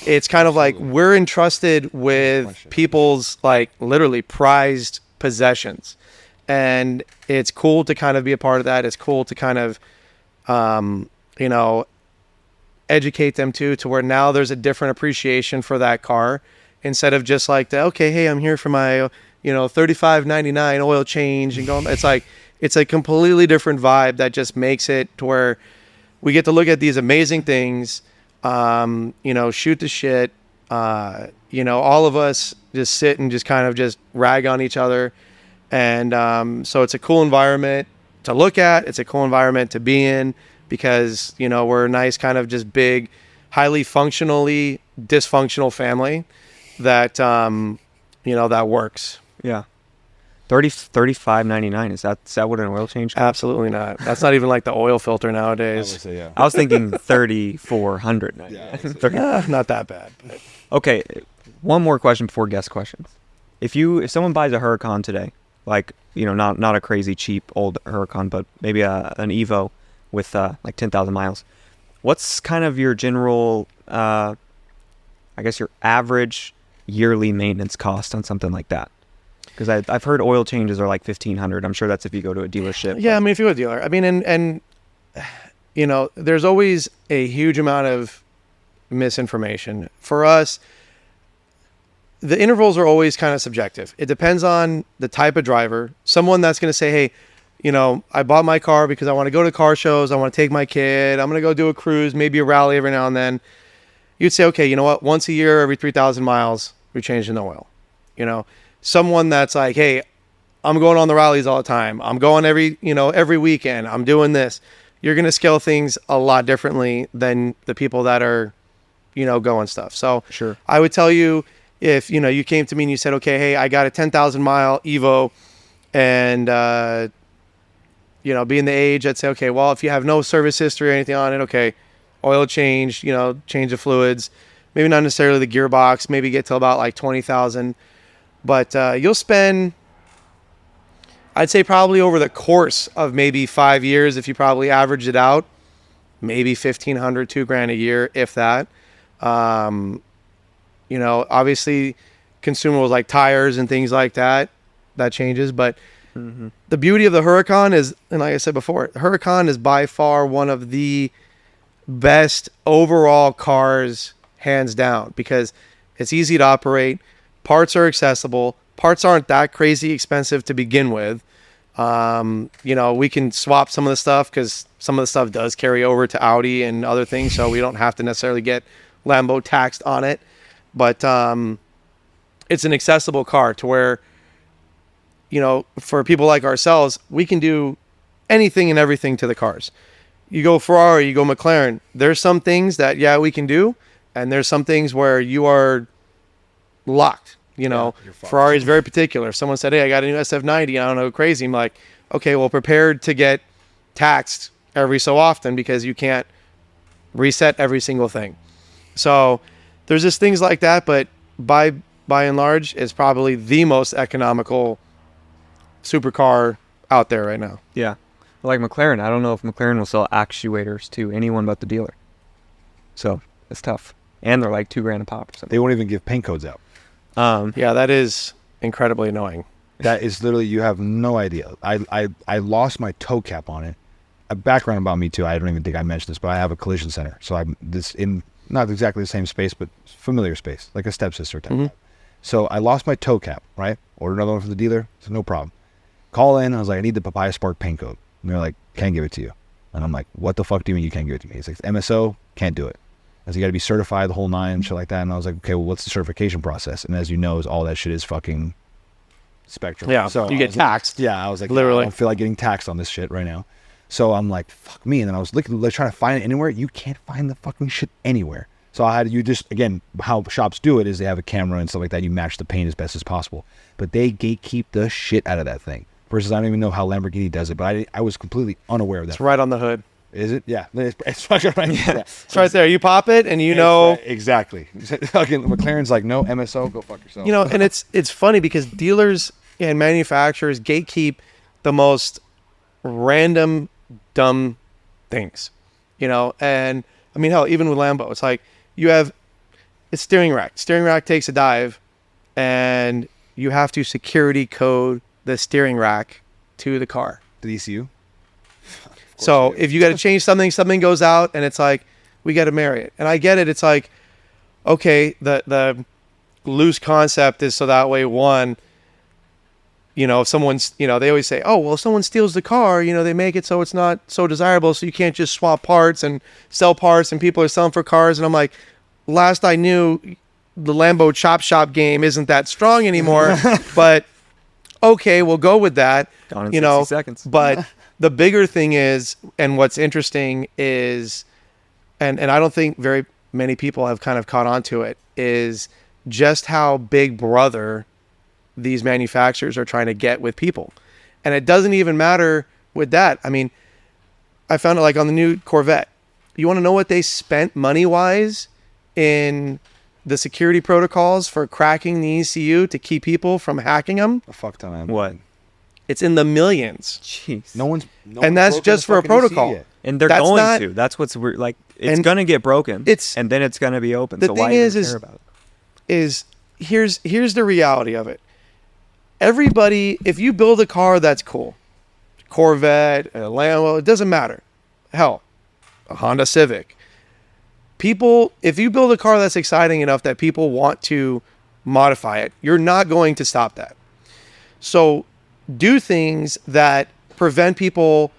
[SPEAKER 1] it's kind of like we're entrusted with people's like literally prized possessions, and it's cool to kind of be a part of that. It's cool to kind of, educate them to where now there's a different appreciation for that car, instead of just like okay, hey, I'm here for my $35.99 oil change and going. It's like it's a completely different vibe that just makes it to where we get to look at these amazing things. Shoot the shit, all of us just sit and just kind of just rag on each other. And, so it's a cool environment to look at. It's a cool environment to be in because, we're a nice kind of just big, highly functionally dysfunctional family that, that works.
[SPEAKER 2] Yeah. $35.99. Is that what an oil change costs?
[SPEAKER 1] Absolutely not. That's not even like the oil filter nowadays.
[SPEAKER 3] I would say, yeah.
[SPEAKER 2] I was thinking $3,400.
[SPEAKER 3] Yeah,
[SPEAKER 1] not that bad. But.
[SPEAKER 2] Okay, one more question before guest questions. If someone buys a Huracan today, like not a crazy cheap old Huracan, but maybe an Evo with like 10,000 miles, what's kind of your general, I guess your average yearly maintenance cost on something like that? Because I've heard oil changes are like $1,500. I'm sure that's if you go to a dealership.
[SPEAKER 1] Yeah, I mean, if you go to a dealer, I mean, and there's always a huge amount of misinformation. For us, the intervals are always kind of subjective. It depends on the type of driver. Someone that's going to say, hey, I bought my car because I want to go to car shows. I want to take my kid. I'm going to go do a cruise, maybe a rally every now and then. You'd say, okay, you know what? Once a year, every 3,000 miles, we're changing the oil. Someone that's like, hey, I'm going on the rallies all the time. I'm going every weekend. I'm doing this. You're going to scale things a lot differently than the people that are, going stuff. So
[SPEAKER 2] sure.
[SPEAKER 1] I would tell you if, you came to me and you said, okay, hey, I got a 10,000 mile Evo and, being the age, I'd say, okay, well, if you have no service history or anything on it, okay, oil change, change the fluids, maybe not necessarily the gearbox, maybe get to about like 20,000. But you'll spend, I'd say probably over the course of maybe 5 years, if you probably average it out, maybe $1,500, $2,000 a year, if that. Obviously consumables like tires and things like that changes. But the beauty of the Huracan is, and like I said before, the Huracan is by far one of the best overall cars, hands down, because it's easy to operate. Parts are accessible. Parts aren't that crazy expensive to begin with. We can swap some of the stuff because some of the stuff does carry over to Audi and other things, so we don't have to necessarily get Lambo taxed on it. But it's an accessible car to where, for people like ourselves, we can do anything and everything to the cars. You go Ferrari, you go McLaren. There's some things that, we can do, and there's some things where you are locked. Ferrari is very particular. If someone said, hey, I got a new SF90, I don't know, crazy. I'm like, okay, well, prepared to get taxed every so often because you can't reset every single thing. So there's just things like that, but by and large, it's probably the most economical supercar out there right now.
[SPEAKER 2] Yeah. Like McLaren, I don't know if McLaren will sell actuators to anyone but the dealer. So it's tough. and they're like $2,000 a pop or
[SPEAKER 3] They
[SPEAKER 2] something.
[SPEAKER 3] won't even give paint codes out.
[SPEAKER 1] Yeah, that is incredibly annoying.
[SPEAKER 3] That is literally, you have no idea. I lost my toe cap on it. A background about me too. I don't even think I mentioned this, but I have a collision center. So I'm this in not exactly the same space, but familiar space, like a stepsister type.
[SPEAKER 1] Mm-hmm.
[SPEAKER 3] So I lost my toe cap, right? Ordered another one from the dealer. So no problem. Call in. I was like, I need the Papaya Spark paint code. And they're like, can't give it to you. And I'm like, what the fuck do you mean you can't give it to me? He's like, MSO, can't do it. I said, you got to be certified, the whole nine and shit like that. And I was like, okay, well, what's the certification process? And as you know, is all that shit is fucking Spectrum.
[SPEAKER 1] Yeah,
[SPEAKER 3] So
[SPEAKER 1] you
[SPEAKER 3] I
[SPEAKER 1] get
[SPEAKER 3] was like-
[SPEAKER 1] taxed.
[SPEAKER 3] Yeah, I was like,
[SPEAKER 1] Literally.
[SPEAKER 3] I don't feel like getting taxed on this shit right now. So I'm like, fuck me. And then I was looking, like, trying to find it anywhere. You can't find the fucking shit anywhere. So I had, you just, again, how shops do it is they have a camera and stuff like that. You match the paint as best as possible. But they gatekeep the shit out of that thing. Versus I don't even know how Lamborghini does it, but I was completely unaware of that.
[SPEAKER 1] It's right on the hood.
[SPEAKER 3] Is it? Yeah. It's fucking right. Yeah.
[SPEAKER 1] It's right there. You pop it, and you know,
[SPEAKER 3] Right, exactly. Fucking McLaren's like, no, MSO, go fuck yourself.
[SPEAKER 1] you know, and it's funny because dealers and manufacturers gatekeep the most random, dumb things, you know. And I mean, hell, even with Lambo, it's like you have a steering rack. Steering rack takes a dive, and you have to security code the steering rack to the car.
[SPEAKER 3] the ECU.
[SPEAKER 1] So if you got to change something, something goes out, and it's like, we got to marry it. And I get it. It's like, okay, the loose concept is so that way, one, you know, if someone's, you know, they always say, oh, well, if someone steals the car, you know, they make it so it's not so desirable, so you can't just swap parts and sell parts, and people are selling for cars. And I'm like, last I knew, the Lambo chop shop game isn't that strong anymore, but okay, we'll go with that.
[SPEAKER 2] Gone in
[SPEAKER 1] you
[SPEAKER 2] 60
[SPEAKER 1] know,
[SPEAKER 2] seconds.
[SPEAKER 1] But the bigger thing is, and what's interesting is, and I don't think very many people have kind of caught on to it, is just how big brother these manufacturers are trying to get with people. And it doesn't even matter with that. I mean, I found it like on the new Corvette. You want to know what they spent money-wise in the security protocols for cracking the ECU to keep people from hacking them?
[SPEAKER 3] A fuck ton of
[SPEAKER 2] What?
[SPEAKER 1] It's in the millions.
[SPEAKER 2] Jeez.
[SPEAKER 3] No one's
[SPEAKER 1] And that's
[SPEAKER 3] broken
[SPEAKER 1] just
[SPEAKER 3] the
[SPEAKER 1] for a
[SPEAKER 3] fucking ECU
[SPEAKER 1] protocol.
[SPEAKER 3] yet.
[SPEAKER 2] And they're
[SPEAKER 1] That's
[SPEAKER 2] going
[SPEAKER 1] not-
[SPEAKER 2] to. That's what's weird. Like, it's
[SPEAKER 1] And
[SPEAKER 2] gonna get broken.
[SPEAKER 1] it's-
[SPEAKER 2] and then it's gonna be open.
[SPEAKER 1] the
[SPEAKER 2] So why
[SPEAKER 1] thing
[SPEAKER 2] even
[SPEAKER 1] is
[SPEAKER 2] care about it?
[SPEAKER 1] is here's the reality of it. Everybody, if you build a car that's cool, Corvette, a Lambo, it doesn't matter. Hell, a Honda Civic. People, if you build a car that's exciting enough that people want to modify it, you're not going to stop that. So do things that prevent people,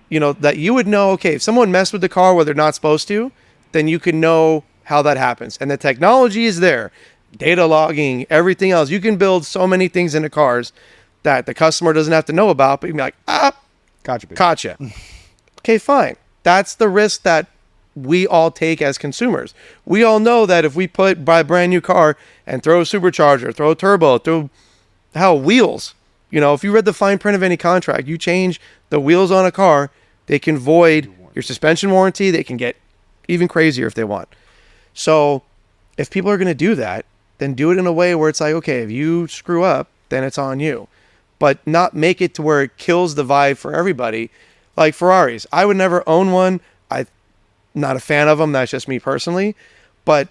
[SPEAKER 1] you know, that you would know, okay, if someone messed with the car where they're not supposed to, then you can know how that happens. And the technology is there. Data logging, everything else. You can build so many things into cars that the customer doesn't have to know about, but you can be like,
[SPEAKER 3] Gotcha. Bitch.
[SPEAKER 1] gotcha. Okay, fine. That's the risk that we all take as consumers. We all know that if we buy a brand new car and throw a supercharger, throw a turbo, throw wheels, you know, if you read the fine print of any contract, you change the wheels on a car, they can void your suspension warranty. They can get even crazier if they want. So if people are going to do that, then do it in a way where it's like, okay, if you screw up, then it's on you. But not make it to where it kills the vibe for everybody. Like Ferraris. I would never own one. I'm not a fan of them. That's just me personally. But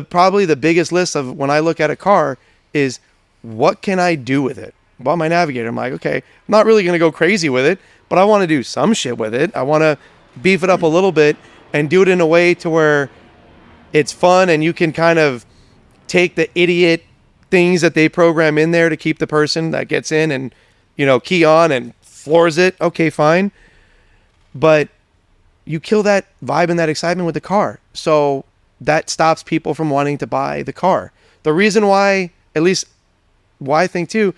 [SPEAKER 1] probably the biggest list of when I look at a car is, what can I do with it? Well, my Navigator, I'm like, okay, I'm not really going to go crazy with it, but I want to do some shit with it. I want to beef it up a little bit and do it in a way to where it's fun and you can kind of take the idiot things that they program in there to keep the person that gets in and, you know, key on and floors it. Okay, fine. But you kill that vibe and that excitement with the car. So that stops people from wanting to buy the car. The reason why, at least why I think too,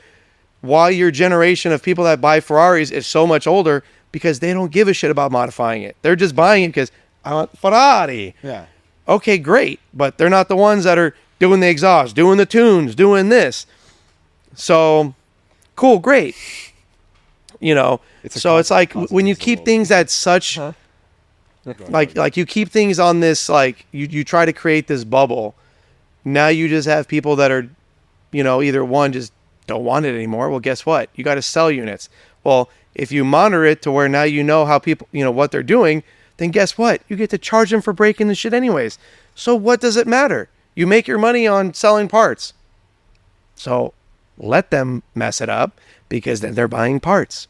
[SPEAKER 1] why your generation of people that buy Ferraris is so much older, because they don't give a shit about modifying it. They're just buying it because I want Ferrari.
[SPEAKER 3] Yeah.
[SPEAKER 1] Okay, great. But they're not the ones that are doing the exhaust, doing the tunes, doing this. So, cool, great. You know, so it's like when you keep things at such, like you keep things on this, like you try to create this bubble. Now you just have people that are, you know, either one, just don't want it anymore. Well, guess what? You got to sell units. Well, if you monitor it to where now you know how people, you know, what they're doing, then guess what? You get to charge them for breaking the shit anyways. So what does it matter? You make your money on selling parts. So let them mess it up because then they're buying parts.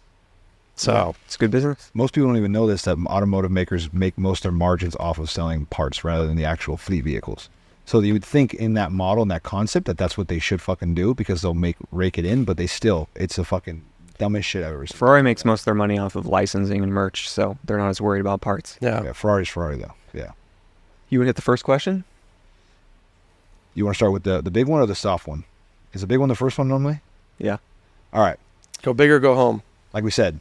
[SPEAKER 1] So
[SPEAKER 2] it's good business.
[SPEAKER 3] Most people don't even know this, that automotive makers make most of their margins off of selling parts rather than the actual fleet vehicles. So you would think in that model and that concept that that's what they should fucking do because they'll rake it in, but it's a fucking dumbest shit I've ever seen.
[SPEAKER 2] Ferrari makes most of their money off of licensing and merch, so they're not as worried about parts.
[SPEAKER 1] yeah.
[SPEAKER 3] Ferrari's Ferrari though. Yeah.
[SPEAKER 2] You want to hit the first question?
[SPEAKER 3] You want to start with the big one or the soft one? Is the big one the first one normally?
[SPEAKER 2] Yeah.
[SPEAKER 3] All right.
[SPEAKER 1] Go big or go home.
[SPEAKER 3] Like we said,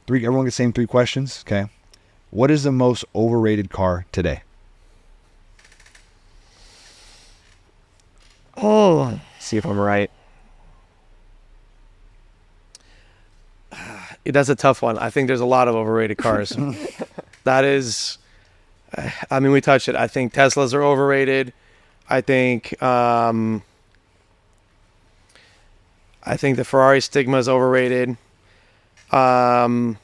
[SPEAKER 3] everyone gets the same 3 questions. Okay. What is the most overrated car today?
[SPEAKER 1] Oh,
[SPEAKER 2] See if I'm right.
[SPEAKER 1] that's a tough one. I think there's a lot of overrated cars. That is, I mean, we touched it. I think Teslas are overrated. I think the Ferrari stigma is overrated. I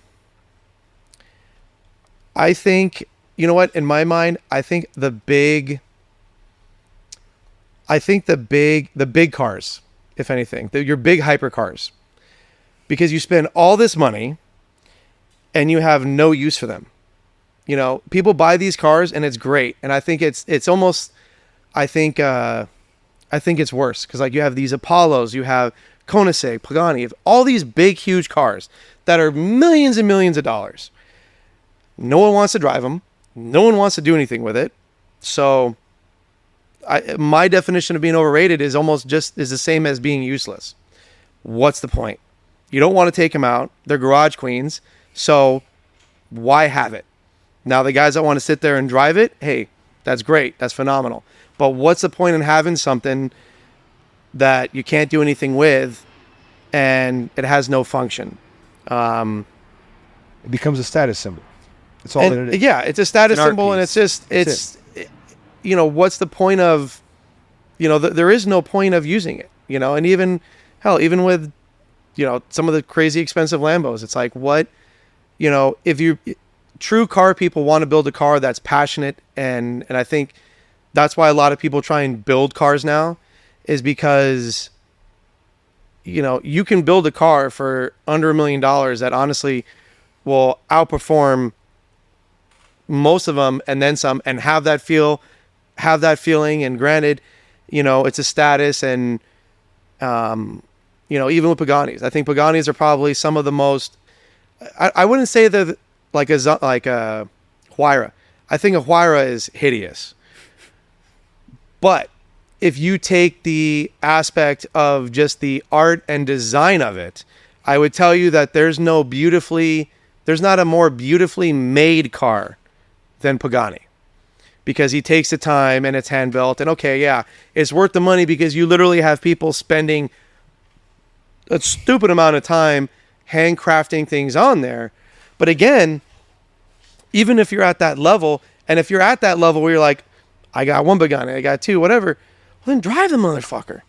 [SPEAKER 1] think, you know what? In my mind, I think the big cars, if anything, your big hypercars, because you spend all this money and you have no use for them. You know, people buy these cars and it's great. And I think it's almost, I think it's worse because like you have these Apollos, you have Koenigsegg, Pagani, you have all these big, huge cars that are millions and millions of dollars. No one wants to drive them. No one wants to do anything with it. So my definition of being overrated is the same as being useless. What's the point? You don't want to take them out. They're garage queens. So why have it? Now, the guys that want to sit there and drive it, hey, that's great. That's phenomenal. But what's the point in having something that you can't do anything with and it has no function?
[SPEAKER 3] It becomes a status symbol. That's all that it is.
[SPEAKER 1] Yeah, it's a status
[SPEAKER 2] It's an art
[SPEAKER 1] symbol, and
[SPEAKER 2] piece.
[SPEAKER 1] it's what's the point of, there is no point of using it, and even with, some of the crazy expensive Lambos, it's like, what, if true car people want to build a car that's passionate, and I think that's why a lot of people try and build cars now, is because, you can build a car for under $1 million that honestly will outperform most of them and then some, and have that feeling. And granted, it's a status, and even with Paganis, I think Paganis are probably some of the most, I wouldn't say that like a Huayra. I think a Huayra is hideous. But if you take the aspect of just the art and design of it, I would tell you that there's not a more beautifully made car than Pagani, because he takes the time and it's hand built, and okay, yeah, it's worth the money because you literally have people spending a stupid amount of time handcrafting things on there. But again, even if you're at that level, and if you're at that level where you're like, I got one Pagani, I got two, whatever, well, then drive the motherfucker.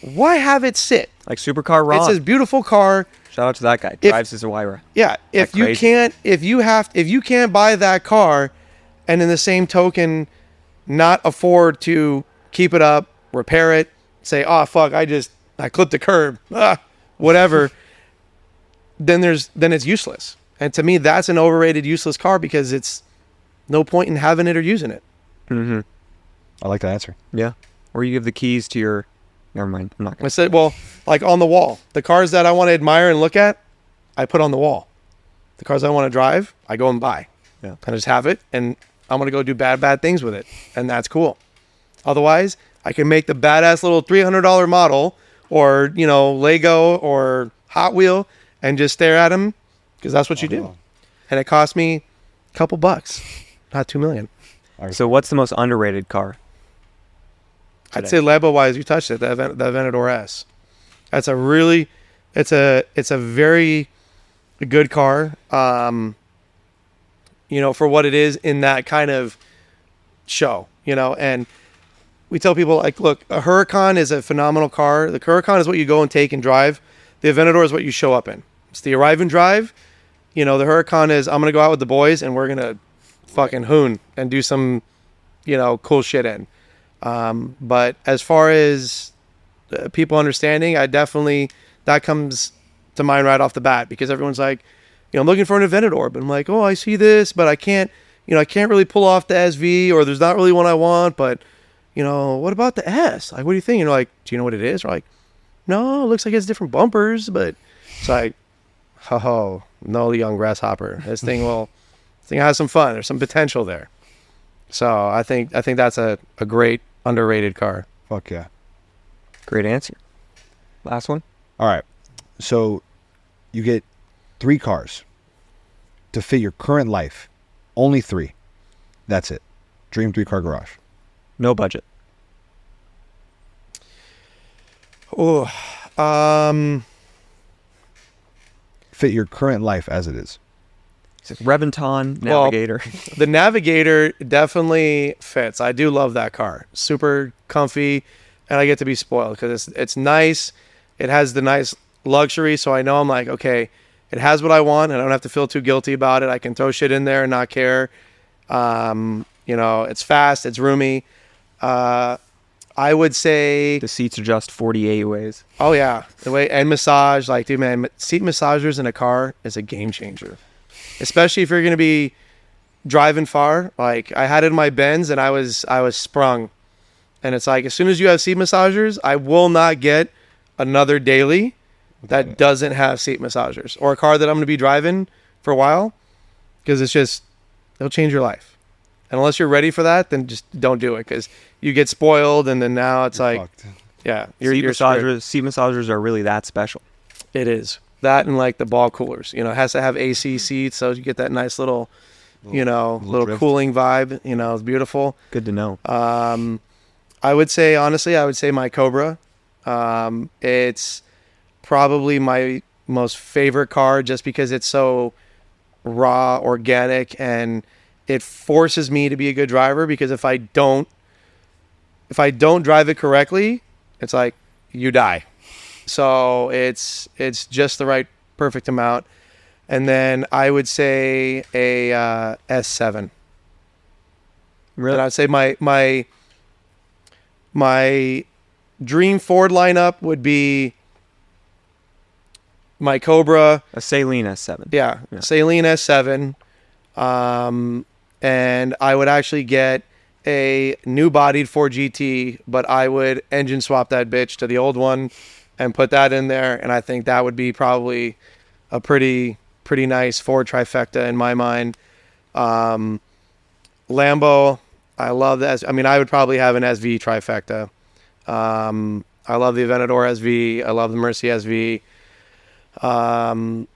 [SPEAKER 1] Why have it sit?
[SPEAKER 2] Like Supercar Ron.
[SPEAKER 1] It's a beautiful car.
[SPEAKER 2] Shout out to that guy. Drives his Huayra.
[SPEAKER 1] Yeah, if you can't buy that car, and in the same token, not afford to keep it up, repair it, say, oh fuck, I clipped the curb, whatever, then it's useless. And to me, that's an overrated, useless car because it's no point in having it or using it.
[SPEAKER 2] Mm-hmm.
[SPEAKER 3] I like that answer.
[SPEAKER 2] Yeah. Or you give the keys to your. Never mind. I'm not gonna.
[SPEAKER 1] I said, well, like on the wall, the cars that I want to admire and look at, I put on the wall. The cars I want to drive, I go and buy.
[SPEAKER 2] Yeah.
[SPEAKER 1] I just have it, and I'm gonna go do bad things with it, and that's cool. Otherwise, I can make the badass little $300 model, or Lego or Hot Wheel, and just stare at them, because that's what you do. And it cost me a couple bucks, not $2 million.
[SPEAKER 2] So what's the most underrated car?
[SPEAKER 1] I'd say Lambo-wise, you touched it. The Aventador S. That's a really, it's a very good car. For what it is in that kind of show. And we tell people, like, look, a Huracan is a phenomenal car. The Huracan is what you go and take and drive. The Aventador is what you show up in. It's the arrive and drive. The Huracan is, I'm gonna go out with the boys and we're gonna fucking hoon and do some, cool shit in. But as far as people understanding, that comes to mind right off the bat, because everyone's like, I'm looking for an Aventador, but I'm like, oh, I see this, but I can't really pull off the SV, or there's not really one I want, but, what about the S? Like, what do you think? Like, do you know what it is? We're like, no, it looks like it's different bumpers, but it's like, ho, no, young grasshopper. This thing has some fun. There's some potential there. So I think that's a great underrated car.
[SPEAKER 3] Fuck yeah.
[SPEAKER 2] Great answer. Last one.
[SPEAKER 3] All right. So you get 3 cars to fit your current life. Only 3. That's it. Dream 3-car garage.
[SPEAKER 2] No budget.
[SPEAKER 1] Oh,
[SPEAKER 3] fit your current life as it is.
[SPEAKER 2] It's like Reventon Navigator.
[SPEAKER 1] Well, the Navigator definitely fits. I do love that car. Super comfy, and I get to be spoiled because it's nice. It has the nice luxury, so I know I'm like, okay, it has what I want, and I don't have to feel too guilty about it. I can throw shit in there and not care. It's fast. It's roomy. I would say
[SPEAKER 2] the seats adjust 48 ways.
[SPEAKER 1] Oh yeah, the way and massage. Like, dude, man, seat massagers in a car is a game changer, especially if you're gonna be driving far. Like, I had it in my Benz, and I was sprung. And it's like, as soon as you have seat massagers, I will not get another daily that doesn't have seat massagers, or a car that I'm gonna be driving for a while, because it'll change your life. And unless you're ready for that, then just don't do it, because you get spoiled, and then now it's like,
[SPEAKER 3] fucked.
[SPEAKER 1] Yeah,
[SPEAKER 2] seat massagers are really that special.
[SPEAKER 1] It is that, and like the ball coolers. It has to have AC seats, so you get that nice little
[SPEAKER 3] drift.
[SPEAKER 1] cooling vibe. It's beautiful.
[SPEAKER 2] Good to know.
[SPEAKER 1] I would say, honestly, my Cobra. It's probably my most favorite car, just because it's so raw, organic, and it forces me to be a good driver, because if I don't drive it correctly, it's like you die. So it's just the right perfect amount. And then I would say a S7.
[SPEAKER 2] Really?
[SPEAKER 1] And I'd say my dream Ford lineup would be my Cobra,
[SPEAKER 2] A Saline S7.
[SPEAKER 1] yeah. Saline S7. And I would actually get a new bodied Ford GT, but I would engine swap that bitch to the old one and put that in there. And I think that would be probably a pretty nice Ford trifecta in my mind. Lambo, I love that. I mean, I would probably have an SV trifecta. I love the Aventador SV. I love the Mercy SV.
[SPEAKER 2] So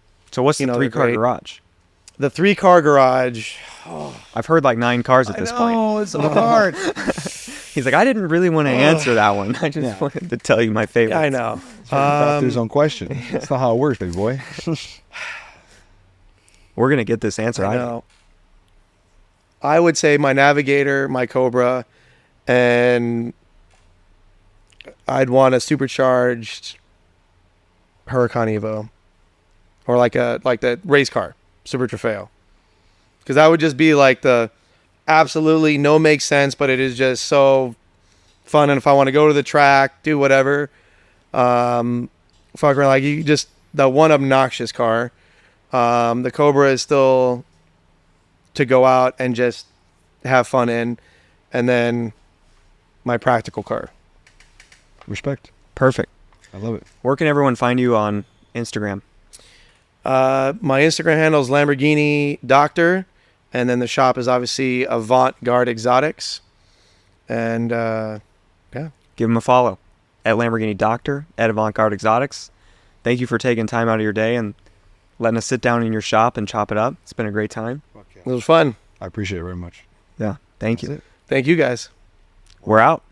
[SPEAKER 2] what's the 3-car garage?
[SPEAKER 1] The 3-car garage.
[SPEAKER 2] I've heard like 9 cars at this point.
[SPEAKER 1] It's so hard.
[SPEAKER 2] He's like, I didn't really want to answer that one. I just wanted to tell you my favorite.
[SPEAKER 1] I know.
[SPEAKER 3] After his own question. That's not how it works, baby boy.
[SPEAKER 2] We're going to get this answer.
[SPEAKER 1] I know. I would say my Navigator, my Cobra, and I'd want a supercharged Huracan Evo, or like the race car, Super Trofeo. Because that would just be like the absolutely no make sense, but it is just so fun. And if I want to go to the track, do whatever, fuck around, like you just, the one obnoxious car. The Cobra is still to go out and just have fun in. And then my practical car.
[SPEAKER 3] Respect.
[SPEAKER 2] Perfect.
[SPEAKER 3] I love it.
[SPEAKER 2] Where can everyone find you on Instagram?
[SPEAKER 1] My Instagram handle is Lamborghini Doctor, and then the shop is obviously Avant Garde Xotics. And
[SPEAKER 2] Give them a follow at Lamborghini Doctor, at Avant Garde Xotics. Thank you for taking time out of your day and letting us sit down in your shop and chop it up. It's been a great time.
[SPEAKER 1] it was fun.
[SPEAKER 3] I appreciate it very much.
[SPEAKER 2] Yeah. Thank you.
[SPEAKER 3] That's it.
[SPEAKER 1] Thank you guys.
[SPEAKER 2] We're out.